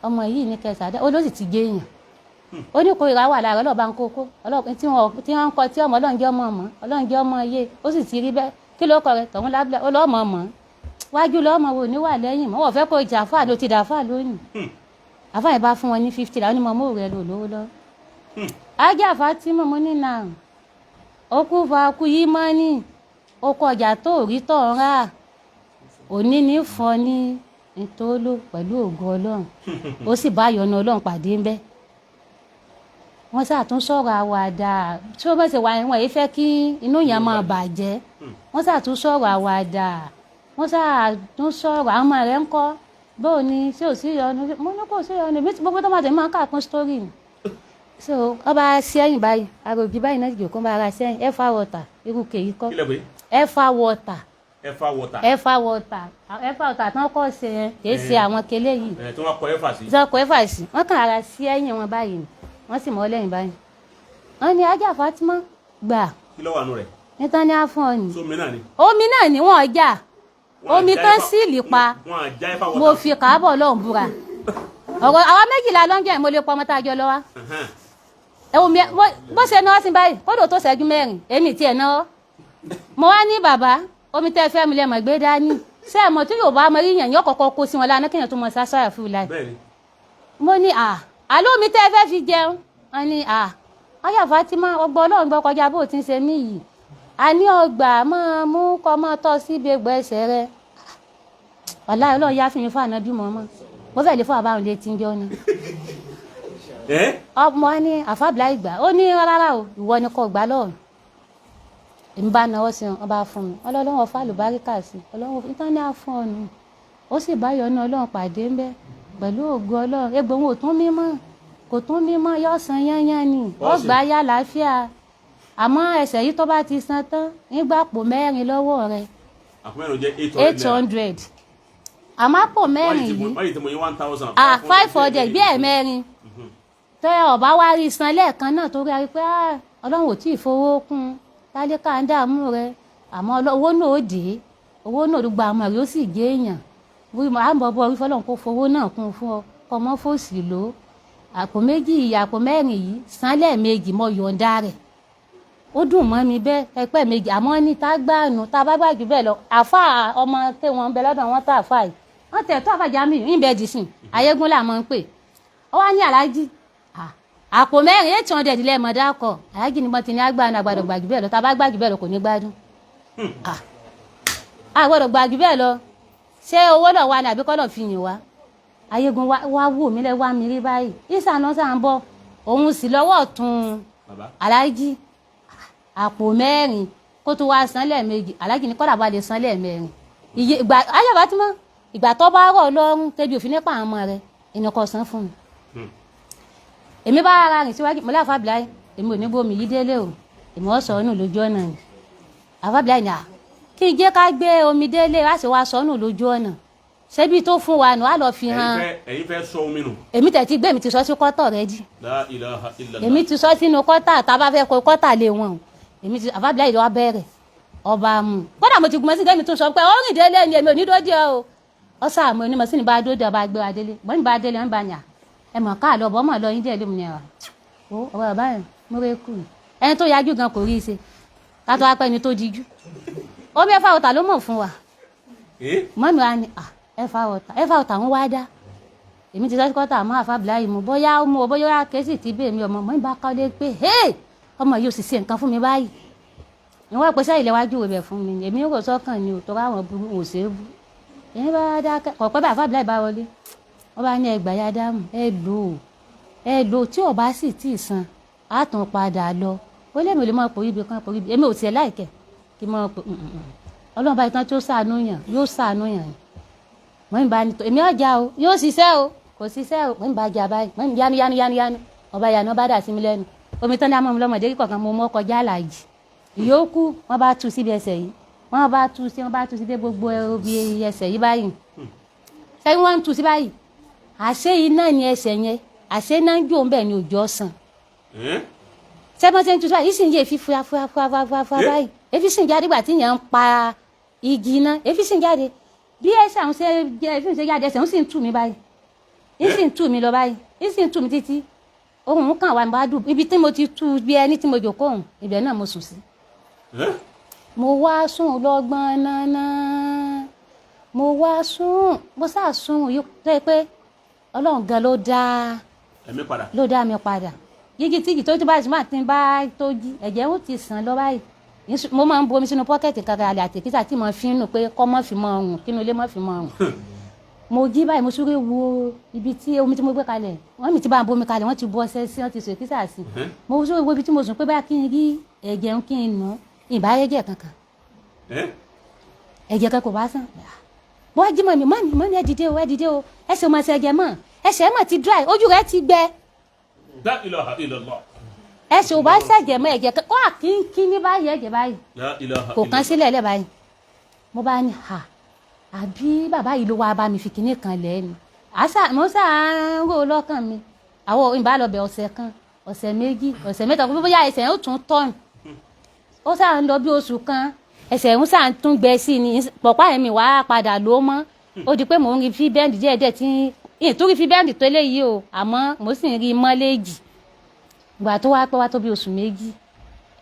ọmọ yìí ní kẹsàdá ó ló sì ti gé èèyàn ó ní kó ìrà wà lára ọlọ́ọ̀bá ń kókó tí wọ́n ń kọ tí ọmọ ọlọ́njẹ́ ọmọ ọmọ ọlọ́njẹ́ ọmọ iye ó sì ti rí bẹ́ẹ̀ kí ló kọ rẹ tọ̀hún lábílẹ̀ ó lọ́ọ̀mọ̀ ọmọ wájú lọ́ọ̀mọ̀ wò ní wà lẹ́yìn mọ́ wọ́n fẹ́ kó ìjà àfáà ló ti dà àfáà lónìí àfáà yẹn bá fún wọn ní 50 làwọn onímọ̀ mọ́ rẹ lò lówó lọ. ajá Fatima mo ní nà ó kú fa kú yí mọ́ ní oko ọjà tó rí tọ̀ ń rà òní ní fọ́ ní ntolo pẹ̀lú ògo Ọlọ́run ó sì bá yọ́nú Ọlọ́run pàdé ń bẹ wọ́n ṣàtún sọ̀rọ̀ àwàdà tí ó bá ṣe wà wọ́n yìí fẹ́ kí inú yẹn máa bàjẹ́ wọ́n ṣàtún sọ̀rọ̀ àwàdà wọ́n ṣàtún sọ̀rọ̀ àwọn ọmọ rẹ̀ ń kọ́ bóò ni ṣé ò sí ìyọnu mo ní kò sí ìyọnu èmi tí gbogbo tó máa tẹ̀ máa ń kàkún sítórì ni so ọba sẹ́yìn báyìí àròbí báyìí náà jòkó bá ara sẹ́yìn ẹ̀fà wọ̀tà irú kèyí kọ́ ẹ̀fà wọ̀tà tán kọ́ ṣe yẹn kì í ṣe àwọn kele yìí tí wọ́n kọ ẹ̀fà sí. wọ́n kàn ara sẹ́yìn wọn báyìí ni wọ́n sì mọ́ lẹ́yìn báyìí wọ́n ní ajá Fatima gbà kí ló wà nù rẹ̀. nítorí á fún ọ ni omi náà ni wọ́n jà omi tán síìlì pa mo fi kàábọ̀ lọ́hùn búra ọ̀rọ̀ àwa méjìlá lọ́njọ́ mo lè pọ ọmọ tá a jọ lọ wá omi bó ṣe náà sí báyìí kódò tó ṣẹ́jú mẹ́rin èmi tiẹ̀ náà mo wá ní bàbá omi tẹ́ fẹ́ mi lẹ́ mọ̀ gbé dání ṣé ẹ̀ mọ̀ tí yóò bá mọ rí yẹn yóò kọ́kọ́ kó sí wọn lánàá kéèyàn tó mọ sáṣáyà fún láì mo ní àló omi tẹ́ fẹ́ fi jẹun wọ́n ní ọyà Fatima ọgbọ́n Ọlọ́run gbọ́ kọjá bó ti ń ṣe mí yìí a ní ọgbà máa mú kọ́ máa tọ́ síbi egbò ẹsẹ̀ rẹ ọ̀la Ọlọ́run yá fi mi fún ànábì mọ́ mo fẹ́ lè fún àbáwọn létí ń jọ ni ọmọ ní àfábìlà ìgbà ó ní rárá o ìwọ ni kò gbà lọ́rùn èmi bá náwó sí wọn bá fún mi Ọlọ́run ọ̀fà lùbáríkà sí Ọlọ́run ìtàn ní àfún ọ̀nù ó sì bá yọ̀nà Ọlọ́run pàdé ń bẹ́ pẹ̀lú ògo Ọlọ́run egbò wọn kò tún mímọ́ yóò san yányán ni ó gbà yá láàfíà àmọ́ ẹsẹ̀ yìí tó bá ti san tán nígbà pò mẹ́rin lọ́wọ́ rẹ̀ 800 àmọ́ pò mẹ́rin yìí 500 bí ẹ̀ mẹ́rin tẹ́ ọba wá rí san lẹ́ẹ̀kan náà tó rí i pé Ọlọ́run ò tí ì fowó kún tálíkà ń dààmú rẹ̀ àmọ́ owó náà ó dé owó náà ló gba àmọ́ rẹ̀ ó sì gé èèyàn à ń bọ̀ orí fọlọ́run kó fowó náà kún fún ọ kọ́ mọ́ fòsì lò àpò méjì àpò mẹ́rin yìí san lẹ́ẹ̀mejì mọ́ yọ̀ǹda rẹ̀ ó dùn mọ́ mi bẹ́ẹ̀ ẹpẹ́ méjì àmọ́ ní tá gbàánu tá bá gbàjú bẹ́ẹ̀ lọ àfa ọmọ tẹ wọn bẹ lọ́dọ̀ wọn tá àfa yìí wọ́n tẹ̀ tó àfàjà mi ìbẹ̀ dìsìn ayégún là máa ń pè ọ wá ní aláàjì àpò mẹ́rin 800 lẹ́ẹ̀mọ́ dákọ̀ aláàjì ni mo ti ní agbánu àgbàdo gbàjú bẹ́ẹ̀ lọ tá bá gbàjú bẹ́ẹ̀ lọ kò ní gbádùn àgbàdo gbàjú bẹ́ẹ̀ lọ ṣé owó náà wà ní àbíkọ́ náà fi yìn wá ayégún wá wò mí lẹ́ wá mi rí báyìí ìsànà sà ń bọ̀ òun sì lọ́wọ́ tún aláàjì àpò mẹ́rin kó tó wá san lẹ́ẹ̀mejì aláàjì ní kọ́dà bá lè san lẹ́ẹ̀mẹ́rin ìgbà ayé Fatima ìgbà tó bá rọ̀ lọ́rùn tẹ́bi òfin nípa àwọn ọmọ rẹ̀ ẹni kò san fún mi èmi bá ara rìn síwájú mo láfa bìláì èmi ò ní bómi yí délé o èmi wọ́n sọ̀rọ̀ nù lójú ọ̀nà ni àfa bìláì ni kí n jẹ́ ká gbé omi délé wá sì wá sọ̀rọ̀ nù lójú ọ̀nà ṣebí tó fún wa nù á lọ fi hàn ẹ̀yin fẹ́ sọ omi nù. èmi tẹ̀ ti gbé mi ti sọ sí kọ́tọ̀ rẹ jí La ilaha illallah. èmi ti sọ sínú kọ́tà tá a bá fẹ́ kó kọ́tà lé wọn o èmi ti àfa bìláì lọ́wọ́ bẹ̀rẹ̀ ọba mu kódà mo ti gun mọ́sí mi tún sọ pé ó rìn délé ni èmi ò ní dóde o ọsà àmọ́ onímọ̀ sí ni bá dóde ọba gbé wa délé bọ́n ní bá délé wọn bá yàn ẹ mọ̀ ká lọ bọ́ mọ̀ lọ yín díẹ̀ lómi yẹn o ọba bàbá yẹn múre kù ẹni tó yájú gan kò rí i ṣe kátó wá pẹ́ ẹni tó dijú ó bí ẹ̀fà ọ̀tà ló mọ̀ fún wa mọ́mi wa ni ẹ̀fà ọ̀tà wọn wá dá èmi ti sọ́kọ́tà àmọ́ àfàbìlà yìí mu bóyá ó mú o bóyá kéésì tí bẹ́ẹ̀ mi ọmọ mọ́ ìbá kọ́lé pé ọmọ yìí ò sì ṣe nǹkan fún mi báyìí ìwọ́n pèsè ìlẹ́wájú rẹ̀ fún mi èmi rò sọ́kàn ni ò tó ráwọn burú ò ṣe é bú èmi bá dákẹ́ ọ̀pẹ́ bá àfàbìlà ìbá wọlé wọ́n bá ní ẹgbàá yá dáhùn ẹ lò tí ò bá sì tí ì san á tún padà lọ ó lè mi ò lè mọ pòrí ibi kan pòrí ibi èmi ò tiẹ̀ láìkẹ́ kí n mọ ọlọ́run bá ìtàn tó sàánú yàn yóò sàánú yàn wọ́n ń bá ní tó èmi ọjà o yóò ṣiṣẹ́ o kò ṣiṣẹ́ o wọ́n ń bá jà báyìí wọ́n ń yánu ọba yànnà bá dà sí mi lẹ́nu omi tán ní amọ̀ mi lọ́mọdé kọ̀ọ̀kan mo mọ́ kọjá àlàjì ìyókù wọ́n bá tú síbi ẹsẹ̀ yìí wọ́n bá tú sí dé gbogbo ibi ẹsẹ̀ yìí báyìí sẹ́yìn wọ́n ń tú sí báyìí àṣé iná ni ẹsẹ̀ yẹn àṣé iná ń jò ń bẹ̀ ni òjò sàn sẹ́gbọ́n ṣe ń tú sí báyìí ìsìn yé èéfì fúra báyìí èéfì sì ń jáde gbà tí yẹn ń pa igi iná èéfì sì ń jáde bí ẹsẹ̀ àwọn èéfì ṣe jáde ẹsẹ̀ ń sì ń tù mí báyìí ìsìn tù mí lọ báyìí ìsìn tù mí títí ohun kan wà ní bá dùn ibi tí mo ti tú bí ẹni tí mo jòkó òun ibẹ̀ náà mo sùn sí. mo wá sùn lọ́gbọ́n náà mo wá sùn mo sá sùn yìí tó yẹ pé ọlọ́run gan ló dá mi padà yígi tíjì tó ti bá ti máa ti bá tó jí ẹ̀jẹ̀ ó ti sàn lọ báyìí mo máa ń bomi sínú pọ́kẹ́tì kankan àlẹ́ àtẹ̀kísà tí mo fi ń nù pé kọ́ mọ́ fi mọ́ ọ̀hún kínú ilé mọ́ fi mọ́ ọ̀hún mo jí báyìí mo súré wo ibi tí omi tí mo gbé kalẹ̀ wọ́n mi ti bá ń bomi kalẹ̀ wọ́n ti bọ́ ọṣẹ sí wọ́n ti sọ èkísà sí mo súré wo ibi tí mo sùn pé bá kí n rí ẹ̀jẹ̀ kí n nù ìbá ẹ̀jẹ̀ kankan ẹ̀jẹ̀ kankan kò bá sàn mo wá jí mọ́ mi mọ́ ni ẹ dìde o ẹsẹ̀ ọmọ ẹsẹ̀ ẹ̀jẹ̀ mọ́ ẹsẹ̀ mọ́ ti dry ojú rẹ̀ ti gbẹ. La ilaha illallah. ẹsẹ̀ ò bá ṣẹ̀jẹ̀ mọ́ ẹ̀jẹ̀ kọ́ àkínkín ní báyìí ẹ̀jẹ̀ báyìí La ilaha kò kán sílẹ̀ lẹ́ báyìí mo bá ní ha àbí bàbá yìí ló wá bá mi fi kinní kan lẹ́ ni mo sá ń rò lọ́kàn mi àwọn ìbá lọ bẹ̀ ọ̀sẹ̀ kan ọ̀sẹ̀ méjì ọ̀sẹ̀ mẹ́ta kó bóyá ẹsẹ̀ ń tún tọ́n ó sá ń lọ bí oṣù kan ẹsẹ̀ ń sá ń tún gbẹ sí ni pọ̀pá ẹ̀mí wàá padà ló mọ́ ó di pé mò ń rí fi bẹ́ẹ̀ndì díẹ̀díẹ̀ tí ìtúrí fi bẹ́ẹ̀ndì tó léyìí o àmọ́ mo sì ń rí mọ́lẹ́jì ìgbà tó wá pẹ́ wá tó bí oṣù méjì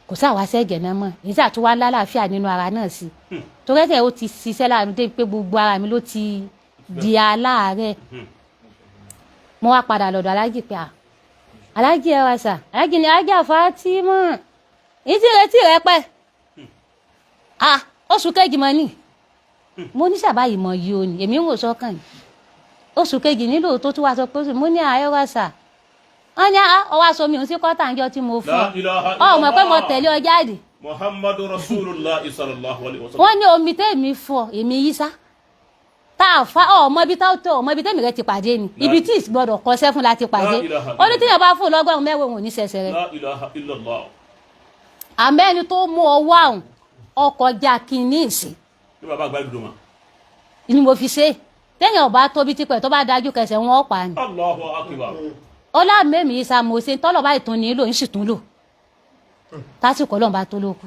kò sáà wá sẹ́jẹ̀ náà mọ́ èyí sà tó wá lálàáfíà nínú ara náà sí torí ẹ̀sẹ̀ ó ti ṣiṣẹ́ lára mi débi pé gbogbo ara mi ló ti di aláàárẹ̀ mo wá padà lọ́dọ̀ alájì pé alájì ẹ wá sà alájì ni alájì Fatima èyí tí retí rẹ pẹ́ oṣù kejì mọ́ ni mo ní sàbáyìí mọ yìí ó ní èmi ń wò sọ́kàn yìí oṣù kejì nílò tó tún wá sọ pé mo ní ààyè wá sà wọ́n ní ọwọ́ aṣọ mi ò sí kọ́tà ńjọ́ tí mo fún ọ mọ̀ pé mo tẹ̀lé ọ jáde. Muhammadu Rasulullah sallallahu alaihi wasallam. wọ́n ní omi tèmi fọ èmi yí sá tá a fa ọmọ ibi tá tó ọmọ ibi tèmi rẹ ti pàdé ni ibi tí gbọ́dọ̀ kọsẹ̀ fún la ti pàdé ó ní tíyẹn bá fún lọ́gọ́rùn mẹ́wàá òun ò ní ṣẹ̀ṣẹ̀ rẹ. La ilaha illallah. àmẹ́ni tó mú ọwọ́ àwọn ọkọ̀ já kínní ìsìn. Ní bàbá Agbarigidoma. ni mo fi ṣe téèyàn ọba tóbi tipẹ̀ tó bá dájú kẹsẹ̀ wọn pa ni. Allahu akbar. ọlá mẹ́mí isa mo ṣe tọ́lọ̀ báyìí tún ní lò ń sì tún lò tásìkò ọlọ́run tó lóku.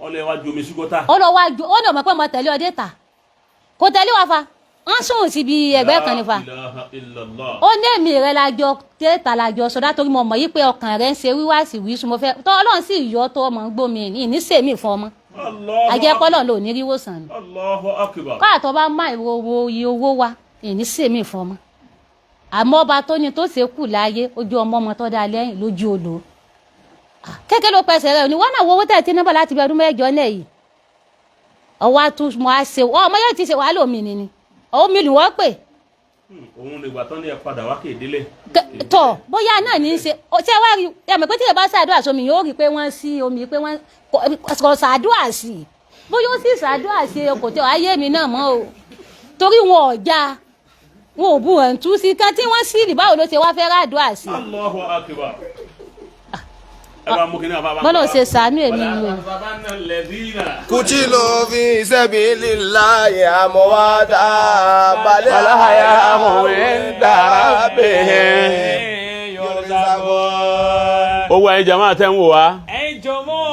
Ọlẹ́ wájú omi sígọ́tà. ọlọ́wájú ó ní ọmọ pé mo tẹ̀lé ọdẹ ta kò tẹ̀lé wa fa wọ́n sùn síbi ẹgbẹ́ kan nífa. La ilaha illallah. ó ní èmi rẹ lájọ tẹ́ta lájọ sọdá torí mo mọ̀ yí pé ọkàn rẹ ń ṣe wíwá sí wíṣù mo fẹ́ tọ́ ọlọ́run sì yọ tó ọmọ ń gbómi ní sèmi fún ọmọ. àjẹpọ́lọ́ ló ní ríwòsàn ni. Allahu akbar. káàtọ́ bá má ìwo iye owó wa ní sèmi fún ọmọ. àmọ́ ọba tó ní tó ṣe kù láyé ojú ọmọ tó dá lẹ́yìn lójú odò. kékeré ló pẹ̀sẹ̀ rẹ̀ ni wọ́n náà wo owó tẹ̀ tí náà bọ̀ láti bí ọdún mẹ́jọ náà yìí. ọwọ́ àtúnmọ̀ á ṣe ọmọ yóò ti ṣe wàhálà omi ni omi ni wọ́n pè. òun lè gbà tán ní ẹ padà wá kéèdélé. tọ bóyá náà ní í ṣe ṣé wàá rí ẹmọ pé tí ìyẹn bá ṣàdúrà sómi yóò rí i pé wọ́n sí omi pé wọ́n kò ṣàdúrà sí i bóyá ó sì ṣàdúrà sí i kò tẹ ayé mi náà mọ́ o torí wọn ò já wọn ò bu ẹ̀ ń tú sí kan tí wọ́n sì rí báwo ló ṣe wá fẹ́ ràdúrà sí i. Allahu akbar. ẹ bá mú kí ní àbá. bọ́lá ò ṣe ṣàánú èmi ni o. kutilu fi sabilillahi amwata bal aláhàyà inda rabbihim. owó ẹ̀yin jama tẹ́ ń wò wá. ẹ̀yin jọmọ́.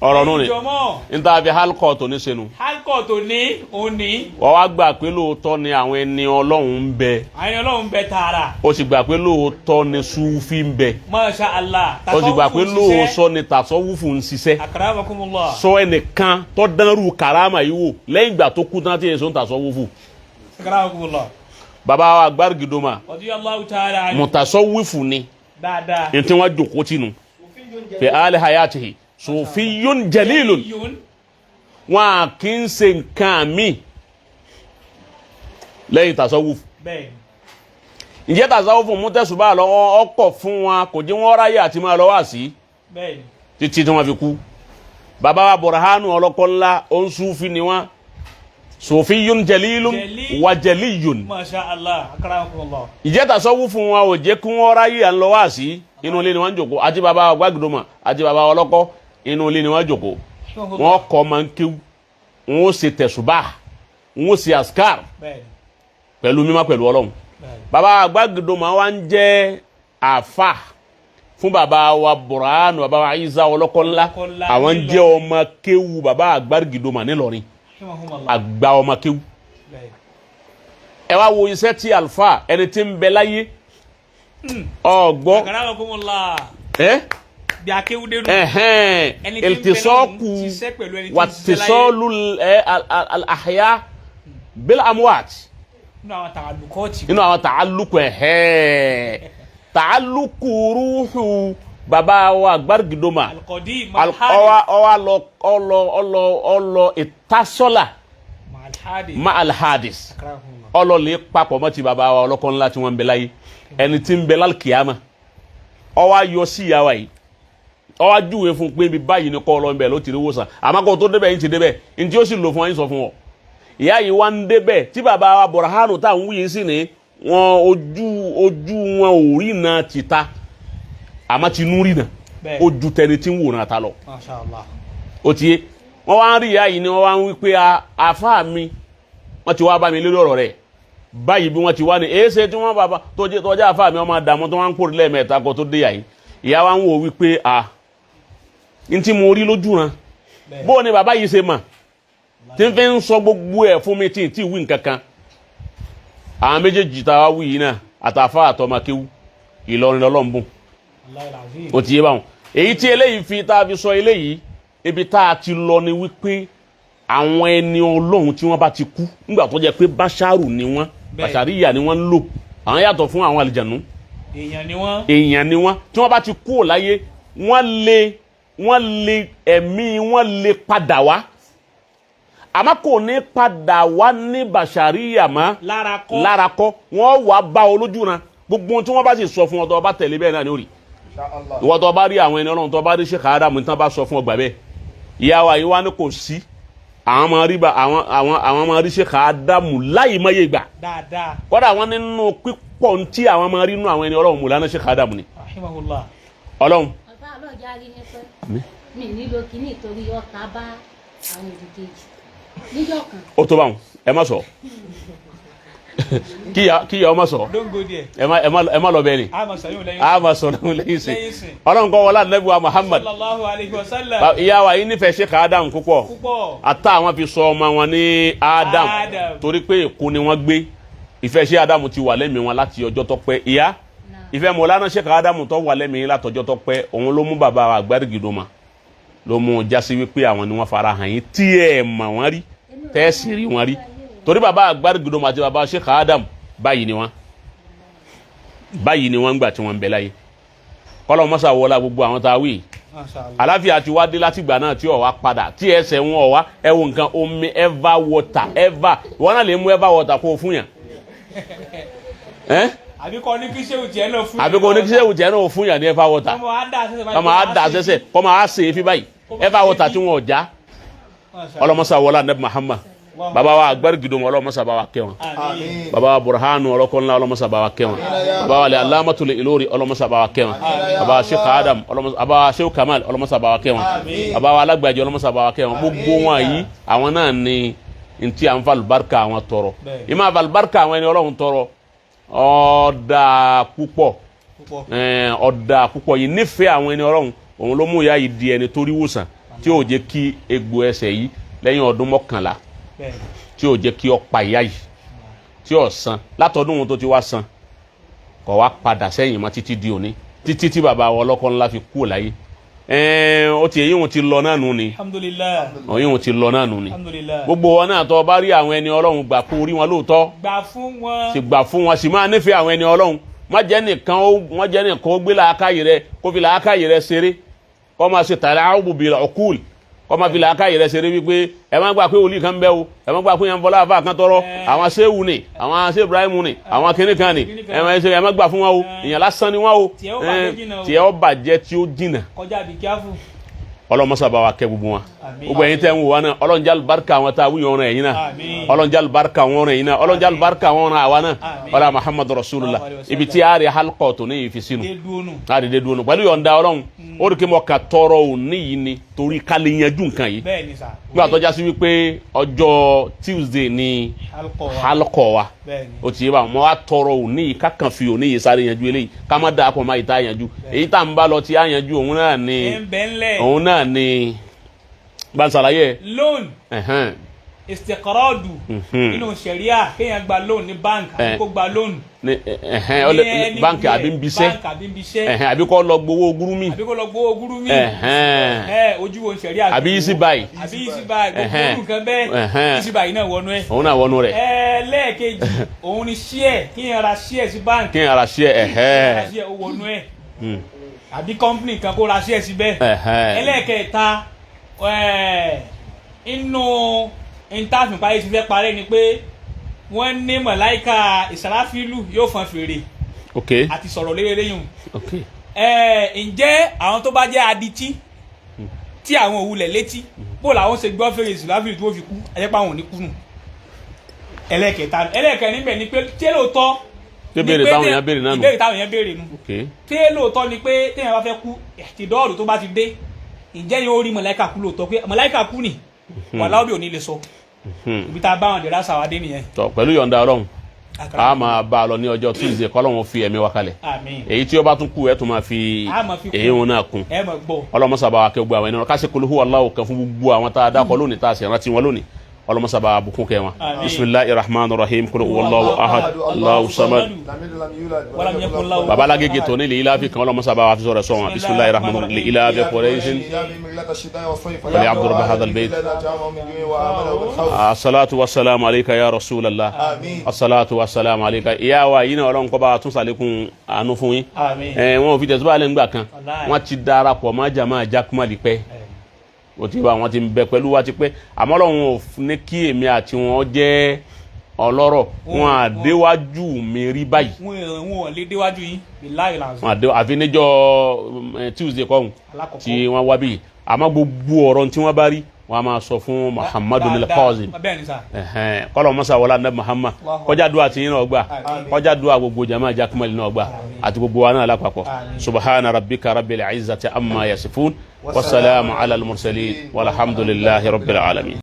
ọ̀rọ̀ nù ni jọmọ́. n ta fi halkọ̀ tó ní senu. halkọ̀ tó ní òní. wọ́n wá gbà pé lóòótọ́ ni àwọn ẹni ọlọ́run ń bẹ. àwọn ẹni ọlọ́run ń bẹ tààrà. ó sì gbà pé lóòótọ́ ni sufi ń bẹ. Masha Allah. ó sì gbà pé lóòótọ́ ni tasawufu ń ṣiṣẹ́. Akramakumullah. sọ ẹnìkan tó dánrù karama yìí wò lẹ́yìn ìgbà tó kú tán tí èso ń tasawufu. Akramakumullah. bàbá wa Agbarigidoma Radiyallahu ta'ala anhu. mutasawufu ni. dáadáa. n tí wọ́n jòkó tinu. fi ali hayatihi sufiyun jalilun. wọn kì í ṣe nǹkan mi lẹ́yìn tasawufu. bẹ́ẹ̀. ǹjẹ́ tasawufu mú tẹ̀sùbá lọ́wọ́ ọkọ̀ fún wọn kò jẹ́ wọ́n ráyè àti máa lọ́wọ́ àsí bẹ́ẹ̀. títí tí wọ́n fi kú. bàbá wa Burhanu Olokodana òun Sufi ni wọ́n sufiyun jalilun wa jaliyun. Masha Allah. Akramakumullah. ǹjẹ́ tasawufu wọn ò jẹ́ kí wọ́n ráyè à ń lọ́wọ́ àsí inú ilé ni wọ́n jòkó àti bàbá Agbarigidoma àti bàbá Oloko inú ilé ni wọ́n jòkó. wọ́n kọ́ máa ń kéwú wọ́n ó ṣe tẹ̀sùbá wọ́n ó ṣe askar bẹ́ẹ̀. pẹ̀lú mímọ́ pẹ̀lú Ọlọ́run. bàbá Agbarigidoma wa ń jẹ́ àfà fún bàbá wa Burhanu bàbá wa Isa Olokodana àwọn ń jẹ́ ọmọ kéwú bàbá Agbarigidoma nílọrin àgbà ọmọ kéwú. ẹ wá wo iṣẹ́ tí alfa ẹni tí ń bẹ láyé ọgbọ́ Akramakumullah. bí akéwúdé nù. iltisọ́kù wàtísọ́lù al-ahya bil amwat. nínú àwọn tààlùkọ́ọ̀tì. nínú àwọn tààlùkù tààlùkù rúhù bàbá wa Agbarigidoma alqadim ọlọ ìtasọ́là ma alhadis ọlọ lè papọ̀ mọ́ ti bàbá wa Olokodana tí wọ́n ń bẹ láyé ẹni tí ń bẹ lálkìyàmà ọwọ́ ayọ̀ sí ìyàwó yìí ọwọ́ ajúwe fún pé bí báyìí ni kọ́ ọlọ́ ń bẹ ló ti rí wòsàn àmọ́ kó tó débẹ̀ yín ti débẹ̀ ní tí ó sì lò fún wa yín sọ fún ọ ìyá yìí wá ń débẹ̀ tí bàbá wa Burhanu tá ń wí sí ni wọn ojú wọn ò rí na tìta àmọ́ tinú rí na ojú tẹni tí ń wòran ta lọ. Masha Allah. ó ti yé wọ́n wá ń rí ìyá yìí ni wọ́n wá ń wí pé àfáà mi wọ́n ti wá bá mi lórí ọ̀rọ̀ rẹ̀ báyìí bí wọ́n ti wá ní èéṣe tí wọ́n bàbá tó jẹ́ àfáà mi wọ́n máa dààmú tó wọ́n ń pòrí lẹ́ẹ̀mẹ́ta kó tó dé yà yìí ìyá wa ń wò wípé n tí mo rí lójú ran bó ni bàbá yìí ṣe mà tí n fẹ́ ń sọ gbogbo ẹ̀ fún mi tí wí nǹkan kan àwọn méjèèjì tá a wá wí yìí náà àtàfà àtọmọkéwú Ìlọrin lọ́lọ́mbùn ó ti yé báwọn èyí tí eléyìí fi tá a fi sọ eléyìí ibi tá a ti lọ ni wípé àwọn ẹni Ọlọ́run tí wọ́n bá ti kú nígbà tó jẹ́ pé báṣárù ni wọ́n bàṣàríyà ni wọ́n ń lò àwọn yàtọ̀ fún àwọn àlìjànú èèyàn ni wọ́n tí wọ́n bá ti kú ò láyé wọ́n lè ẹ̀mí wọ́n lè padà wá àmọ́ kò ní padà wá ní bàṣàríyà mọ́ lára kọ́ wọ́n wà bá olójú ran gbogbo ohun tí wọ́n bá sì sọ fún ọ tó bá tẹ̀lé bẹ́ẹ̀ náà ni ó rí ìwọ tó bá rí àwọn ẹni Ọlọ́run tó bá rí Sheikh Adamu tí wọ́n bá sọ fún ọgbà bẹ́ẹ̀ ìyá wa yìí wá ní kò sí àwọn máa rí Sheikh Adamu láì mọ́yé gbà kọ́dà wọn nínú pípọ̀ tí àwọn máa rí nínú àwọn ẹni Ọlọ́run Mùlánà Sheikh Adamu ni Ọlọ́run. mi nílò kíní torí ọkà bá àwọn òdìkejì níjọ́ kan. ó tó báwọn ẹ má sọ kíyà ọmọ sọ ẹ má lọ bẹ́ẹ̀ ni a ma sọ lẹ́yìn sí Ọlọ́run kọ́ wọlé Ànábì wa Muhammad ìyá wa yìí nífẹ̀ẹ́ Sheikh Adamu púpọ̀ àtà àwọn fi sọ ọmọ wọn ní Adam torí pé Èkó ni wọ́n gbé ìfẹ́ Sheikh Adamu ti wà lẹ́mìí wọn láti ọjọ́ tó pẹ́ ìyá ìfẹ́ Mọ̀lánà Sheikh Adamu tó wà lẹ́mìí látọjọ́ tó pẹ́ òun ló mú bàbá wa Agbarigidoma ló mú jásí wípé àwọn ni wọ́n fara hàn yín tí ẹ̀ mà wọ́n rí tẹ́ẹ̀sì rí wọ́n rí torí bàbá Agbarigidoma àti bàbá Sheikh Adamu báyìí ni wọ́n gbà tí wọ́n ń bẹ láyé kọ́lọ́ mọ́sá wọlá gbogbo àwọn tá a wí àláfíà ti wá dé láti gbà náà tí ọ̀ wá padà tí ẹsẹ̀ wọn ọ̀ wá ẹ wo nǹkan omi ever water ìwọ náà lè mú ever water kó o fún yàn àbíkọ́ ní kí sẹ́wù tiẹ̀ náà fún yàn ní ever water kọ́mọ á dà sẹ́sẹ̀ kọ́mọ á sè é fi báyìí ever water tí wọn ò já ọlọ́mọsá wọlá Ànábì Muhammad baba wa Agbarigidoma ọlọ́mọsá bá wa kẹ́ wọn baba wa Burhanu Olokodana ọlọ́mọsá bá wa kẹ́ wọn baba wa Alamatul Ilori ọlọ́mọsá bá wa kẹ́ wọn baba wa Sheikh Adam baba wa Sheikh Kamal ọlọ́mọsá bá wa kẹ́ wọn baba wa Alagbaji ọlọ́mọsá bá wa kẹ́ wọn gbogbo wọn yìí àwọn náà ni ntí à ń fa àlùbáríkà àwọn tọrọ ìmọ̀ àfa àlùbáríkà àwọn ẹni Ọlọ́run tọrọ ọ̀dà púpọ̀ yìí nífẹ̀ẹ́ àwọn ẹni Ọlọ́run òun ló mú ìyá yìí di ẹni torí wòsàn tí ó jẹ́ kí egbò ẹsẹ̀ yìí lẹ́yìn ọdún 11 tí ó jẹ́ kí ó pa ìyá yìí tí ó san látọdún wọn tó ti wá san kó wá padà sẹ́yìn mọ́ títí di òní títí tí bàbá wa Olokodana fi kú láyé ó ti èyí wọn ti lọ náà nù ni èyí wọn ti lọ náà nù ni gbogbo wọn náà tó bá rí àwọn ẹni Ọlọ́run gbà kó rí wọn lóòótọ́ gbà fún wọn sì máa nífẹ̀ẹ́ àwọn ẹni Ọlọ́run má jẹ́ nìkan ó gbé làákàyè rẹ kó fi làákàyè rẹ ṣeré kó máa ṣe tàlà'ubu bil uqul kó máa fi làákàyè rẹ ṣeré wípé ẹ má gbà pé olú kan bẹ́ o ẹ má gbà pé yẹn fọlá àfa kan tọrọ àwọn séwù ni àwọn sé Ibrahim ni àwọn kíní kan ni ẹ má gbà fún wọn o ìyẹn lásán ni wọn o tiẹ̀ ó bàjẹ́ tí ó jìnà ọlọ́mọsá bá wa kẹ́ gbogbo wọn gbogbo ẹ̀yin tẹ́ ń wò wá náà Ọlọ́run jẹ́ àlùbáríkà àwọn tá a wúyọ̀ ọ̀rọ̀ ẹ̀yin náà Ọlọ́run jẹ́ àlùbáríkà àwọn ọ̀rọ̀ ẹ̀yin náà Ọlọ́run jẹ́ àlùbáríkà àwọn ọ̀rọ̀ àwa náà ọlá Muhammadu Rasulullah ibi tí a rí halkọ̀ tó ní ìfi sínú a rí dé dúnú pẹ̀lú yọ̀ǹda Ọlọ́run ó rí kí mo kà tọrọ òní yìí ni torí ká lè yanjú nǹkan yìí nígbà tó já sí wípé ọjọ́ Tuesday ni halkọ̀ wa ó ti yé bá mo wá tọrọ òní yìí ká kàn fi òní yìí sáré yanjú eléyìí ká má dáa pọ̀ má yìí tá yanjú èyí tá ń bá lọ tí a yanjú òun náà ni bansalaye loan istiqradu nínú sharia kéèyàn gba loan ní bank àbí kó gba loan ní bank àbí nbise àbí kó lọ gbowó gurumi ojú wo sharia àbí easy buy gbogbo nǹkan bẹ́ẹ̀ easy buy náà wọnú ẹ̀ òun náà wọnú rẹ̀ lẹ́ẹ̀kejì òun ni share kéèyàn ra share sí bank kéèyàn ra share ó wọnú ẹ̀ àbí company kan kó ra share síbẹ̀ ẹlẹ́ẹ̀kẹta inú ìntàfin parí ti fẹ́ parẹ́ ni pé wọ́n ní màláíkà Ìsàráfílù yóò fọn fèrè àti sọ̀rọ̀ lérè yùn ǹjẹ́ àwọn tó bá jẹ́ adití tí àwọn òwúlẹ̀ létí bó làwọn ṣe gbọ́ fèrè Ìsàráfílù tó fi kú ẹ̀yẹ́pá àwọn ò ní kú nù ẹlẹ́kẹ̀ẹ́ níbẹ̀ ni pé tí lóòótọ́ béèrè táwọn èèyàn béèrè náà nù. ìbéèrè táwọn èèyàn béèrè nù. tí lóòótọ́ ni pé téèyàn bá fẹ́ kú ìdọ́ọ̀rù tó bá ti dé ǹjẹ́ yóò rí mọ̀láìkà kú lóòótọ́ pé mọ̀láìkà kú ni wàhálà òbí ò ní lè sọ ibi tá a bá wọn dèrà sàwádé nìyẹn. tọ pẹ̀lú yọ̀ǹda Ọlọ́run a máa bá a lọ ní ọjọ́ Tuesday kọ́lọ́run fi ẹ̀mí wa kalẹ̀ èyí tí ó bá tún kú ẹ̀ tún máa fi èyí wọn náà kún ọlọ́mọsàbà wa kẹ́ gbogbo àwọn ènìyàn kásì kul huwa Allahu kan fún gbogbo àwọn tá a dákọ̀ lónìí tá a sì rántí wọn lónìí ọlọ́mọsàbà bùkún kẹ́ wọn bisimilahi rahman rahim kul huwa Allahu ahad Allahu samad baba Alágége tó ní lè ilá fi kan ọlọ́mọsàbà wa fi sọ̀rọ̀ sọ̀wọ́n bisimilahi rahman rahim lè ilá fi Qurayshin wàlẹ̀ abdurrahman hadal bayt assalatu wassalamu alayka ya rasulallah assalatu wassalamu alayka ìyá wa yìí náà Ọlọ́run kó bá tún ṣàlékún àánú fún yín wọn ò fi tẹ̀síwá lẹ́ ńgbà kan wọ́n ti darapọ̀ má jàmá jákúmọ̀lì pẹ́ o ti bá wọn ti bẹ pẹ̀lú wa ti pẹ́ àmọ́ Ọlọ́run ò ní kí èmi àti wọn jẹ́ ọlọ́rọ̀ wọn àdéwájú mi rí báyìí. wọn lè déwájú yín billahi lazim. wọn àdéwájú àfi níjọ́ Tuesday kọ́hún tí wọ́n wá bí àmọ́ gbogbo ọ̀rọ̀ tí wọ́n bá rí wọ́n a máa sọ fún Muhammadu al-Qazim kọ́lọ̀ mọ́sá wọlá ní Muhammad kọjá dùn àti yín náà gbà kọjá dùn àgbogbo jama jakumali náà gbà àti gbogbo wa náà lápapọ̀ subhana rabbika rabbil izzati amma yasifun wasalaamu ala al-mursalin walhamdulillahi rabbil alamin.